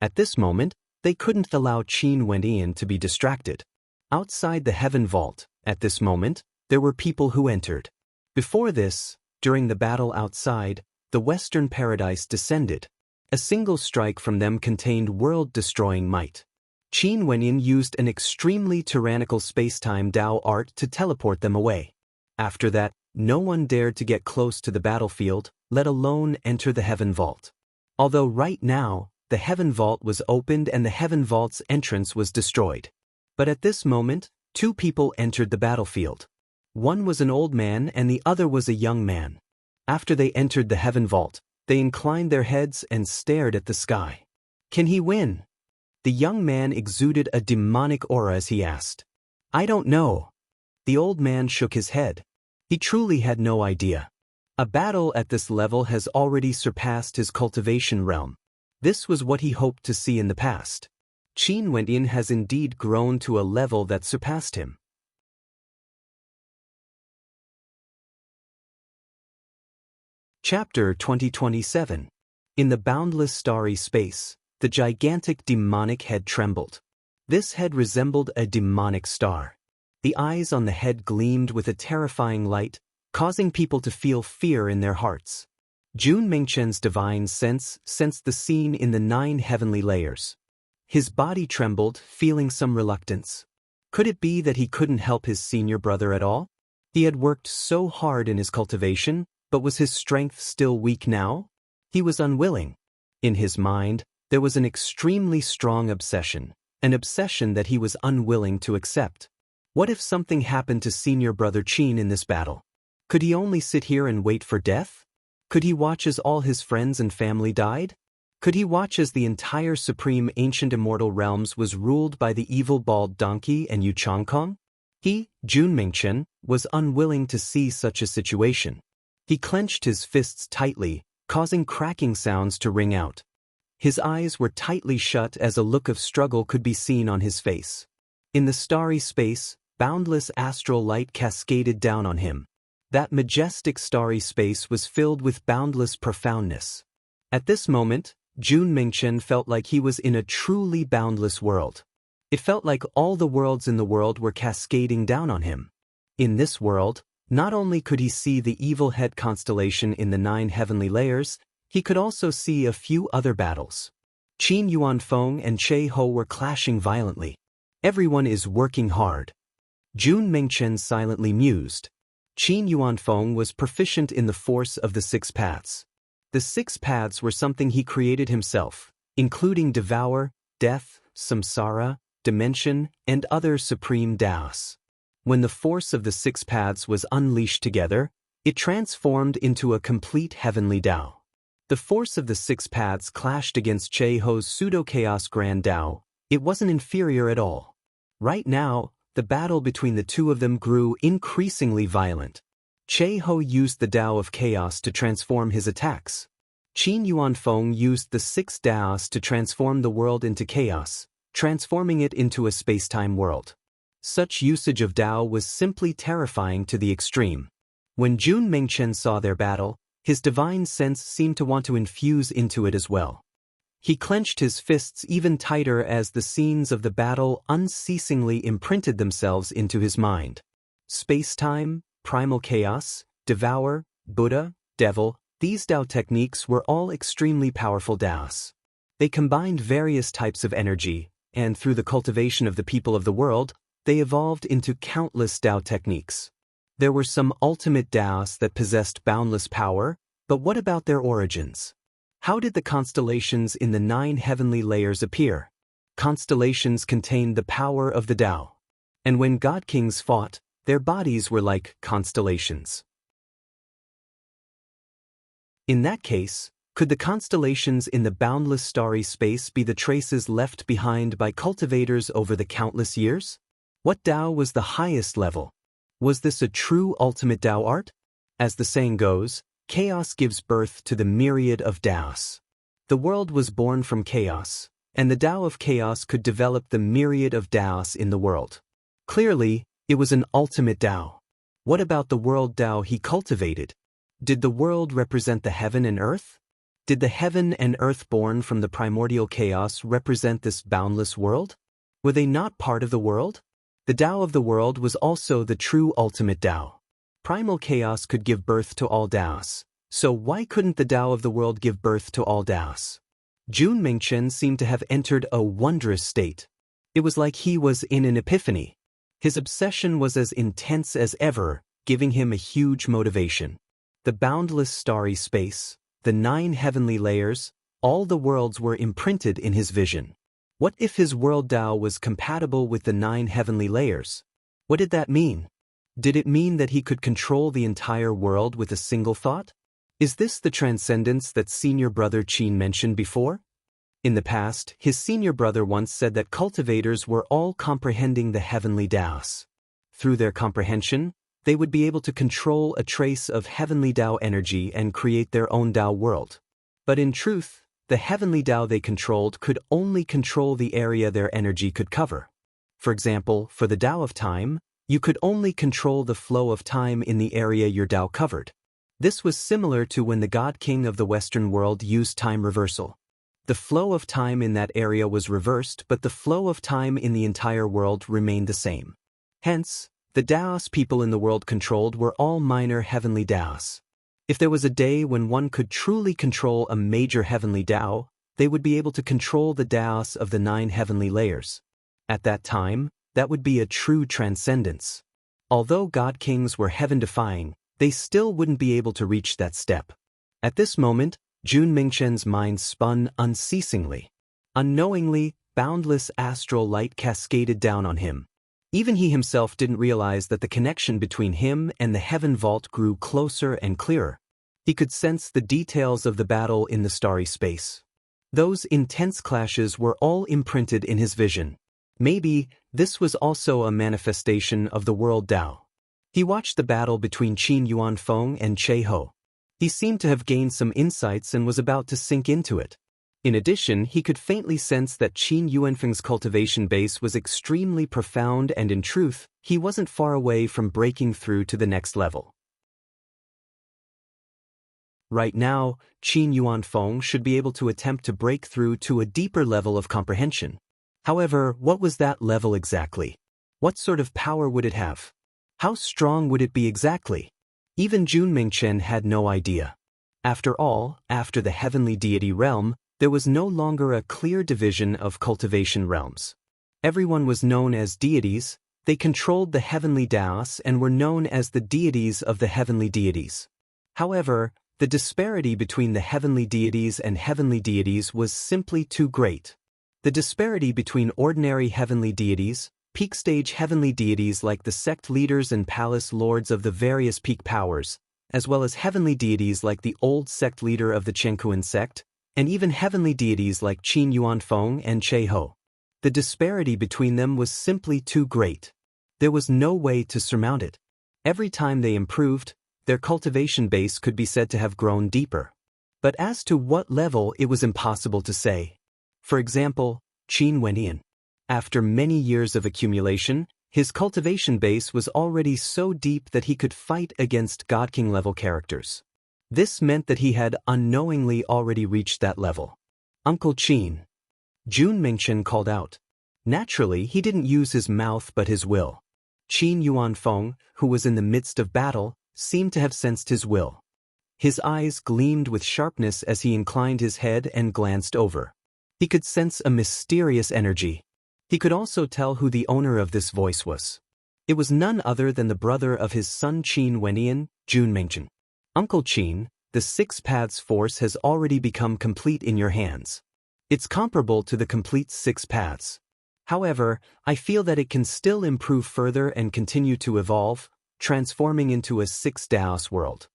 At this moment, they couldn't allow Qin Wenyan to be distracted. Outside the heaven vault, at this moment, there were people who entered. Before this, during the battle outside, the Western Paradise descended. A single strike from them contained world-destroying might. Qin Wenyan used an extremely tyrannical space-time Dao art to teleport them away. After that, no one dared to get close to the battlefield, let alone enter the heaven vault. Although right now, the heaven vault was opened and the heaven vault's entrance was destroyed. But at this moment, two people entered the battlefield. One was an old man and the other was a young man. After they entered the heaven vault, they inclined their heads and stared at the sky. Can he win? The young man exuded a demonic aura as he asked. I don't know. The old man shook his head. He truly had no idea. A battle at this level has already surpassed his cultivation realm. This was what he hoped to see in the past. Qin Wenyan has indeed grown to a level that surpassed him. Chapter 2027. In the boundless starry space, the gigantic demonic head trembled. This head resembled a demonic star. The eyes on the head gleamed with a terrifying light, causing people to feel fear in their hearts. Jun Mingchen's divine sense sensed the scene in the 9 heavenly layers. His body trembled, feeling some reluctance. Could it be that he couldn't help his senior brother at all? He had worked so hard in his cultivation, but was his strength still weak now? He was unwilling. In his mind, there was an extremely strong obsession, an obsession that he was unwilling to accept. What if something happened to senior brother Qin in this battle? Could he only sit here and wait for death? Could he watch as all his friends and family died? Could he watch as the entire supreme ancient immortal realms was ruled by the evil bald donkey and Yu Changkong? He, Jun Mingchen, was unwilling to see such a situation. He clenched his fists tightly, causing cracking sounds to ring out. His eyes were tightly shut as a look of struggle could be seen on his face. In the starry space, boundless astral light cascaded down on him. That majestic starry space was filled with boundless profoundness. At this moment, Jun Mingchen felt like he was in a truly boundless world. It felt like all the worlds in the world were cascading down on him. In this world, not only could he see the evil head constellation in the 9 heavenly layers, he could also see a few other battles. Qin Yuanfeng and Che Ho were clashing violently. Everyone is working hard. Jun Mingchen silently mused. Qin Yuanfeng was proficient in the force of the 6 paths. The 6 paths were something he created himself, including Devour, Death, Samsara, Dimension, and other supreme Daos. When the force of the 6 paths was unleashed together, it transformed into a complete heavenly Tao. The force of the 6 paths clashed against Che Ho's pseudo-chaos grand Tao. It wasn't inferior at all. Right now, the battle between the two of them grew increasingly violent. Che Ho used the Tao of chaos to transform his attacks. Qin Yuanfeng used the 6 Daos to transform the world into chaos, transforming it into a space-time world. Such usage of Tao was simply terrifying to the extreme. When Jun Mingchen saw their battle, his divine sense seemed to want to infuse into it as well. He clenched his fists even tighter as the scenes of the battle unceasingly imprinted themselves into his mind. Space-time, primal chaos, devour, Buddha, devil, these Tao techniques were all extremely powerful Daos. They combined various types of energy, and through the cultivation of the people of the world, they evolved into countless Tao techniques. There were some ultimate Daos that possessed boundless power, but what about their origins? How did the constellations in the 9 heavenly layers appear? Constellations contained the power of the Tao. And when God Kings fought, their bodies were like constellations. In that case, could the constellations in the boundless starry space be the traces left behind by cultivators over the countless years? What Tao was the highest level? Was this a true ultimate Tao art? As the saying goes, chaos gives birth to the myriad of Daos. The world was born from chaos, and the Tao of chaos could develop the myriad of Daos in the world. Clearly, it was an ultimate Tao. What about the world Tao he cultivated? Did the world represent the heaven and earth? Did the heaven and earth born from the primordial chaos represent this boundless world? Were they not part of the world? The Tao of the world was also the true ultimate Tao. Primal chaos could give birth to all Daos, so why couldn't the Tao of the world give birth to all Daos? Jun Mingchen seemed to have entered a wondrous state. It was like he was in an epiphany. His obsession was as intense as ever, giving him a huge motivation. The boundless starry space, the 9 heavenly layers, all the worlds were imprinted in his vision. What if his world Tao was compatible with the 9 heavenly layers? What did that mean? Did it mean that he could control the entire world with a single thought? Is this the transcendence that senior brother Qin mentioned before? In the past, his senior brother once said that cultivators were all comprehending the heavenly Daos. Through their comprehension, they would be able to control a trace of heavenly Tao energy and create their own Tao world. But in truth, the heavenly Tao they controlled could only control the area their energy could cover. For example, for the Tao of time, you could only control the flow of time in the area your Tao covered. This was similar to when the God King of the Western world used time reversal. The flow of time in that area was reversed, but the flow of time in the entire world remained the same. Hence, the Daos people in the world controlled were all minor heavenly Daos. If there was a day when one could truly control a major heavenly Tao, they would be able to control the Daos of the 9 heavenly layers. At that time, that would be a true transcendence. Although God Kings were heaven-defying, they still wouldn't be able to reach that step. At this moment, Jun Mingchen's mind spun unceasingly. Unknowingly, boundless astral light cascaded down on him. Even he himself didn't realize that the connection between him and the heaven vault grew closer and clearer. He could sense the details of the battle in the starry space. Those intense clashes were all imprinted in his vision. Maybe this was also a manifestation of the world Tao. He watched the battle between Qin Yuanfeng and Che Ho. He seemed to have gained some insights and was about to sink into it. In addition, he could faintly sense that Qin Yuanfeng's cultivation base was extremely profound, and in truth, he wasn't far away from breaking through to the next level. Right now, Qin Yuanfeng should be able to attempt to break through to a deeper level of comprehension. However, what was that level exactly? What sort of power would it have? How strong would it be exactly? Even Jun Mingchen had no idea. After all, after the heavenly deity realm, there was no longer a clear division of cultivation realms. Everyone was known as deities. They controlled the heavenly Daos and were known as the deities of the heavenly deities. However, the disparity between the heavenly deities and heavenly deities was simply too great. The disparity between ordinary heavenly deities, peak stage heavenly deities like the sect leaders and palace lords of the various peak powers, as well as heavenly deities like the old sect leader of the Chengkuan sect, and even heavenly deities like Qin Yuanfeng and Che Ho. The disparity between them was simply too great. There was no way to surmount it. Every time they improved, their cultivation base could be said to have grown deeper. But as to what level, it was impossible to say. For example, Qin Wenyan. After many years of accumulation, his cultivation base was already so deep that he could fight against God King level characters. This meant that he had unknowingly already reached that level. Uncle Qin. Jun Mingchen called out. Naturally, he didn't use his mouth but his will. Qin Yuanfeng, who was in the midst of battle, seemed to have sensed his will. His eyes gleamed with sharpness as he inclined his head and glanced over. He could sense a mysterious energy. He could also tell who the owner of this voice was. It was none other than the brother of his son Qin Wenyan, Jun Mingchen. Uncle Qin, the Six Paths Force has already become complete in your hands. It's comparable to the complete Six Paths. However, I feel that it can still improve further and continue to evolve, transforming into a Six Daos world.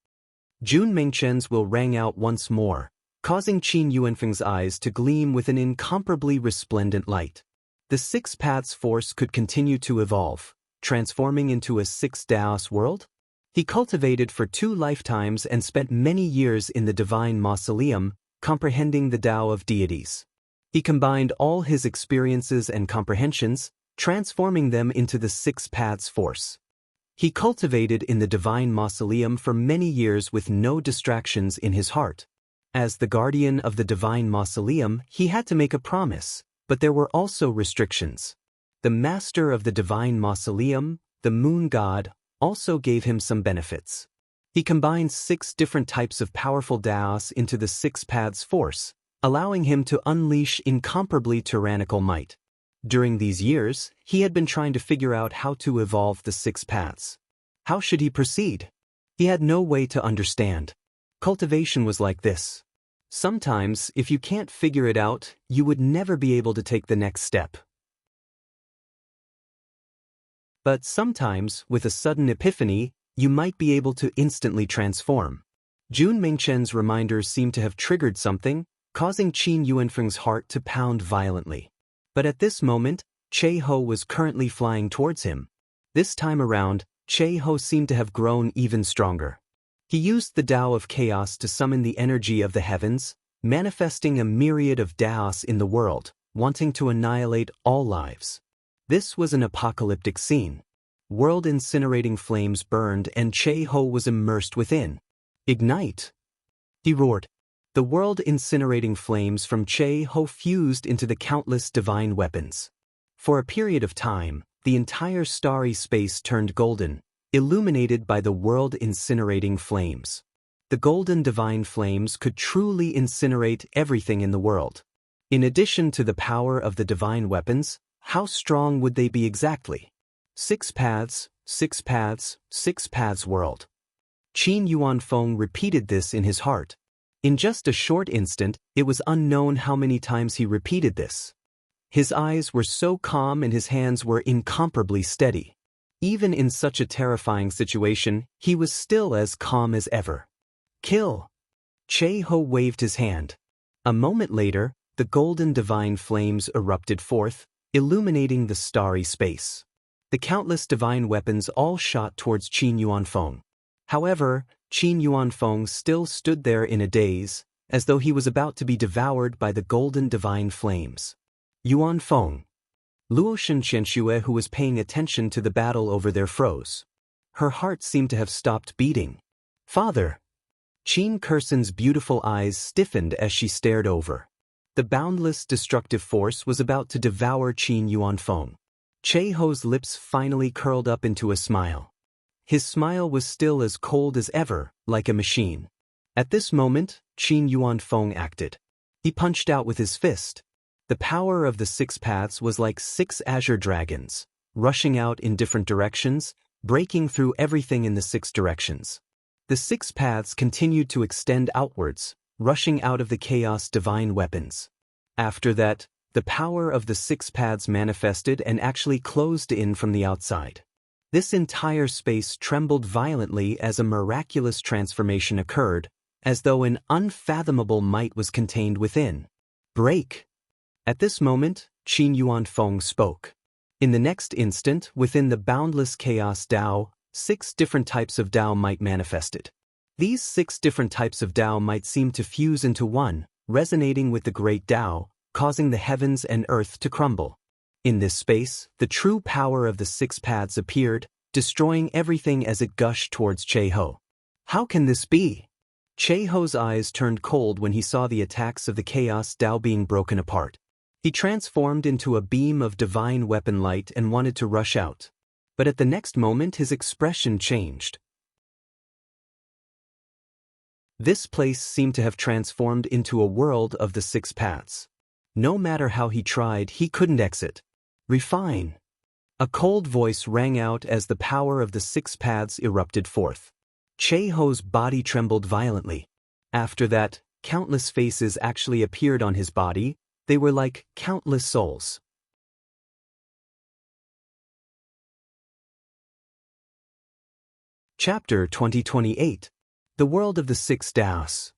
Jun Mingchen's will rang out once more, causing Qin Yuanfeng's eyes to gleam with an incomparably resplendent light. The Six Paths Force could continue to evolve, transforming into a Six Daos world? He cultivated for 2 lifetimes and spent many years in the Divine Mausoleum, comprehending the Tao of deities. He combined all his experiences and comprehensions, transforming them into the Six Paths Force. He cultivated in the Divine Mausoleum for many years with no distractions in his heart. As the guardian of the Divine Mausoleum, he had to make a promise, but there were also restrictions. The master of the Divine Mausoleum, the Moon God, also gave him some benefits. He combined 6 different types of powerful Daos into the Six Paths Force, allowing him to unleash incomparably tyrannical might. During these years, he had been trying to figure out how to evolve the 6 paths. How should he proceed? He had no way to understand. Cultivation was like this. Sometimes, if you can't figure it out, you would never be able to take the next step. But sometimes, with a sudden epiphany, you might be able to instantly transform. Jun Mingchen's reminders seemed to have triggered something, causing Qin Yuanfeng's heart to pound violently. But at this moment, Che Ho was currently flying towards him. This time around, Che Ho seemed to have grown even stronger. He used the Tao of Chaos to summon the energy of the heavens, manifesting a myriad of Daos in the world, wanting to annihilate all lives. This was an apocalyptic scene. World-incinerating flames burned and Che Ho was immersed within. Ignite! He roared. The world-incinerating flames from Che Ho fused into the countless divine weapons. For a period of time, the entire starry space turned golden, illuminated by the world-incinerating flames. The golden divine flames could truly incinerate everything in the world. In addition to the power of the divine weapons, how strong would they be exactly? 6 paths, 6 paths, 6 paths world. Qin Yuanfeng repeated this in his heart. In just a short instant, it was unknown how many times he repeated this. His eyes were so calm and his hands were incomparably steady. Even in such a terrifying situation, he was still as calm as ever. Kill! Che Ho waved his hand. A moment later, the golden divine flames erupted forth, illuminating the starry space. The countless divine weapons all shot towards Qin Yuanfeng. However, Qin Yuanfeng still stood there in a daze, as though he was about to be devoured by the golden divine flames. Yuanfeng. Luo Shenxianxue, who was paying attention to the battle over there, froze. Her heart seemed to have stopped beating. Father! Qin Kursen's beautiful eyes stiffened as she stared over. The boundless destructive force was about to devour Qin Yuanfeng. Che Ho's lips finally curled up into a smile. His smile was still as cold as ever, like a machine. At this moment, Qin Yuanfeng acted. He punched out with his fist. The power of the 6 paths was like 6 azure dragons, rushing out in different directions, breaking through everything in the 6 directions. The 6 paths continued to extend outwards, rushing out of the chaos divine weapons. After that, the power of the 6 paths manifested and actually closed in from the outside. This entire space trembled violently as a miraculous transformation occurred, as though an unfathomable might was contained within. Break! At this moment, Qin Yuanfeng spoke. In the next instant, within the boundless chaos Tao, 6 different types of Tao might manifested. These 6 different types of Tao might seem to fuse into one, resonating with the great Tao, causing the heavens and earth to crumble. In this space, the true power of the 6 paths appeared, destroying everything as it gushed towards Che Ho. How can this be? Che Ho's eyes turned cold when he saw the attacks of the chaos Tao being broken apart. He transformed into a beam of divine weapon light and wanted to rush out. But at the next moment his expression changed. This place seemed to have transformed into a world of the 6 paths. No matter how he tried, he couldn't exit. Refine. A cold voice rang out as the power of the 6 paths erupted forth. Che Ho's body trembled violently. After that, countless faces actually appeared on his body. They were like countless souls. Chapter 2028. The World of the 6 Taos.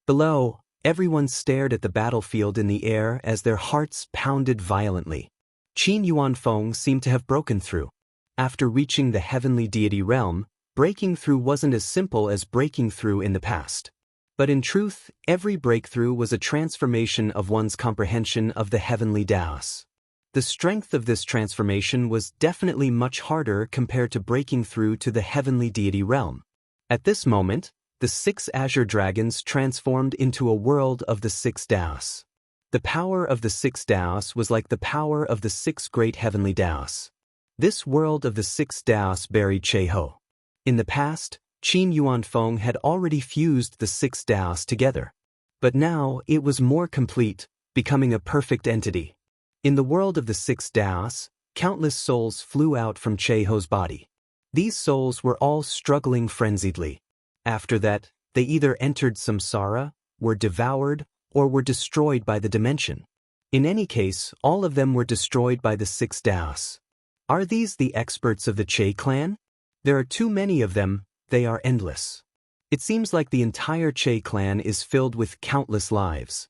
Below, everyone stared at the battlefield in the air as their hearts pounded violently. Qin Yuanfeng seemed to have broken through. After reaching the heavenly deity realm, breaking through wasn't as simple as breaking through in the past. But in truth, every breakthrough was a transformation of one's comprehension of the heavenly Taos. The strength of this transformation was definitely much harder compared to breaking through to the heavenly deity realm. At this moment, the 6 azure dragons transformed into a world of the 6 Taos. The power of the 6 Taos was like the power of the 6 great heavenly Taos. This world of the 6 Taos buried Che Ho. In the past, Qin Yuanfeng had already fused the 6 Taos together. But now it was more complete, becoming a perfect entity. In the world of the 6 Taos, countless souls flew out from Che Ho's body. These souls were all struggling frenziedly. After that, they either entered samsara, were devoured, or were destroyed by the dimension. In any case, all of them were destroyed by the 6 Taos. Are these the experts of the Che clan? There are too many of them. They are endless. It seems like the entire Che clan is filled with countless lives.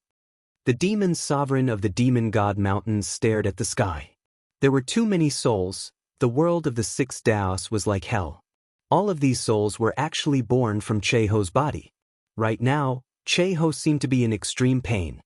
The demon sovereign of the demon god mountains stared at the sky. There were too many souls. The world of the 6 Taos was like hell. All of these souls were actually born from Che Ho's body. Right now, Che Ho seemed to be in extreme pain.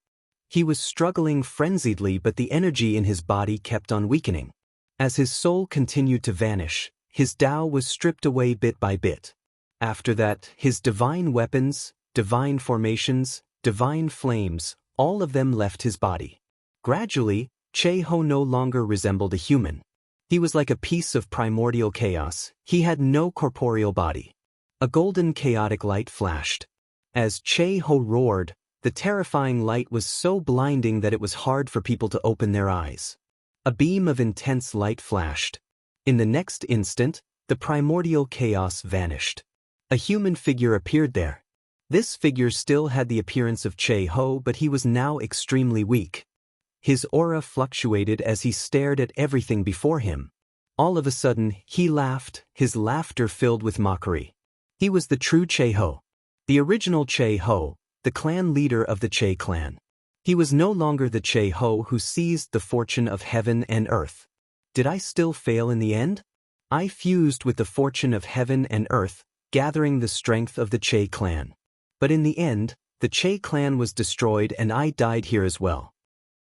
He was struggling frenziedly, but the energy in his body kept on weakening. As his soul continued to vanish, his Tao was stripped away bit by bit. After that, his divine weapons, divine formations, divine flames, all of them left his body. Gradually, Che Ho no longer resembled a human. He was like a piece of primordial chaos. He had no corporeal body. A golden chaotic light flashed. As Che Ho roared, the terrifying light was so blinding that it was hard for people to open their eyes. A beam of intense light flashed. In the next instant, the primordial chaos vanished. A human figure appeared there. This figure still had the appearance of Che Ho, but he was now extremely weak. His aura fluctuated as he stared at everything before him. All of a sudden, he laughed, his laughter filled with mockery. He was the true Che Ho. The original Che Ho, the clan leader of the Che clan. He was no longer the Che-Ho who seized the fortune of heaven and earth. Did I still fail in the end? I fused with the fortune of heaven and earth, gathering the strength of the Che clan. But in the end, the Che clan was destroyed and I died here as well.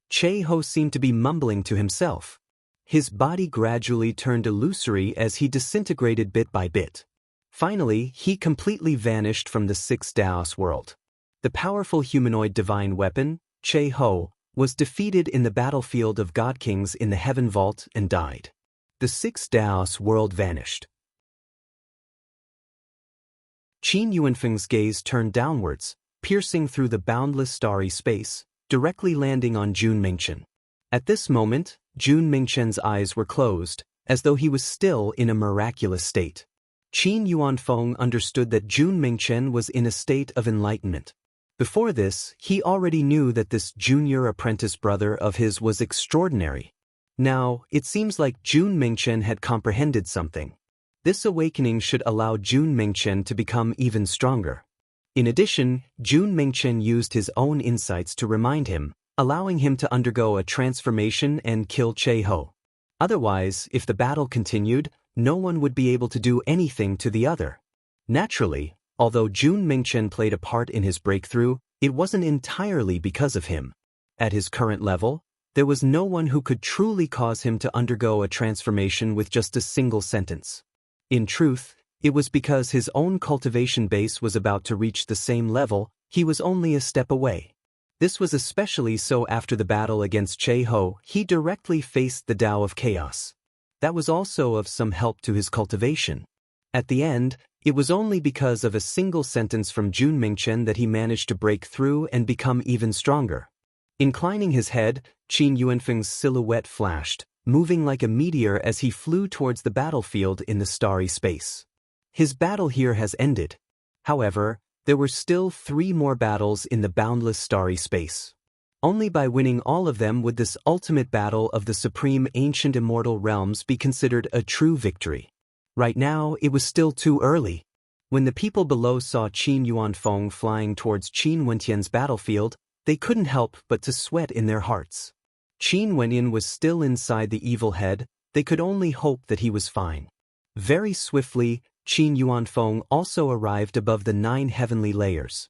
Che-Ho seemed to be mumbling to himself. His body gradually turned illusory as he disintegrated bit by bit. Finally, he completely vanished from the Sixth Daos world. The powerful humanoid divine weapon, Che-Ho, was defeated in the battlefield of God Kings in the Heaven Vault and died. The Sixth Daos world vanished. Qin Yuanfeng's gaze turned downwards, piercing through the boundless starry space, directly landing on Jun Mingchen. At this moment, Jun Mingchen's eyes were closed, as though he was still in a miraculous state. Qin Yuanfeng understood that Jun Mingchen was in a state of enlightenment. Before this, he already knew that this junior apprentice brother of his was extraordinary. Now, it seems like Jun Mingchen had comprehended something. This awakening should allow Jun Mingchen to become even stronger. In addition, Jun Mingchen used his own insights to remind him, allowing him to undergo a transformation and kill Che-Ho. Otherwise, if the battle continued, no one would be able to do anything to the other. Naturally, although Jun Mingchen played a part in his breakthrough, it wasn't entirely because of him. At his current level, there was no one who could truly cause him to undergo a transformation with just a single sentence. In truth, it was because his own cultivation base was about to reach the same level, he was only a step away. This was especially so after the battle against Che-Ho. He directly faced the Tao of Chaos. That was also of some help to his cultivation. At the end, it was only because of a single sentence from Jun Mingchen that he managed to break through and become even stronger. Inclining his head, Qin Yuanfeng's silhouette flashed, moving like a meteor as he flew towards the battlefield in the starry space. His battle here has ended. However, there were still 3 more battles in the boundless starry space. Only by winning all of them would this ultimate battle of the supreme ancient immortal realms be considered a true victory. Right now, it was still too early. When the people below saw Qin Yuanfeng flying towards Qin Wentian's battlefield, they couldn't help but to sweat in their hearts. Qin Wentian was still inside the evil head. They could only hope that he was fine. Very swiftly, Qin Yuanfeng also arrived above the 9 heavenly layers.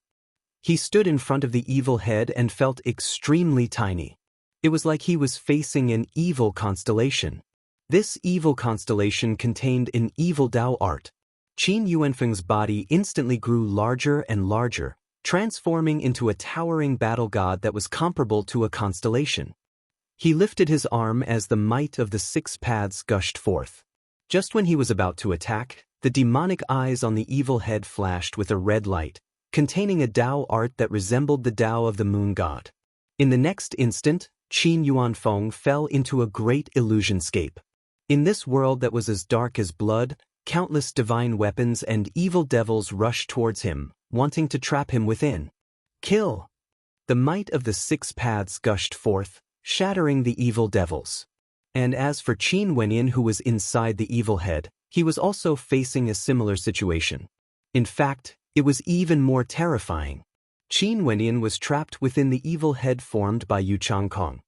He stood in front of the evil head and felt extremely tiny. It was like he was facing an evil constellation. This evil constellation contained an evil Tao art. Qin Yuanfeng's body instantly grew larger and larger, transforming into a towering battle god that was comparable to a constellation. He lifted his arm as the might of the 6 paths gushed forth. Just when he was about to attack, the demonic eyes on the evil head flashed with a red light, containing a Tao art that resembled the Tao of the moon god. In the next instant, Qin Yuanfeng fell into a great illusionscape. In this world that was as dark as blood, countless divine weapons and evil devils rushed towards him, wanting to trap him within. Kill! The might of the 6 paths gushed forth, shattering the evil devils. And as for Qin Wentian, who was inside the evil head, he was also facing a similar situation. In fact, it was even more terrifying. Qin Wentian was trapped within the evil head formed by Yu Changkong.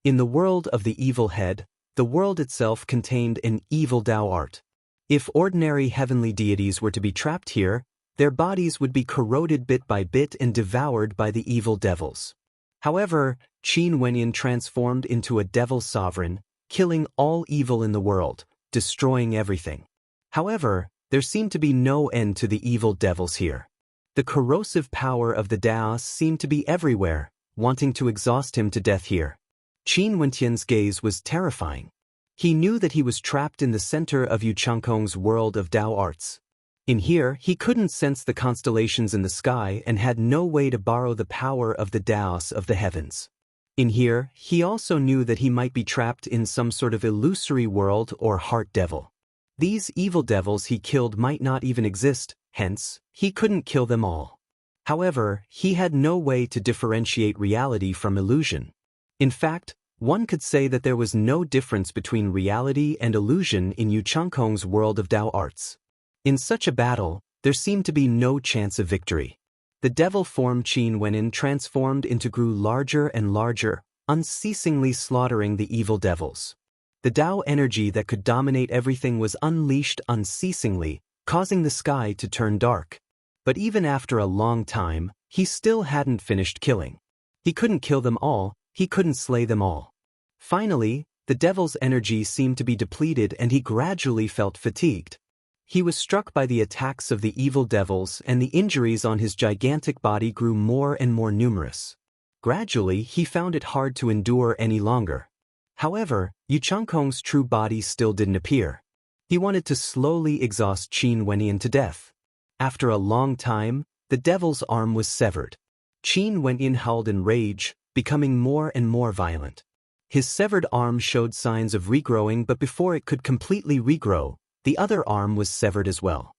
In the world of the evil head, the world itself contained an evil Tao art. If ordinary heavenly deities were to be trapped here, their bodies would be corroded bit by bit and devoured by the evil devils. However, Qin Wentian transformed into a devil sovereign, killing all evil in the world, destroying everything. However, there seemed to be no end to the evil devils here. The corrosive power of the Daos seemed to be everywhere, wanting to exhaust him to death here. Qin Wentian's gaze was terrifying. He knew that he was trapped in the center of Yu Changkong's world of Tao arts. In here, he couldn't sense the constellations in the sky and had no way to borrow the power of the Daos of the heavens. In here, he also knew that he might be trapped in some sort of illusory world or heart devil. These evil devils he killed might not even exist, hence, he couldn't kill them all. However, he had no way to differentiate reality from illusion. In fact, one could say that there was no difference between reality and illusion in Yu Changkong's world of Tao arts. In such a battle, there seemed to be no chance of victory. The devil form Qin Wenin transformed into grew larger and larger, unceasingly slaughtering the evil devils. The Tao energy that could dominate everything was unleashed unceasingly, causing the sky to turn dark. But even after a long time, he still hadn't finished killing. He couldn't kill them all, he couldn't slay them all. Finally, the devil's energy seemed to be depleted and he gradually felt fatigued. He was struck by the attacks of the evil devils and the injuries on his gigantic body grew more and more numerous. Gradually, he found it hard to endure any longer. However, Yu Changkong's true body still didn't appear. He wanted to slowly exhaust Qin Wenyan to death. After a long time, the devil's arm was severed. Qin Wenyan howled in rage, becoming more and more violent. His severed arm showed signs of regrowing, but before it could completely regrow, the other arm was severed as well.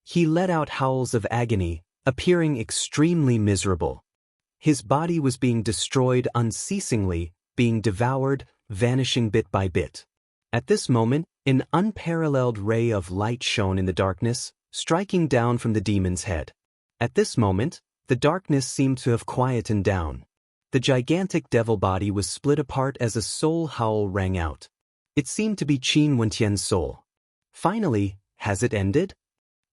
He let out howls of agony, appearing extremely miserable. His body was being destroyed unceasingly, being devoured, vanishing bit by bit. At this moment, an unparalleled ray of light shone in the darkness, striking down from the demon's head. At this moment, the darkness seemed to have quietened down. The gigantic devil body was split apart as a soul howl rang out. It seemed to be Qin Wentian's soul. Finally, has it ended?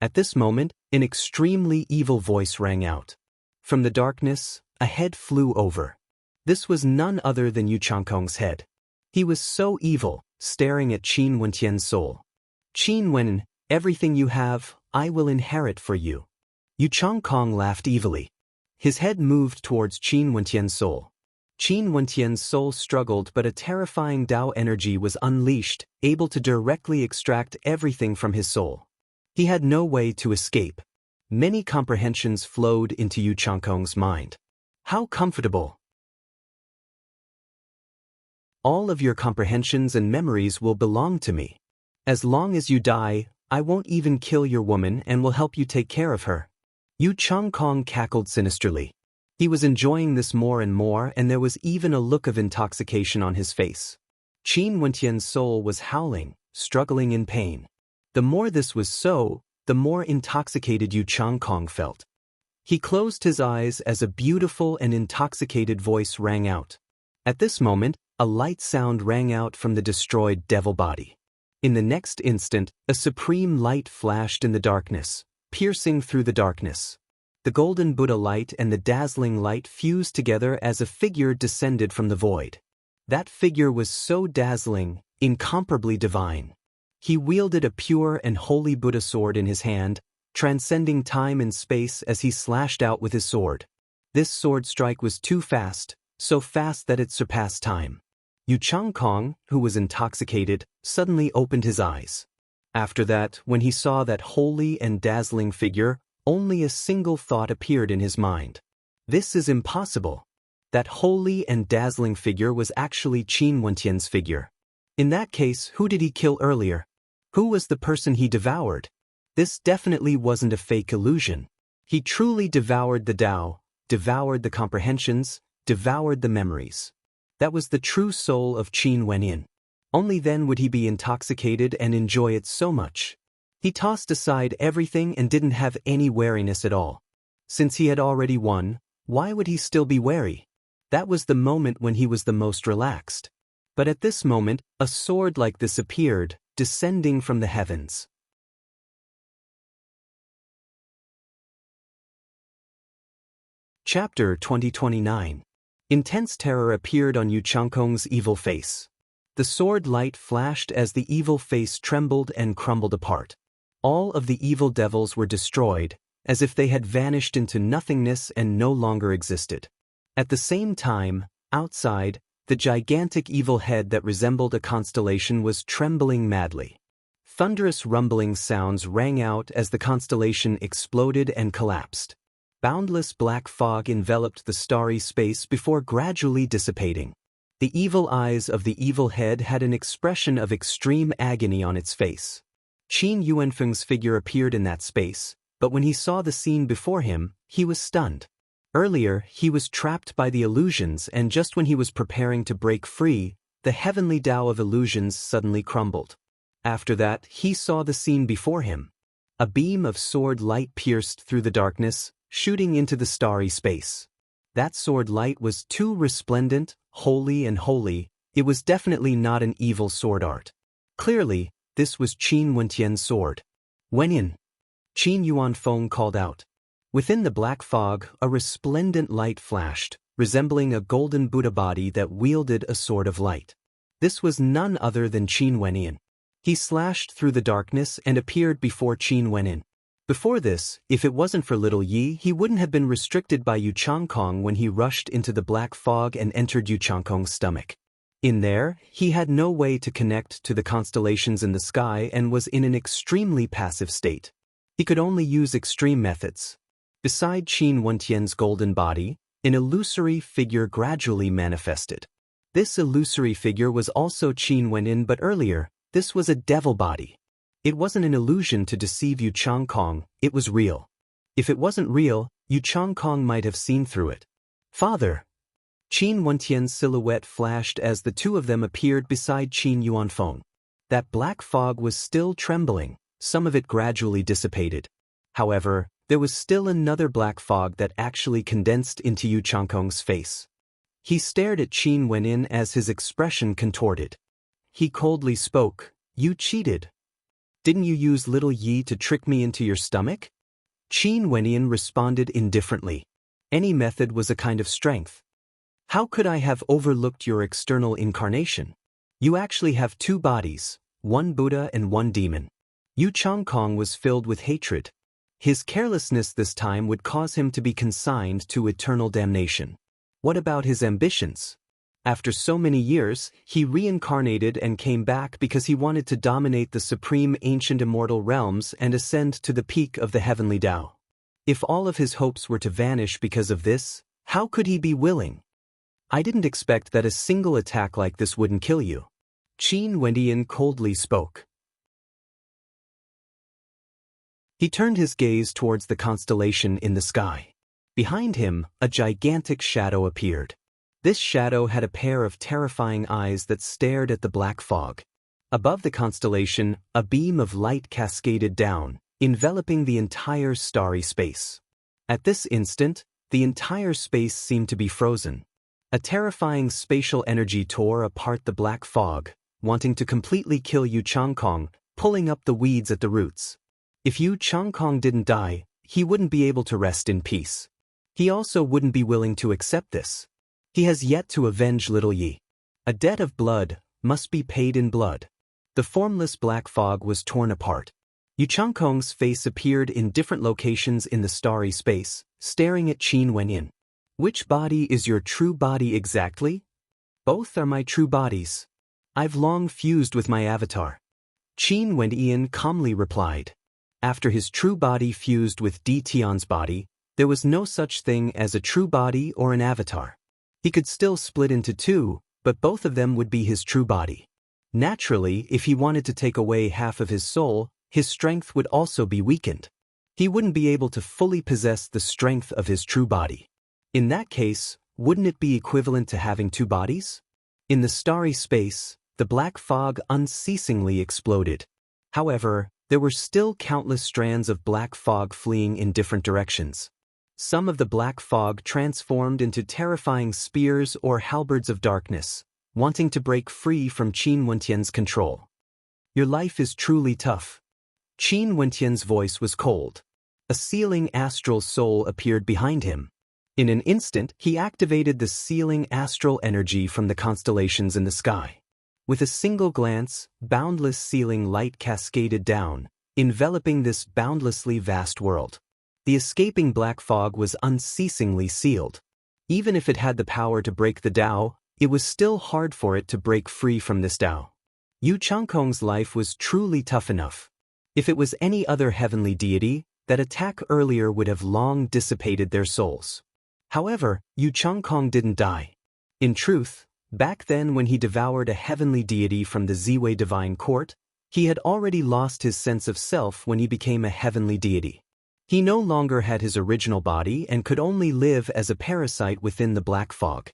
At this moment, an extremely evil voice rang out. From the darkness, a head flew over. This was none other than Yu Changkong's head. He was so evil, staring at Qin Wentian's soul. Qin Wen, everything you have, I will inherit for you. Yu Changkong laughed evilly. His head moved towards Qin Wentian's soul. Qin Wentian's soul struggled, but a terrifying Tao energy was unleashed, able to directly extract everything from his soul. He had no way to escape. Many comprehensions flowed into Yu Changkong's mind. How comfortable! All of your comprehensions and memories will belong to me. As long as you die, I won't even kill your woman and will help you take care of her. Yu Changkong cackled sinisterly. He was enjoying this more and more, and there was even a look of intoxication on his face. Qin Wentian's soul was howling, struggling in pain. The more this was so, the more intoxicated Yu Changkong felt. He closed his eyes as a beautiful and intoxicated voice rang out. At this moment, a light sound rang out from the destroyed devil body. In the next instant, a supreme light flashed in the darkness, piercing through the darkness. The golden Buddha light and the dazzling light fused together as a figure descended from the void. That figure was so dazzling, incomparably divine. He wielded a pure and holy Buddha sword in his hand, transcending time and space as he slashed out with his sword. This sword strike was too fast, so fast that it surpassed time. Yu Changkong, who was intoxicated, suddenly opened his eyes. After that, when he saw that holy and dazzling figure, only a single thought appeared in his mind. This is impossible. That holy and dazzling figure was actually Qin Wentian's figure. In that case, who did he kill earlier? Who was the person he devoured? This definitely wasn't a fake illusion. He truly devoured the Tao, devoured the comprehensions, devoured the memories. That was the true soul of Qin Wenyan. Only then would he be intoxicated and enjoy it so much. He tossed aside everything and didn't have any wariness at all. Since he had already won, why would he still be wary? That was the moment when he was the most relaxed. But at this moment, a sword like this appeared, descending from the heavens. Chapter 2029. Intense terror appeared on Yu Changkong's evil face. The sword light flashed as the evil face trembled and crumbled apart. All of the evil devils were destroyed, as if they had vanished into nothingness and no longer existed. At the same time, outside, the gigantic evil head that resembled a constellation was trembling madly. Thunderous rumbling sounds rang out as the constellation exploded and collapsed. Boundless black fog enveloped the starry space before gradually dissipating. The evil eyes of the evil head had an expression of extreme agony on its face. Qin Yuanfeng's figure appeared in that space, but when he saw the scene before him, he was stunned. Earlier, he was trapped by the illusions, and just when he was preparing to break free, the heavenly Tao of illusions suddenly crumbled. After that, he saw the scene before him. A beam of sword light pierced through the darkness, shooting into the starry space. That sword light was too resplendent, holy and holy. It was definitely not an evil sword art. Clearly, this was Qin Wentian's sword. Wenyan. Qin Yuanfeng called out. Within the black fog, a resplendent light flashed, resembling a golden Buddha body that wielded a sword of light. This was none other than Qin Wenyan. He slashed through the darkness and appeared before Qin Wenyan. Before this, if it wasn't for Little Yi, he wouldn't have been restricted by Yu Changkong when he rushed into the black fog and entered Yu Changkong's stomach. In there, he had no way to connect to the constellations in the sky and was in an extremely passive state. He could only use extreme methods. Beside Qin Wentian's golden body, an illusory figure gradually manifested. This illusory figure was also Qin Wenyan, but earlier, this was a devil body. It wasn't an illusion to deceive Yu Changkong, it was real. If it wasn't real, Yu Changkong might have seen through it. Father! Qin Wentian's silhouette flashed as the two of them appeared beside Qin Yuanfeng. That black fog was still trembling, some of it gradually dissipated. However, there was still another black fog that actually condensed into Yu Changkong's face. He stared at Qin Wenyan as his expression contorted. He coldly spoke, "You cheated. Didn't you use Little Yi to trick me into your stomach?" Qin Wenyan responded indifferently. Any method was a kind of strength. How could I have overlooked your external incarnation? You actually have two bodies, one Buddha and one demon. Yu Changkong was filled with hatred. His carelessness this time would cause him to be consigned to eternal damnation. What about his ambitions? After so many years, he reincarnated and came back because he wanted to dominate the supreme ancient immortal realms and ascend to the peak of the heavenly Tao. If all of his hopes were to vanish because of this, how could he be willing? I didn't expect that a single attack like this wouldn't kill you. Qin Wenyan coldly spoke. He turned his gaze towards the constellation in the sky. Behind him, a gigantic shadow appeared. This shadow had a pair of terrifying eyes that stared at the black fog. Above the constellation, a beam of light cascaded down, enveloping the entire starry space. At this instant, the entire space seemed to be frozen. A terrifying spatial energy tore apart the black fog, wanting to completely kill Yu Changkong, pulling up the weeds at the roots. If Yu Changkong didn't die, he wouldn't be able to rest in peace. He also wouldn't be willing to accept this. He has yet to avenge Little Yi. A debt of blood must be paid in blood. The formless black fog was torn apart. Yu Changkong's face appeared in different locations in the starry space, staring at Qin Wenyan. Which body is your true body exactly? Both are my true bodies. I've long fused with my avatar. Qin Wenyan calmly replied. After his true body fused with Di Tian's body, there was no such thing as a true body or an avatar. He could still split into two, but both of them would be his true body. Naturally, if he wanted to take away half of his soul, his strength would also be weakened. He wouldn't be able to fully possess the strength of his true body. In that case, wouldn't it be equivalent to having two bodies? In the starry space, the black fog unceasingly exploded. However, there were still countless strands of black fog fleeing in different directions. Some of the black fog transformed into terrifying spears or halberds of darkness, wanting to break free from Qin Wentian's control. Your life is truly tough. Qin Wentian's voice was cold. A sealing astral soul appeared behind him. In an instant, he activated the sealing astral energy from the constellations in the sky. With a single glance, boundless sealing light cascaded down, enveloping this boundlessly vast world. The escaping black fog was unceasingly sealed. Even if it had the power to break the Tao, it was still hard for it to break free from this Tao. Yu Changkong's life was truly tough enough. If it was any other heavenly deity, that attack earlier would have long dissipated their souls. However, Yu Changkong didn't die. In truth, back then when he devoured a heavenly deity from the Ziwei divine court, he had already lost his sense of self when he became a heavenly deity. He no longer had his original body and could only live as a parasite within the black fog.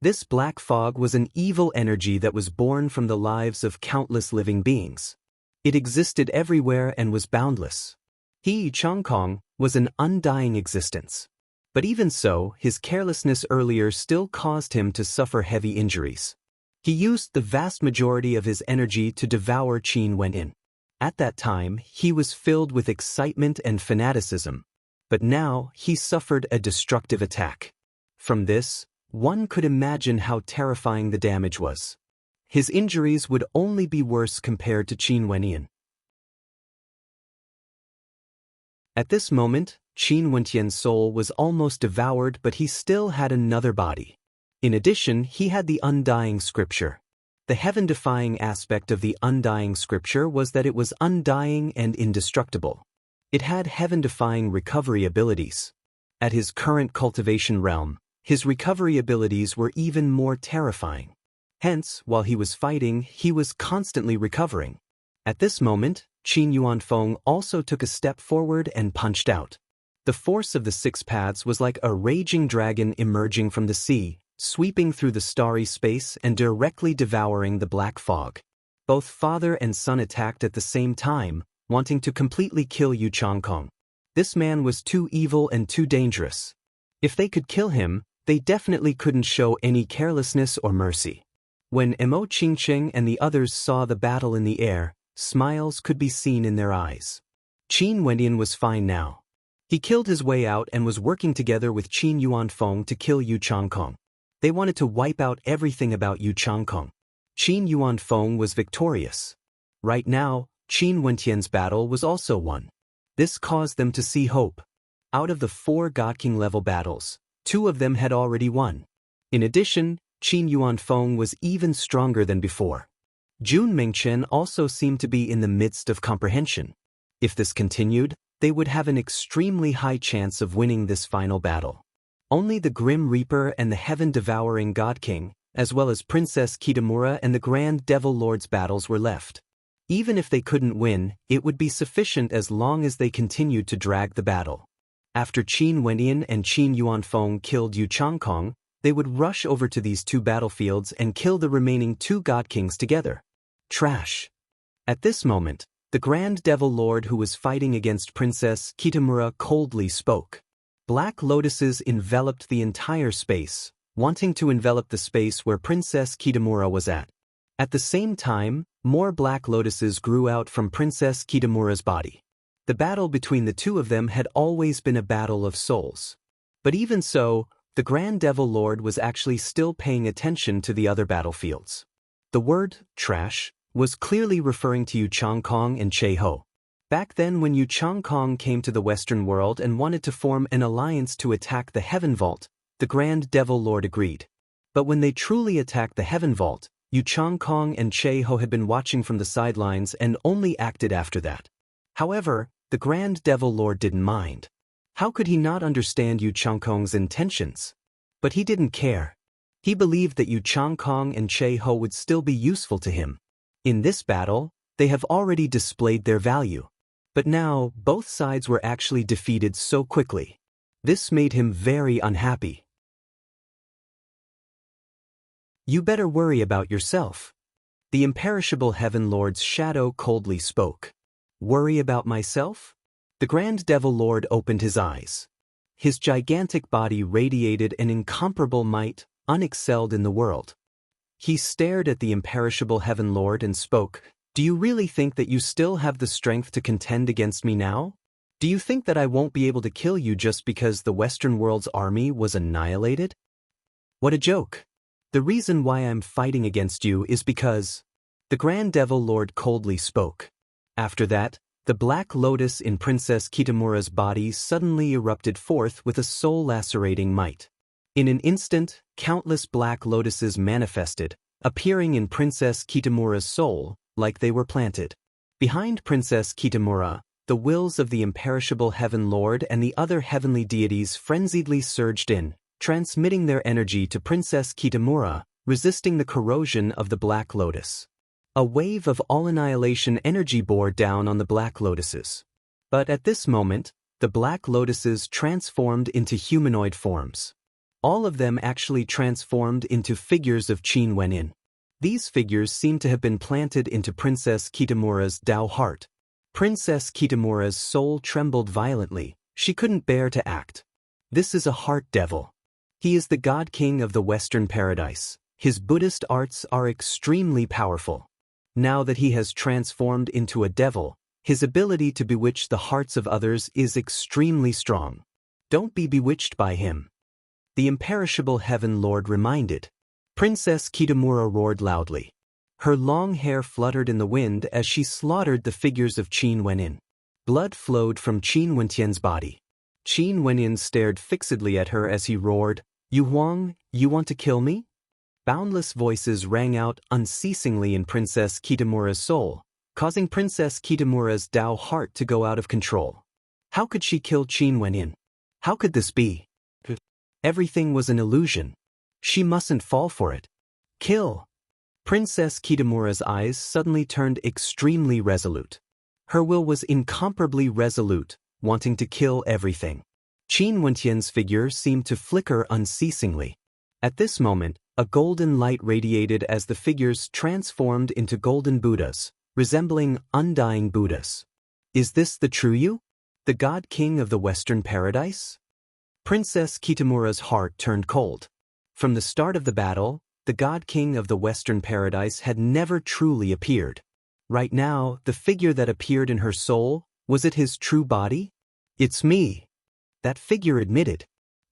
This black fog was an evil energy that was born from the lives of countless living beings. It existed everywhere and was boundless. He, Changkong, was an undying existence. But even so, his carelessness earlier still caused him to suffer heavy injuries. He used the vast majority of his energy to devour Qin Wenyin. At that time, he was filled with excitement and fanaticism. But now, he suffered a destructive attack. From this, one could imagine how terrifying the damage was. His injuries would only be worse compared to Qin Wenyin. At this moment, Qin Wenyan's soul was almost devoured, but he still had another body. In addition, he had the undying scripture. The heaven-defying aspect of the undying scripture was that it was undying and indestructible. It had heaven-defying recovery abilities. At his current cultivation realm, his recovery abilities were even more terrifying. Hence, while he was fighting, he was constantly recovering. At this moment, Qin Yuanfeng also took a step forward and punched out. The force of the six paths was like a raging dragon emerging from the sea, sweeping through the starry space and directly devouring the black fog. Both father and son attacked at the same time, wanting to completely kill Yu Changkong. This man was too evil and too dangerous. If they could kill him, they definitely couldn't show any carelessness or mercy. When Mo Qingcheng and the others saw the battle in the air, smiles could be seen in their eyes. Qin Wenyan was fine now. He killed his way out and was working together with Qin Yuanfeng to kill Yu Changkong. They wanted to wipe out everything about Yu Changkong. Qin Yuanfeng was victorious. Right now, Qin Wenyan's battle was also won. This caused them to see hope. Out of the 4 God King level battles, 2 of them had already won. In addition, Qin Yuanfeng was even stronger than before. Jun Mingchen also seemed to be in the midst of comprehension. If this continued, they would have an extremely high chance of winning this final battle. Only the Grim Reaper and the Heaven-Devouring God King, as well as Princess Kitamura and the Grand Devil Lord's battles were left. Even if they couldn't win, it would be sufficient as long as they continued to drag the battle. After Qin Wenyan and Qin Yuanfeng killed Yu Changkong, they would rush over to these 2 battlefields and kill the remaining 2 God Kings together. Trash. At this moment, the Grand Devil Lord who was fighting against Princess Kitamura coldly spoke. Black lotuses enveloped the entire space, wanting to envelop the space where Princess Kitamura was at. At the same time, more black lotuses grew out from Princess Kitamura's body. The battle between the 2 of them had always been a battle of souls. But even so, the Grand Devil Lord was actually still paying attention to the other battlefields. The word, trash, was clearly referring to Yu Changkong and Che Ho. Back then when Yu Changkong came to the Western world and wanted to form an alliance to attack the Heaven Vault, the Grand Devil Lord agreed. But when they truly attacked the Heaven Vault, Yu Changkong and Che Ho had been watching from the sidelines and only acted after that. However, the Grand Devil Lord didn't mind. How could he not understand Yu Changkong's intentions? But he didn't care. He believed that Yu Changkong and Che Ho would still be useful to him. In this battle, they have already displayed their value. But now, both sides were actually defeated so quickly. This made him very unhappy. You better worry about yourself. The imperishable Heaven Lord's shadow coldly spoke. Worry about myself? The Grand Devil Lord opened his eyes. His gigantic body radiated an incomparable might, unexcelled in the world. He stared at the imperishable Heaven Lord and spoke, "Do you really think that you still have the strength to contend against me now? Do you think that I won't be able to kill you just because the Western world's army was annihilated? What a joke. The reason why I'm fighting against you is because..." The Grand Devil Lord coldly spoke. After that, the Black Lotus in Princess Kitamura's body suddenly erupted forth with a soul-lacerating might. In an instant, countless Black Lotuses manifested, appearing in Princess Kitamura's soul, like they were planted. Behind Princess Kitamura, the wills of the imperishable Heaven Lord and the other heavenly deities frenziedly surged in, transmitting their energy to Princess Kitamura, resisting the corrosion of the Black Lotus. A wave of all-annihilation energy bore down on the Black Lotuses. But at this moment, the Black Lotuses transformed into humanoid forms. All of them actually transformed into figures of Qin Wenyin. These figures seemed to have been planted into Princess Kitamura's Tao heart. Princess Kitamura's soul trembled violently. She couldn't bear to act. This is a heart devil. He is the god king of the Western paradise. His Buddhist arts are extremely powerful. Now that he has transformed into a devil, his ability to bewitch the hearts of others is extremely strong. Don't be bewitched by him. The imperishable Heaven Lord reminded. Princess Kitamura roared loudly. Her long hair fluttered in the wind as she slaughtered the figures of Qin Wenyin. Blood flowed from Qin Wentian's body. Qin Wenyin stared fixedly at her as he roared, "You Huang, you want to kill me?" Boundless voices rang out unceasingly in Princess Kitamura's soul, causing Princess Kitamura's Tao heart to go out of control. How could she kill Qin Wenyin? How could this be? Everything was an illusion. She mustn't fall for it. Kill! Princess Kitamura's eyes suddenly turned extremely resolute. Her will was incomparably resolute, wanting to kill everything. Qin Wentian's figure seemed to flicker unceasingly. At this moment, a golden light radiated as the figures transformed into golden Buddhas, resembling undying Buddhas. Is this the true you? The god king of the Western paradise? Princess Kitamura's heart turned cold. From the start of the battle, the god king of the Western paradise had never truly appeared. Right now, the figure that appeared in her soul, was it his true body? It's me. That figure admitted.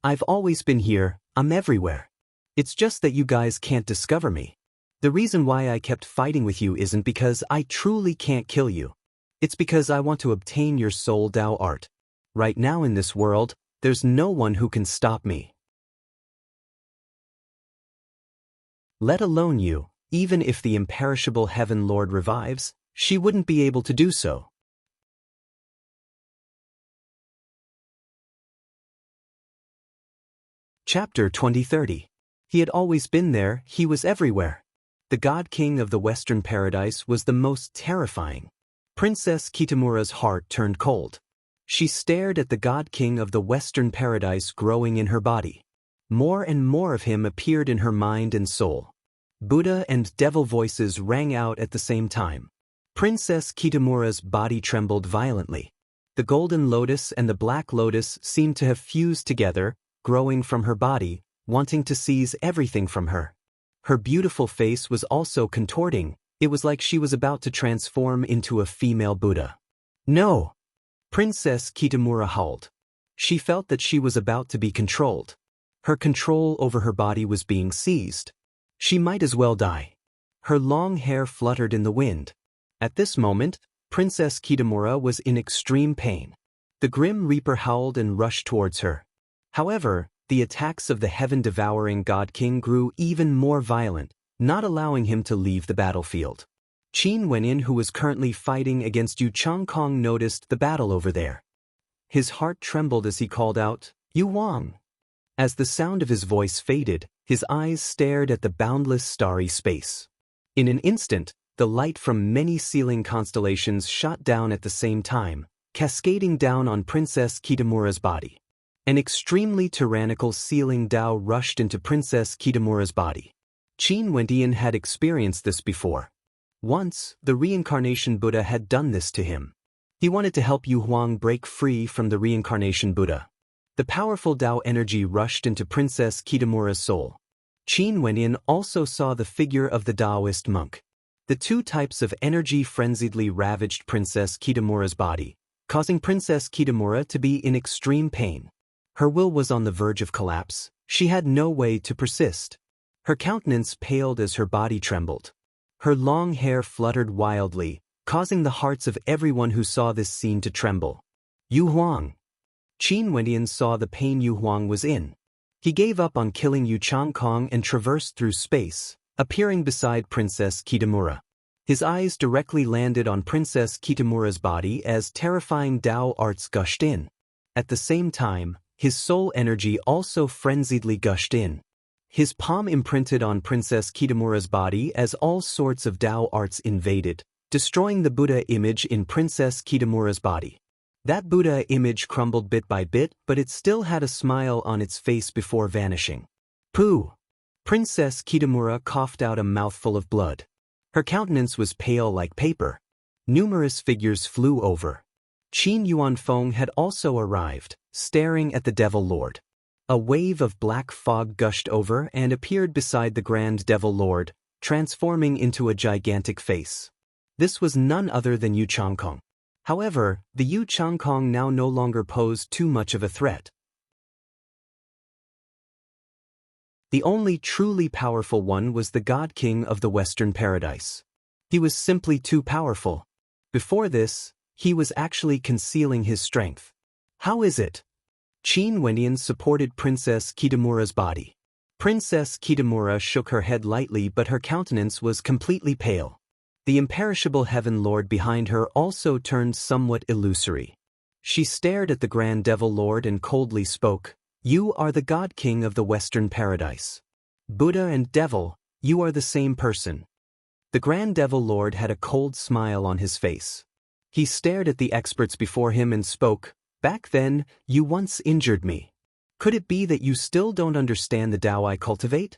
I've always been here, I'm everywhere. It's just that you guys can't discover me. The reason why I kept fighting with you isn't because I truly can't kill you. It's because I want to obtain your soul Tao art. Right now in this world, there's no one who can stop me. Let alone you, even if the imperishable Heaven Lord revives, she wouldn't be able to do so. Chapter 2030. He had always been there, he was everywhere. The god king of the Western paradise was the most terrifying. Princess Kitamura's heart turned cold. She stared at the god king of the Western paradise growing in her body. More and more of him appeared in her mind and soul. Buddha and devil voices rang out at the same time. Princess Kitamura's body trembled violently. The golden lotus and the black lotus seemed to have fused together, growing from her body, wanting to seize everything from her. Her beautiful face was also contorting. It was like she was about to transform into a female Buddha. No! Princess Kitamura howled. She felt that she was about to be controlled. Her control over her body was being seized. She might as well die. Her long hair fluttered in the wind. At this moment, Princess Kitamura was in extreme pain. The Grim Reaper howled and rushed towards her. However, the attacks of the heaven-devouring God King grew even more violent, not allowing him to leave the battlefield. Qin Wenyin, who was currently fighting against Yu Changkong, noticed the battle over there. His heart trembled as he called out, "Yu Wang!" As the sound of his voice faded, his eyes stared at the boundless starry space. In an instant, the light from many ceiling constellations shot down at the same time, cascading down on Princess Kitamura's body. An extremely tyrannical sealing Tao rushed into Princess Kitamura's body. Qin Wendian had experienced this before. Once, the reincarnation Buddha had done this to him. He wanted to help Yu Huang break free from the reincarnation Buddha. The powerful Tao energy rushed into Princess Kitamura's soul. Qin Wendian also saw the figure of the Taoist monk. The two types of energy frenziedly ravaged Princess Kitamura's body, causing Princess Kitamura to be in extreme pain. Her will was on the verge of collapse. She had no way to persist. Her countenance paled as her body trembled. Her long hair fluttered wildly, causing the hearts of everyone who saw this scene to tremble. Yu Huang. Qin Wendian saw the pain Yu Huang was in. He gave up on killing Yu Changkong and traversed through space, appearing beside Princess Kitamura. His eyes directly landed on Princess Kitamura's body as terrifying Tao arts gushed in. At the same time, his soul energy also frenziedly gushed in. His palm imprinted on Princess Kitamura's body as all sorts of Tao arts invaded, destroying the Buddha image in Princess Kitamura's body. That Buddha image crumbled bit by bit, but it still had a smile on its face before vanishing. Pooh! Princess Kitamura coughed out a mouthful of blood. Her countenance was pale like paper. Numerous figures flew over. Qin Yuanfeng had also arrived, staring at the Devil Lord. A wave of black fog gushed over and appeared beside the Grand Devil Lord, transforming into a gigantic face. This was none other than Yu Changkong. However, the Yu Changkong now no longer posed too much of a threat. The only truly powerful one was the God King of the Western Paradise. He was simply too powerful. Before this, he was actually concealing his strength. How is it? Qin Wenyan supported Princess Kitamura's body. Princess Kitamura shook her head lightly, but her countenance was completely pale. The imperishable Heaven Lord behind her also turned somewhat illusory. She stared at the Grand Devil Lord and coldly spoke, "You are the God King of the Western Paradise. Buddha and Devil, you are the same person." The Grand Devil Lord had a cold smile on his face. He stared at the experts before him and spoke, "Back then, you once injured me. Could it be that you still don't understand the Tao I cultivate?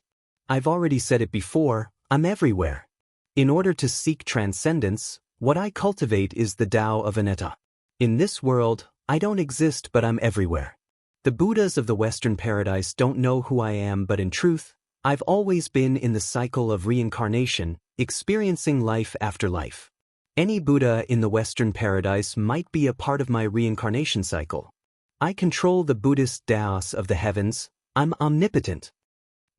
I've already said it before, I'm everywhere. In order to seek transcendence, what I cultivate is the Tao of Anatta. In this world, I don't exist but I'm everywhere. The Buddhas of the Western Paradise don't know who I am, but in truth, I've always been in the cycle of reincarnation, experiencing life after life. Any Buddha in the Western Paradise might be a part of my reincarnation cycle. I control the Buddhist Taos of the heavens, I'm omnipotent.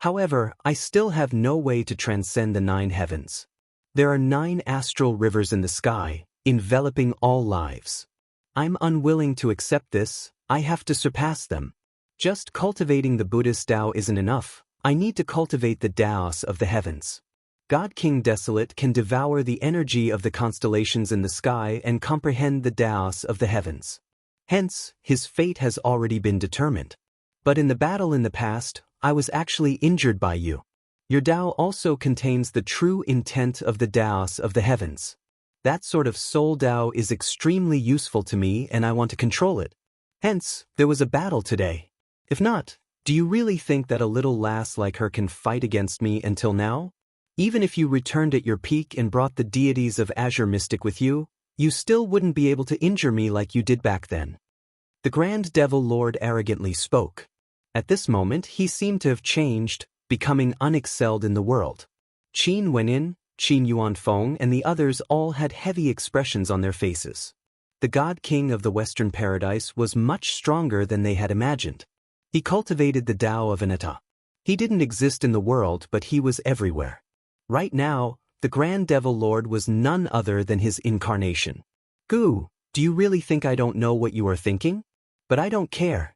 However, I still have no way to transcend the 9 heavens. There are 9 astral rivers in the sky, enveloping all lives. I'm unwilling to accept this, I have to surpass them. Just cultivating the Buddhist Tao isn't enough, I need to cultivate the Taos of the heavens. God King Desolate can devour the energy of the constellations in the sky and comprehend the Taos of the heavens. Hence, his fate has already been determined. But in the battle in the past, I was actually injured by you. Your Tao also contains the true intent of the Taos of the heavens. That sort of soul Tao is extremely useful to me and I want to control it. Hence, there was a battle today. If not, do you really think that a little lass like her can fight against me until now? Even if you returned at your peak and brought the deities of Azure Mystic with you, you still wouldn't be able to injure me like you did back then. The Grand Devil Lord arrogantly spoke. At this moment he seemed to have changed, becoming unexcelled in the world. Qin Wenyan, Qin Yuanfeng and the others all had heavy expressions on their faces. The God King of the Western Paradise was much stronger than they had imagined. He cultivated the Tao of Anatta. He didn't exist in the world, but he was everywhere. Right now, the Grand Devil Lord was none other than his incarnation. Gu, do you really think I don't know what you are thinking? But I don't care.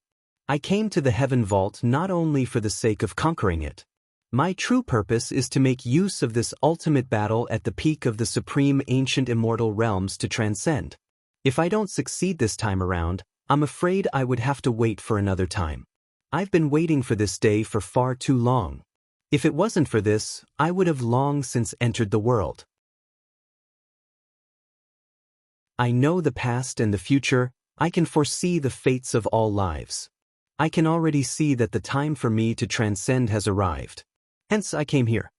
I came to the Heaven Vault not only for the sake of conquering it. My true purpose is to make use of this ultimate battle at the peak of the supreme ancient immortal realms to transcend. If I don't succeed this time around, I'm afraid I would have to wait for another time. I've been waiting for this day for far too long. If it wasn't for this, I would have long since entered the world. I know the past and the future, I can foresee the fates of all lives. I can already see that the time for me to transcend has arrived. Hence I came here.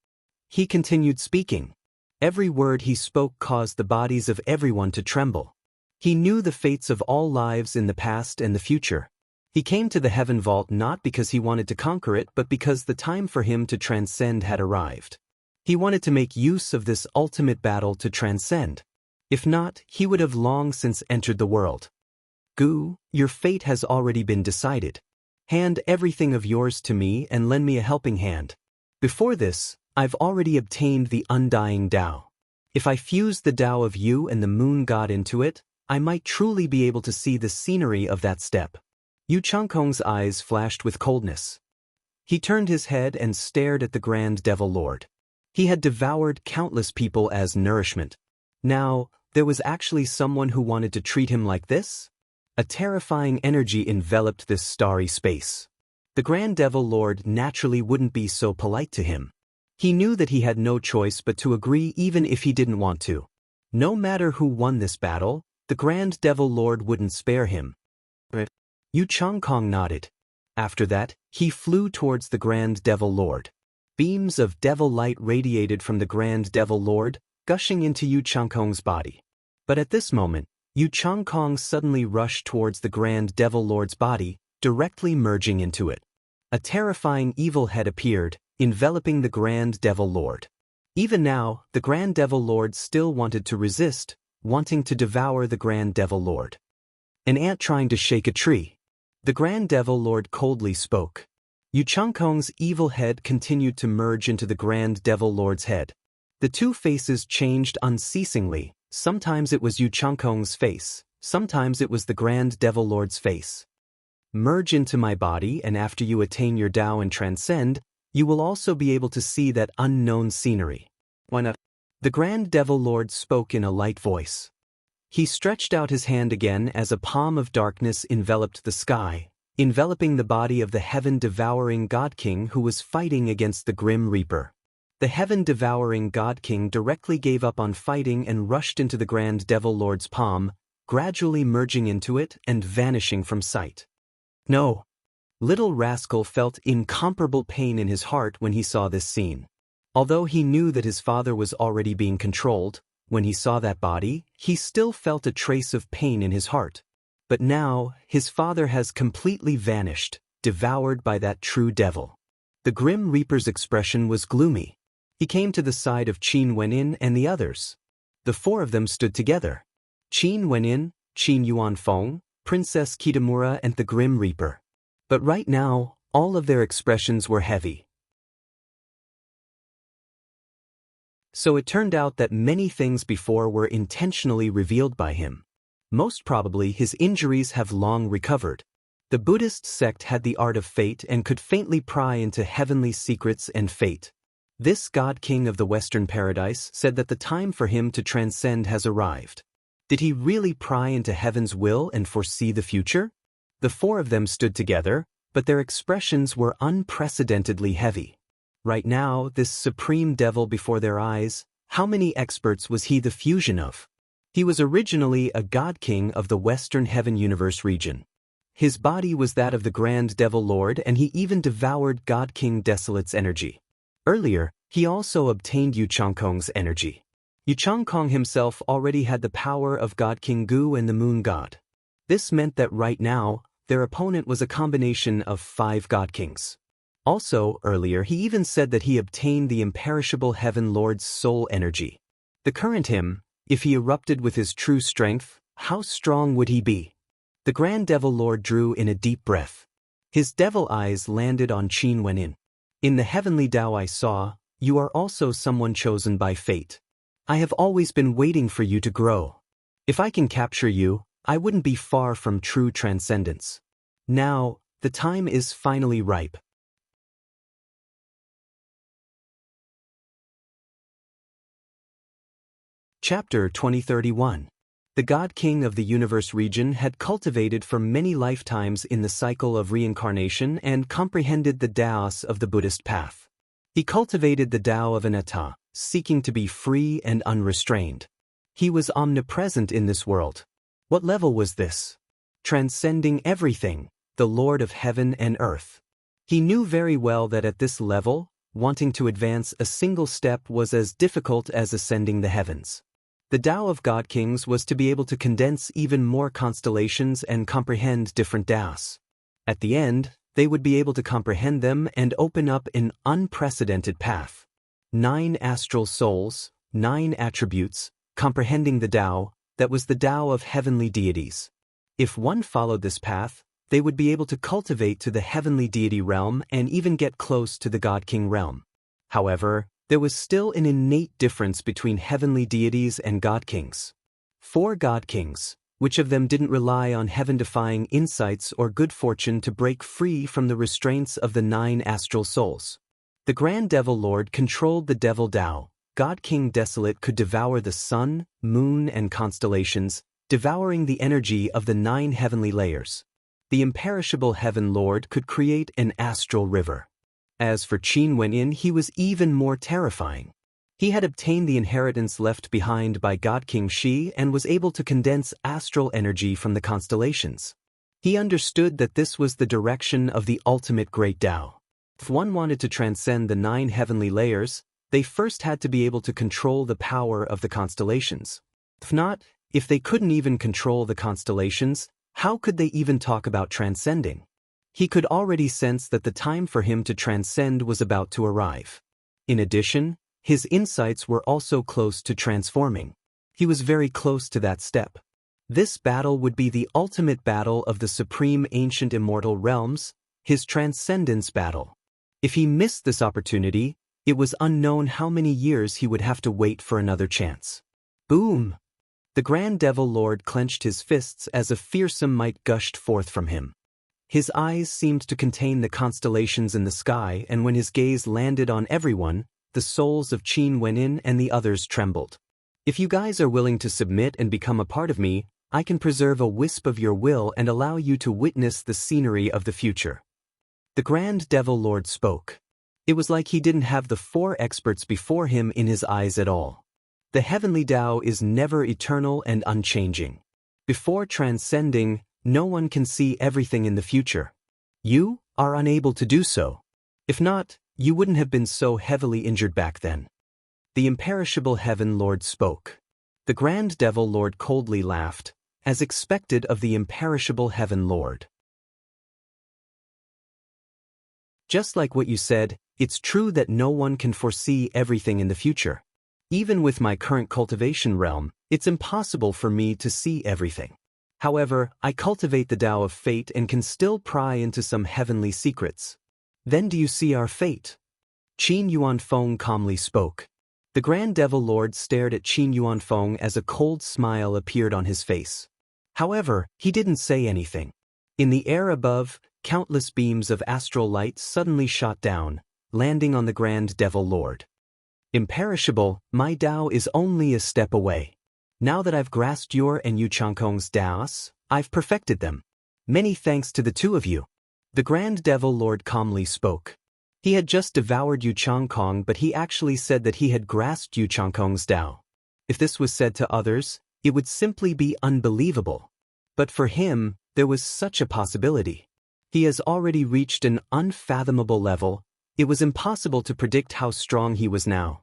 He continued speaking. Every word he spoke caused the bodies of everyone to tremble. He knew the fates of all lives in the past and the future. He came to the Heaven Vault not because he wanted to conquer it, but because the time for him to transcend had arrived. He wanted to make use of this ultimate battle to transcend. If not, he would have long since entered the world. Gu, your fate has already been decided. Hand everything of yours to me and lend me a helping hand. Before this, I've already obtained the undying Tao. If I fuse the Tao of you and the moon god into it, I might truly be able to see the scenery of that step. Yu Changkong's eyes flashed with coldness. He turned his head and stared at the Grand Devil Lord. He had devoured countless people as nourishment. Now, there was actually someone who wanted to treat him like this? A terrifying energy enveloped this starry space. The Grand Devil Lord naturally wouldn't be so polite to him. He knew that he had no choice but to agree even if he didn't want to. No matter who won this battle, the Grand Devil Lord wouldn't spare him. Yu Changkong nodded. After that, he flew towards the Grand Devil Lord. Beams of devil light radiated from the Grand Devil Lord, gushing into Yu Changkong's body. But at this moment, Yu Changkong suddenly rushed towards the Grand Devil Lord's body, directly merging into it. A terrifying evil head appeared, enveloping the Grand Devil Lord. Even now, the Grand Devil Lord still wanted to resist, wanting to devour the Grand Devil Lord. An ant trying to shake a tree. The Grand Devil Lord coldly spoke. Yu Changkong's evil head continued to merge into the Grand Devil Lord's head. The two faces changed unceasingly. Sometimes it was Yu Changkong's face, sometimes it was the Grand Devil Lord's face. Merge into my body, and after you attain your Tao and transcend, you will also be able to see that unknown scenery. Why not? The Grand Devil Lord spoke in a light voice. He stretched out his hand again as a palm of darkness enveloped the sky, enveloping the body of the heaven-devouring God King who was fighting against the Grim Reaper. The heaven-devouring God King directly gave up on fighting and rushed into the Grand Devil Lord's palm, gradually merging into it and vanishing from sight. No! Little Rascal felt incomparable pain in his heart when he saw this scene. Although he knew that his father was already being controlled, when he saw that body, he still felt a trace of pain in his heart. But now, his father has completely vanished, devoured by that true devil. The Grim Reaper's expression was gloomy. He came to the side of Qin Wenin and the others. The four of them stood together. Qin Wenin, Qin Yuanfeng, Princess Kitamura and the Grim Reaper. But right now, all of their expressions were heavy. So it turned out that many things before were intentionally revealed by him. Most probably his injuries have long recovered. The Buddhist sect had the art of fate and could faintly pry into heavenly secrets and fate. This God King of the Western Paradise said that the time for him to transcend has arrived. Did he really pry into heaven's will and foresee the future? The four of them stood together, but their expressions were unprecedentedly heavy. Right now, this supreme devil before their eyes, how many experts was he the fusion of? He was originally a God King of the Western Heaven Universe region. His body was that of the Grand Devil Lord, and he even devoured God King Desolate's energy. Earlier, he also obtained Yu Changkong's energy. Yu Changkong himself already had the power of God King Gu and the Moon God. This meant that right now, their opponent was a combination of 5 God Kings. Also, earlier he even said that he obtained the imperishable Heaven Lord's soul energy. The current him, if he erupted with his true strength, how strong would he be? The Grand Devil Lord drew in a deep breath. His devil eyes landed on Qin Wenin. In the heavenly Tao I saw, you are also someone chosen by fate. I have always been waiting for you to grow. If I can capture you, I wouldn't be far from true transcendence. Now, the time is finally ripe. Chapter 2031. The God King of the Universe region had cultivated for many lifetimes in the cycle of reincarnation and comprehended the Taos of the Buddhist path. He cultivated the Tao of anatta, seeking to be free and unrestrained. He was omnipresent in this world. What level was this? Transcending everything, the Lord of heaven and earth. He knew very well that at this level, wanting to advance a single step was as difficult as ascending the heavens. The Tao of God Kings was to be able to condense even more constellations and comprehend different Taos. At the end, they would be able to comprehend them and open up an unprecedented path. 9 astral souls, 9 attributes, comprehending the Tao, that was the Tao of heavenly deities. If one followed this path, they would be able to cultivate to the heavenly deity realm and even get close to the God King realm. However, there was still an innate difference between heavenly deities and God Kings. 4 God Kings, which of them didn't rely on heaven-defying insights or good fortune to break free from the restraints of the 9 astral souls? The Grand Devil Lord controlled the Devil Tao. God King Desolate could devour the sun, moon, and constellations, devouring the energy of the 9 heavenly layers. The imperishable Heaven Lord could create an astral river. As for Qin Wenin, he was even more terrifying. He had obtained the inheritance left behind by God King Shi and was able to condense astral energy from the constellations. He understood that this was the direction of the ultimate great Tao. If one wanted to transcend the 9 heavenly layers, they first had to be able to control the power of the constellations. If not, If they couldn't even control the constellations, how could they even talk about transcending? He could already sense that the time for him to transcend was about to arrive. In addition, his insights were also close to transforming. He was very close to that step. This battle would be the ultimate battle of the supreme ancient immortal realms, his transcendence battle. If he missed this opportunity, it was unknown how many years he would have to wait for another chance. Boom! The Grand Devil Lord clenched his fists as a fearsome might gushed forth from him. His eyes seemed to contain the constellations in the sky, and when his gaze landed on everyone, the souls of Qin went in and the others trembled. If you guys are willing to submit and become a part of me, I can preserve a wisp of your will and allow you to witness the scenery of the future. The Grand Devil Lord spoke. It was like he didn't have the 4 experts before him in his eyes at all. The heavenly Tao is never eternal and unchanging. Before transcending, no one can see everything in the future. You are unable to do so. If not, you wouldn't have been so heavily injured back then. The imperishable Heaven Lord spoke. The Grand Devil Lord coldly laughed, as expected of the imperishable Heaven Lord. Just like what you said, it's true that no one can foresee everything in the future. Even with my current cultivation realm, it's impossible for me to see everything. However, I cultivate the Tao of fate and can still pry into some heavenly secrets. Then do you see our fate? Qin Yuanfeng calmly spoke. The Grand Devil Lord stared at Qin Yuanfeng as a cold smile appeared on his face. However, he didn't say anything. In the air above, countless beams of astral light suddenly shot down, landing on the Grand Devil Lord. Imperishable, my Tao is only a step away. Now that I've grasped your and Yu Changkong's Taos, I've perfected them. Many thanks to the two of you. The Grand Devil Lord calmly spoke. He had just devoured Yu Changkong, but he actually said that he had grasped Yu Changkong's Tao. If this was said to others, it would simply be unbelievable. But for him, there was such a possibility. He has already reached an unfathomable level. It was impossible to predict how strong he was now.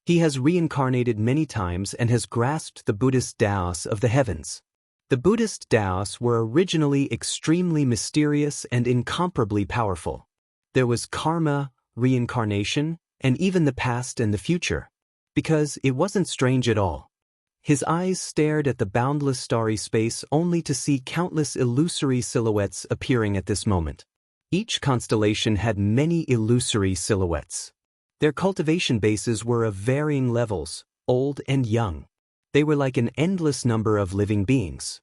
He has reincarnated many times and has grasped the Buddhist Taos of the heavens. The Buddhist Taos were originally extremely mysterious and incomparably powerful. There was karma, reincarnation, and even the past and the future. Because it wasn't strange at all. His eyes stared at the boundless starry space only to see countless illusory silhouettes appearing at this moment. Each constellation had many illusory silhouettes. Their cultivation bases were of varying levels, old and young. They were like an endless number of living beings.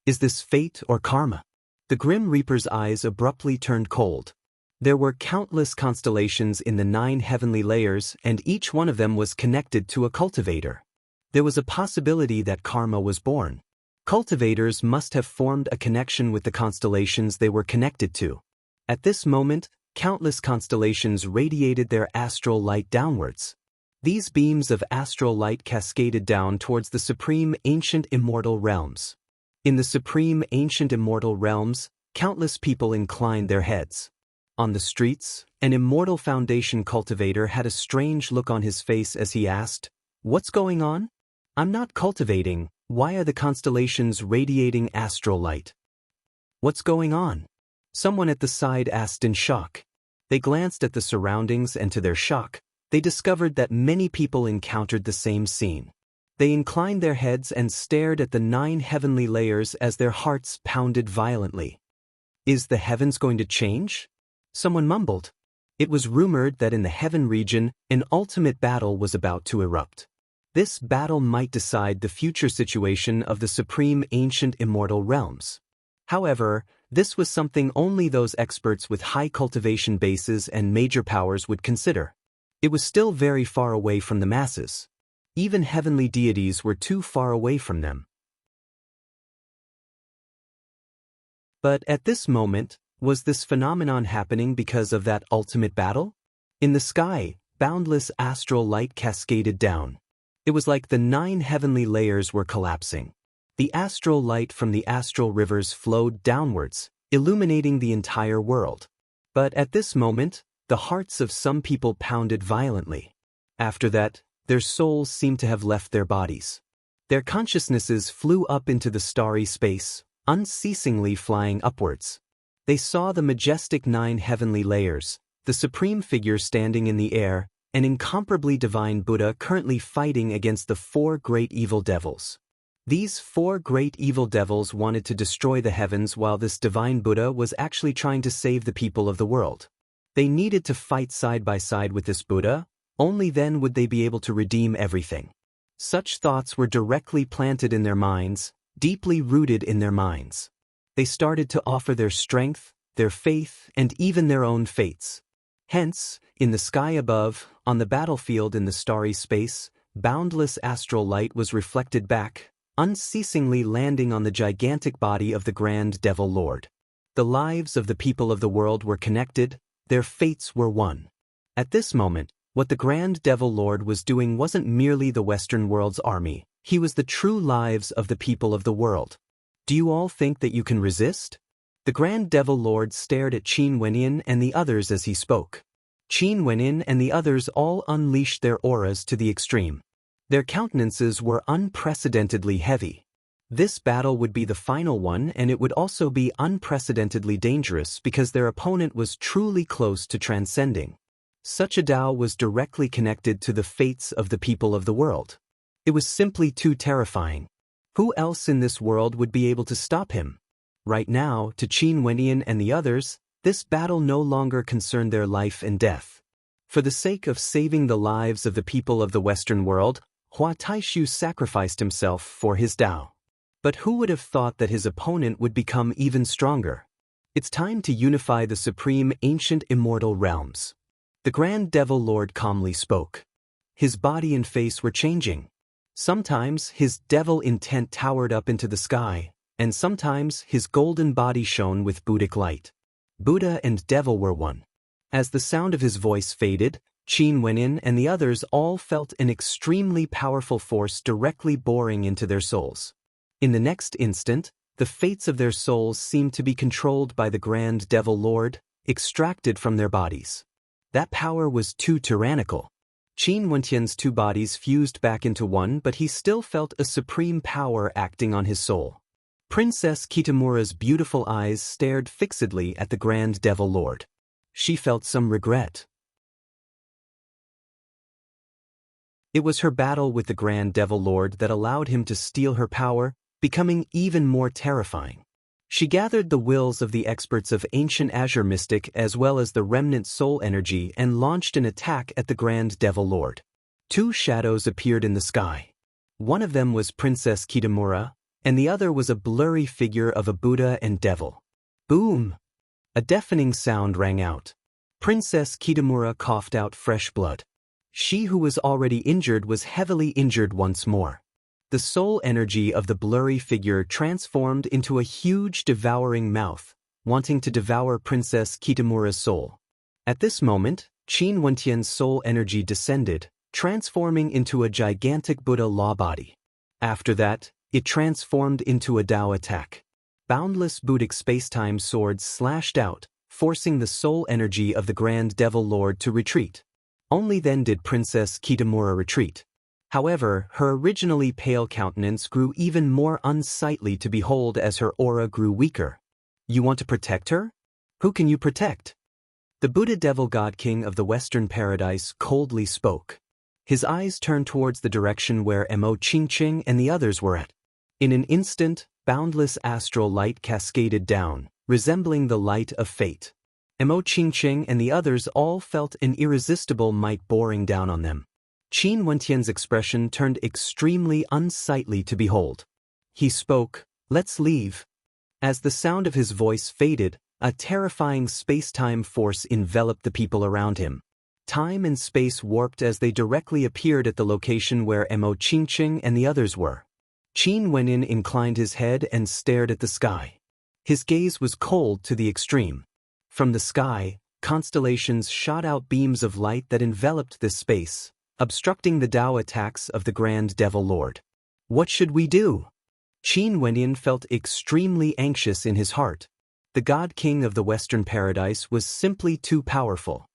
Is this fate or karma? The Grim Reaper's eyes abruptly turned cold. There were countless constellations in the 9 heavenly layers, and each one of them was connected to a cultivator. There was a possibility that karma was born. Cultivators must have formed a connection with the constellations they were connected to. At this moment, countless constellations radiated their astral light downwards. These beams of astral light cascaded down towards the supreme ancient immortal realms. In the supreme ancient immortal realms, countless people inclined their heads. On the streets, an immortal foundation cultivator had a strange look on his face as he asked, "What's going on? I'm not cultivating. Why are the constellations radiating astral light? What's going on?" Someone at the side asked in shock. They glanced at the surroundings and to their shock, they discovered that many people encountered the same scene. They inclined their heads and stared at the 9 heavenly layers as their hearts pounded violently. Is the heavens going to change? Someone mumbled. It was rumored that in the heaven region, an ultimate battle was about to erupt. This battle might decide the future situation of the supreme ancient immortal realms. However, this was something only those experts with high cultivation bases and major powers would consider. It was still very far away from the masses. Even heavenly deities were too far away from them. But at this moment, was this phenomenon happening because of that ultimate battle? In the sky, boundless astral light cascaded down. It was like the 9 heavenly layers were collapsing. The astral light from the astral rivers flowed downwards, illuminating the entire world. But at this moment, the hearts of some people pounded violently. After that, their souls seemed to have left their bodies. Their consciousnesses flew up into the starry space, unceasingly flying upwards. They saw the majestic 9 heavenly layers, the supreme figure standing in the air, an incomparably divine Buddha currently fighting against the 4 great evil devils. These 4 great evil devils wanted to destroy the heavens while this divine Buddha was actually trying to save the people of the world. They needed to fight side by side with this Buddha, only then would they be able to redeem everything. Such thoughts were directly planted in their minds, deeply rooted in their minds. They started to offer their strength, their faith, and even their own fates. Hence, in the sky above, on the battlefield in the starry space, boundless astral light was reflected back, unceasingly landing on the gigantic body of the Grand Devil Lord. The lives of the people of the world were connected, their fates were one. At this moment, what the Grand Devil Lord was doing wasn't merely the Western world's army, he was the true lives of the people of the world. Do you all think that you can resist? The Grand Devil Lord stared at Qin Wenyin and the others as he spoke. Qin Wenyin and the others all unleashed their auras to the extreme. Their countenances were unprecedentedly heavy. This battle would be the final one, and it would also be unprecedentedly dangerous because their opponent was truly close to transcending. Such a Tao was directly connected to the fates of the people of the world. It was simply too terrifying. Who else in this world would be able to stop him? Right now, to Qin Wenyin and the others, this battle no longer concerned their life and death. For the sake of saving the lives of the people of the Western world, Hua Taishu sacrificed himself for his Tao. But who would have thought that his opponent would become even stronger? It's time to unify the supreme ancient immortal realms. The Grand Devil Lord calmly spoke. His body and face were changing. Sometimes his devil intent towered up into the sky, and sometimes his golden body shone with Buddhic light. Buddha and devil were one. As the sound of his voice faded, Qin Wenyin and the others all felt an extremely powerful force directly boring into their souls. In the next instant, the fates of their souls seemed to be controlled by the Grand Devil Lord, extracted from their bodies. That power was too tyrannical. Qin Wenyan's 2 bodies fused back into one, but he still felt a supreme power acting on his soul. Princess Kitamura's beautiful eyes stared fixedly at the Grand Devil Lord. She felt some regret. It was her battle with the Grand Devil Lord that allowed him to steal her power, becoming even more terrifying. She gathered the wills of the experts of ancient Azure Mystic as well as the remnant soul energy and launched an attack at the Grand Devil Lord. 2 shadows appeared in the sky. One of them was Princess Kitamura, and the other was a blurry figure of a Buddha and devil. Boom! A deafening sound rang out. Princess Kitamura coughed out fresh blood. She who was already injured was heavily injured once more. The soul energy of the blurry figure transformed into a huge devouring mouth, wanting to devour Princess Kitamura's soul. At this moment, Qin Wenyan's soul energy descended, transforming into a gigantic Buddha law body. After that, it transformed into a Tao attack. Boundless Buddhic spacetime swords slashed out, forcing the soul energy of the Grand Devil Lord to retreat. Only then did Princess Kitamura retreat. However, her originally pale countenance grew even more unsightly to behold as her aura grew weaker. You want to protect her? Who can you protect? The Buddha Devil God King of the Western Paradise coldly spoke. His eyes turned towards the direction where Mo Qingqing and the others were at. In an instant, boundless astral light cascaded down, resembling the light of fate. Mo Qingqing and the others all felt an irresistible might boring down on them. Qin Wenyan's expression turned extremely unsightly to behold. He spoke, "Let's leave." As the sound of his voice faded, a terrifying space-time force enveloped the people around him. Time and space warped as they directly appeared at the location where Mo Qingqing and the others were. Qin Wenyin inclined his head and stared at the sky. His gaze was cold to the extreme. From the sky, constellations shot out beams of light that enveloped this space, obstructing the Tao attacks of the Grand Devil Lord. What should we do? Qin Wenyin felt extremely anxious in his heart. The God King of the Western Paradise was simply too powerful.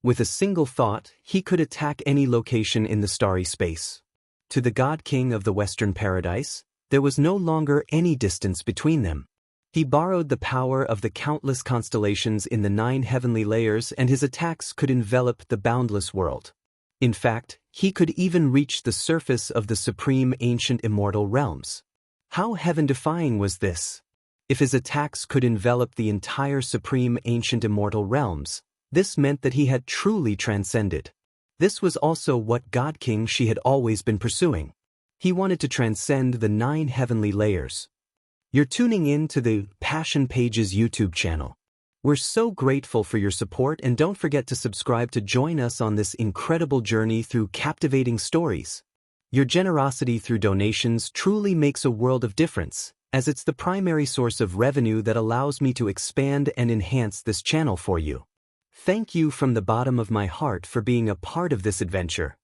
With a single thought, he could attack any location in the starry space. to the God King of the Western Paradise, there was no longer any distance between them. He borrowed the power of the countless constellations in the 9 heavenly layers, and his attacks could envelop the boundless world. In fact, he could even reach the surface of the supreme ancient immortal realms. How heaven-defying was this? If his attacks could envelop the entire supreme ancient immortal realms, this meant that he had truly transcended. This was also what God King she had always been pursuing. He wanted to transcend the 9 heavenly layers. You're tuning in to the Passion Pages YouTube channel. We're so grateful for your support, and don't forget to subscribe to join us on this incredible journey through captivating stories. Your generosity through donations truly makes a world of difference, as it's the primary source of revenue that allows me to expand and enhance this channel for you. Thank you from the bottom of my heart for being a part of this adventure.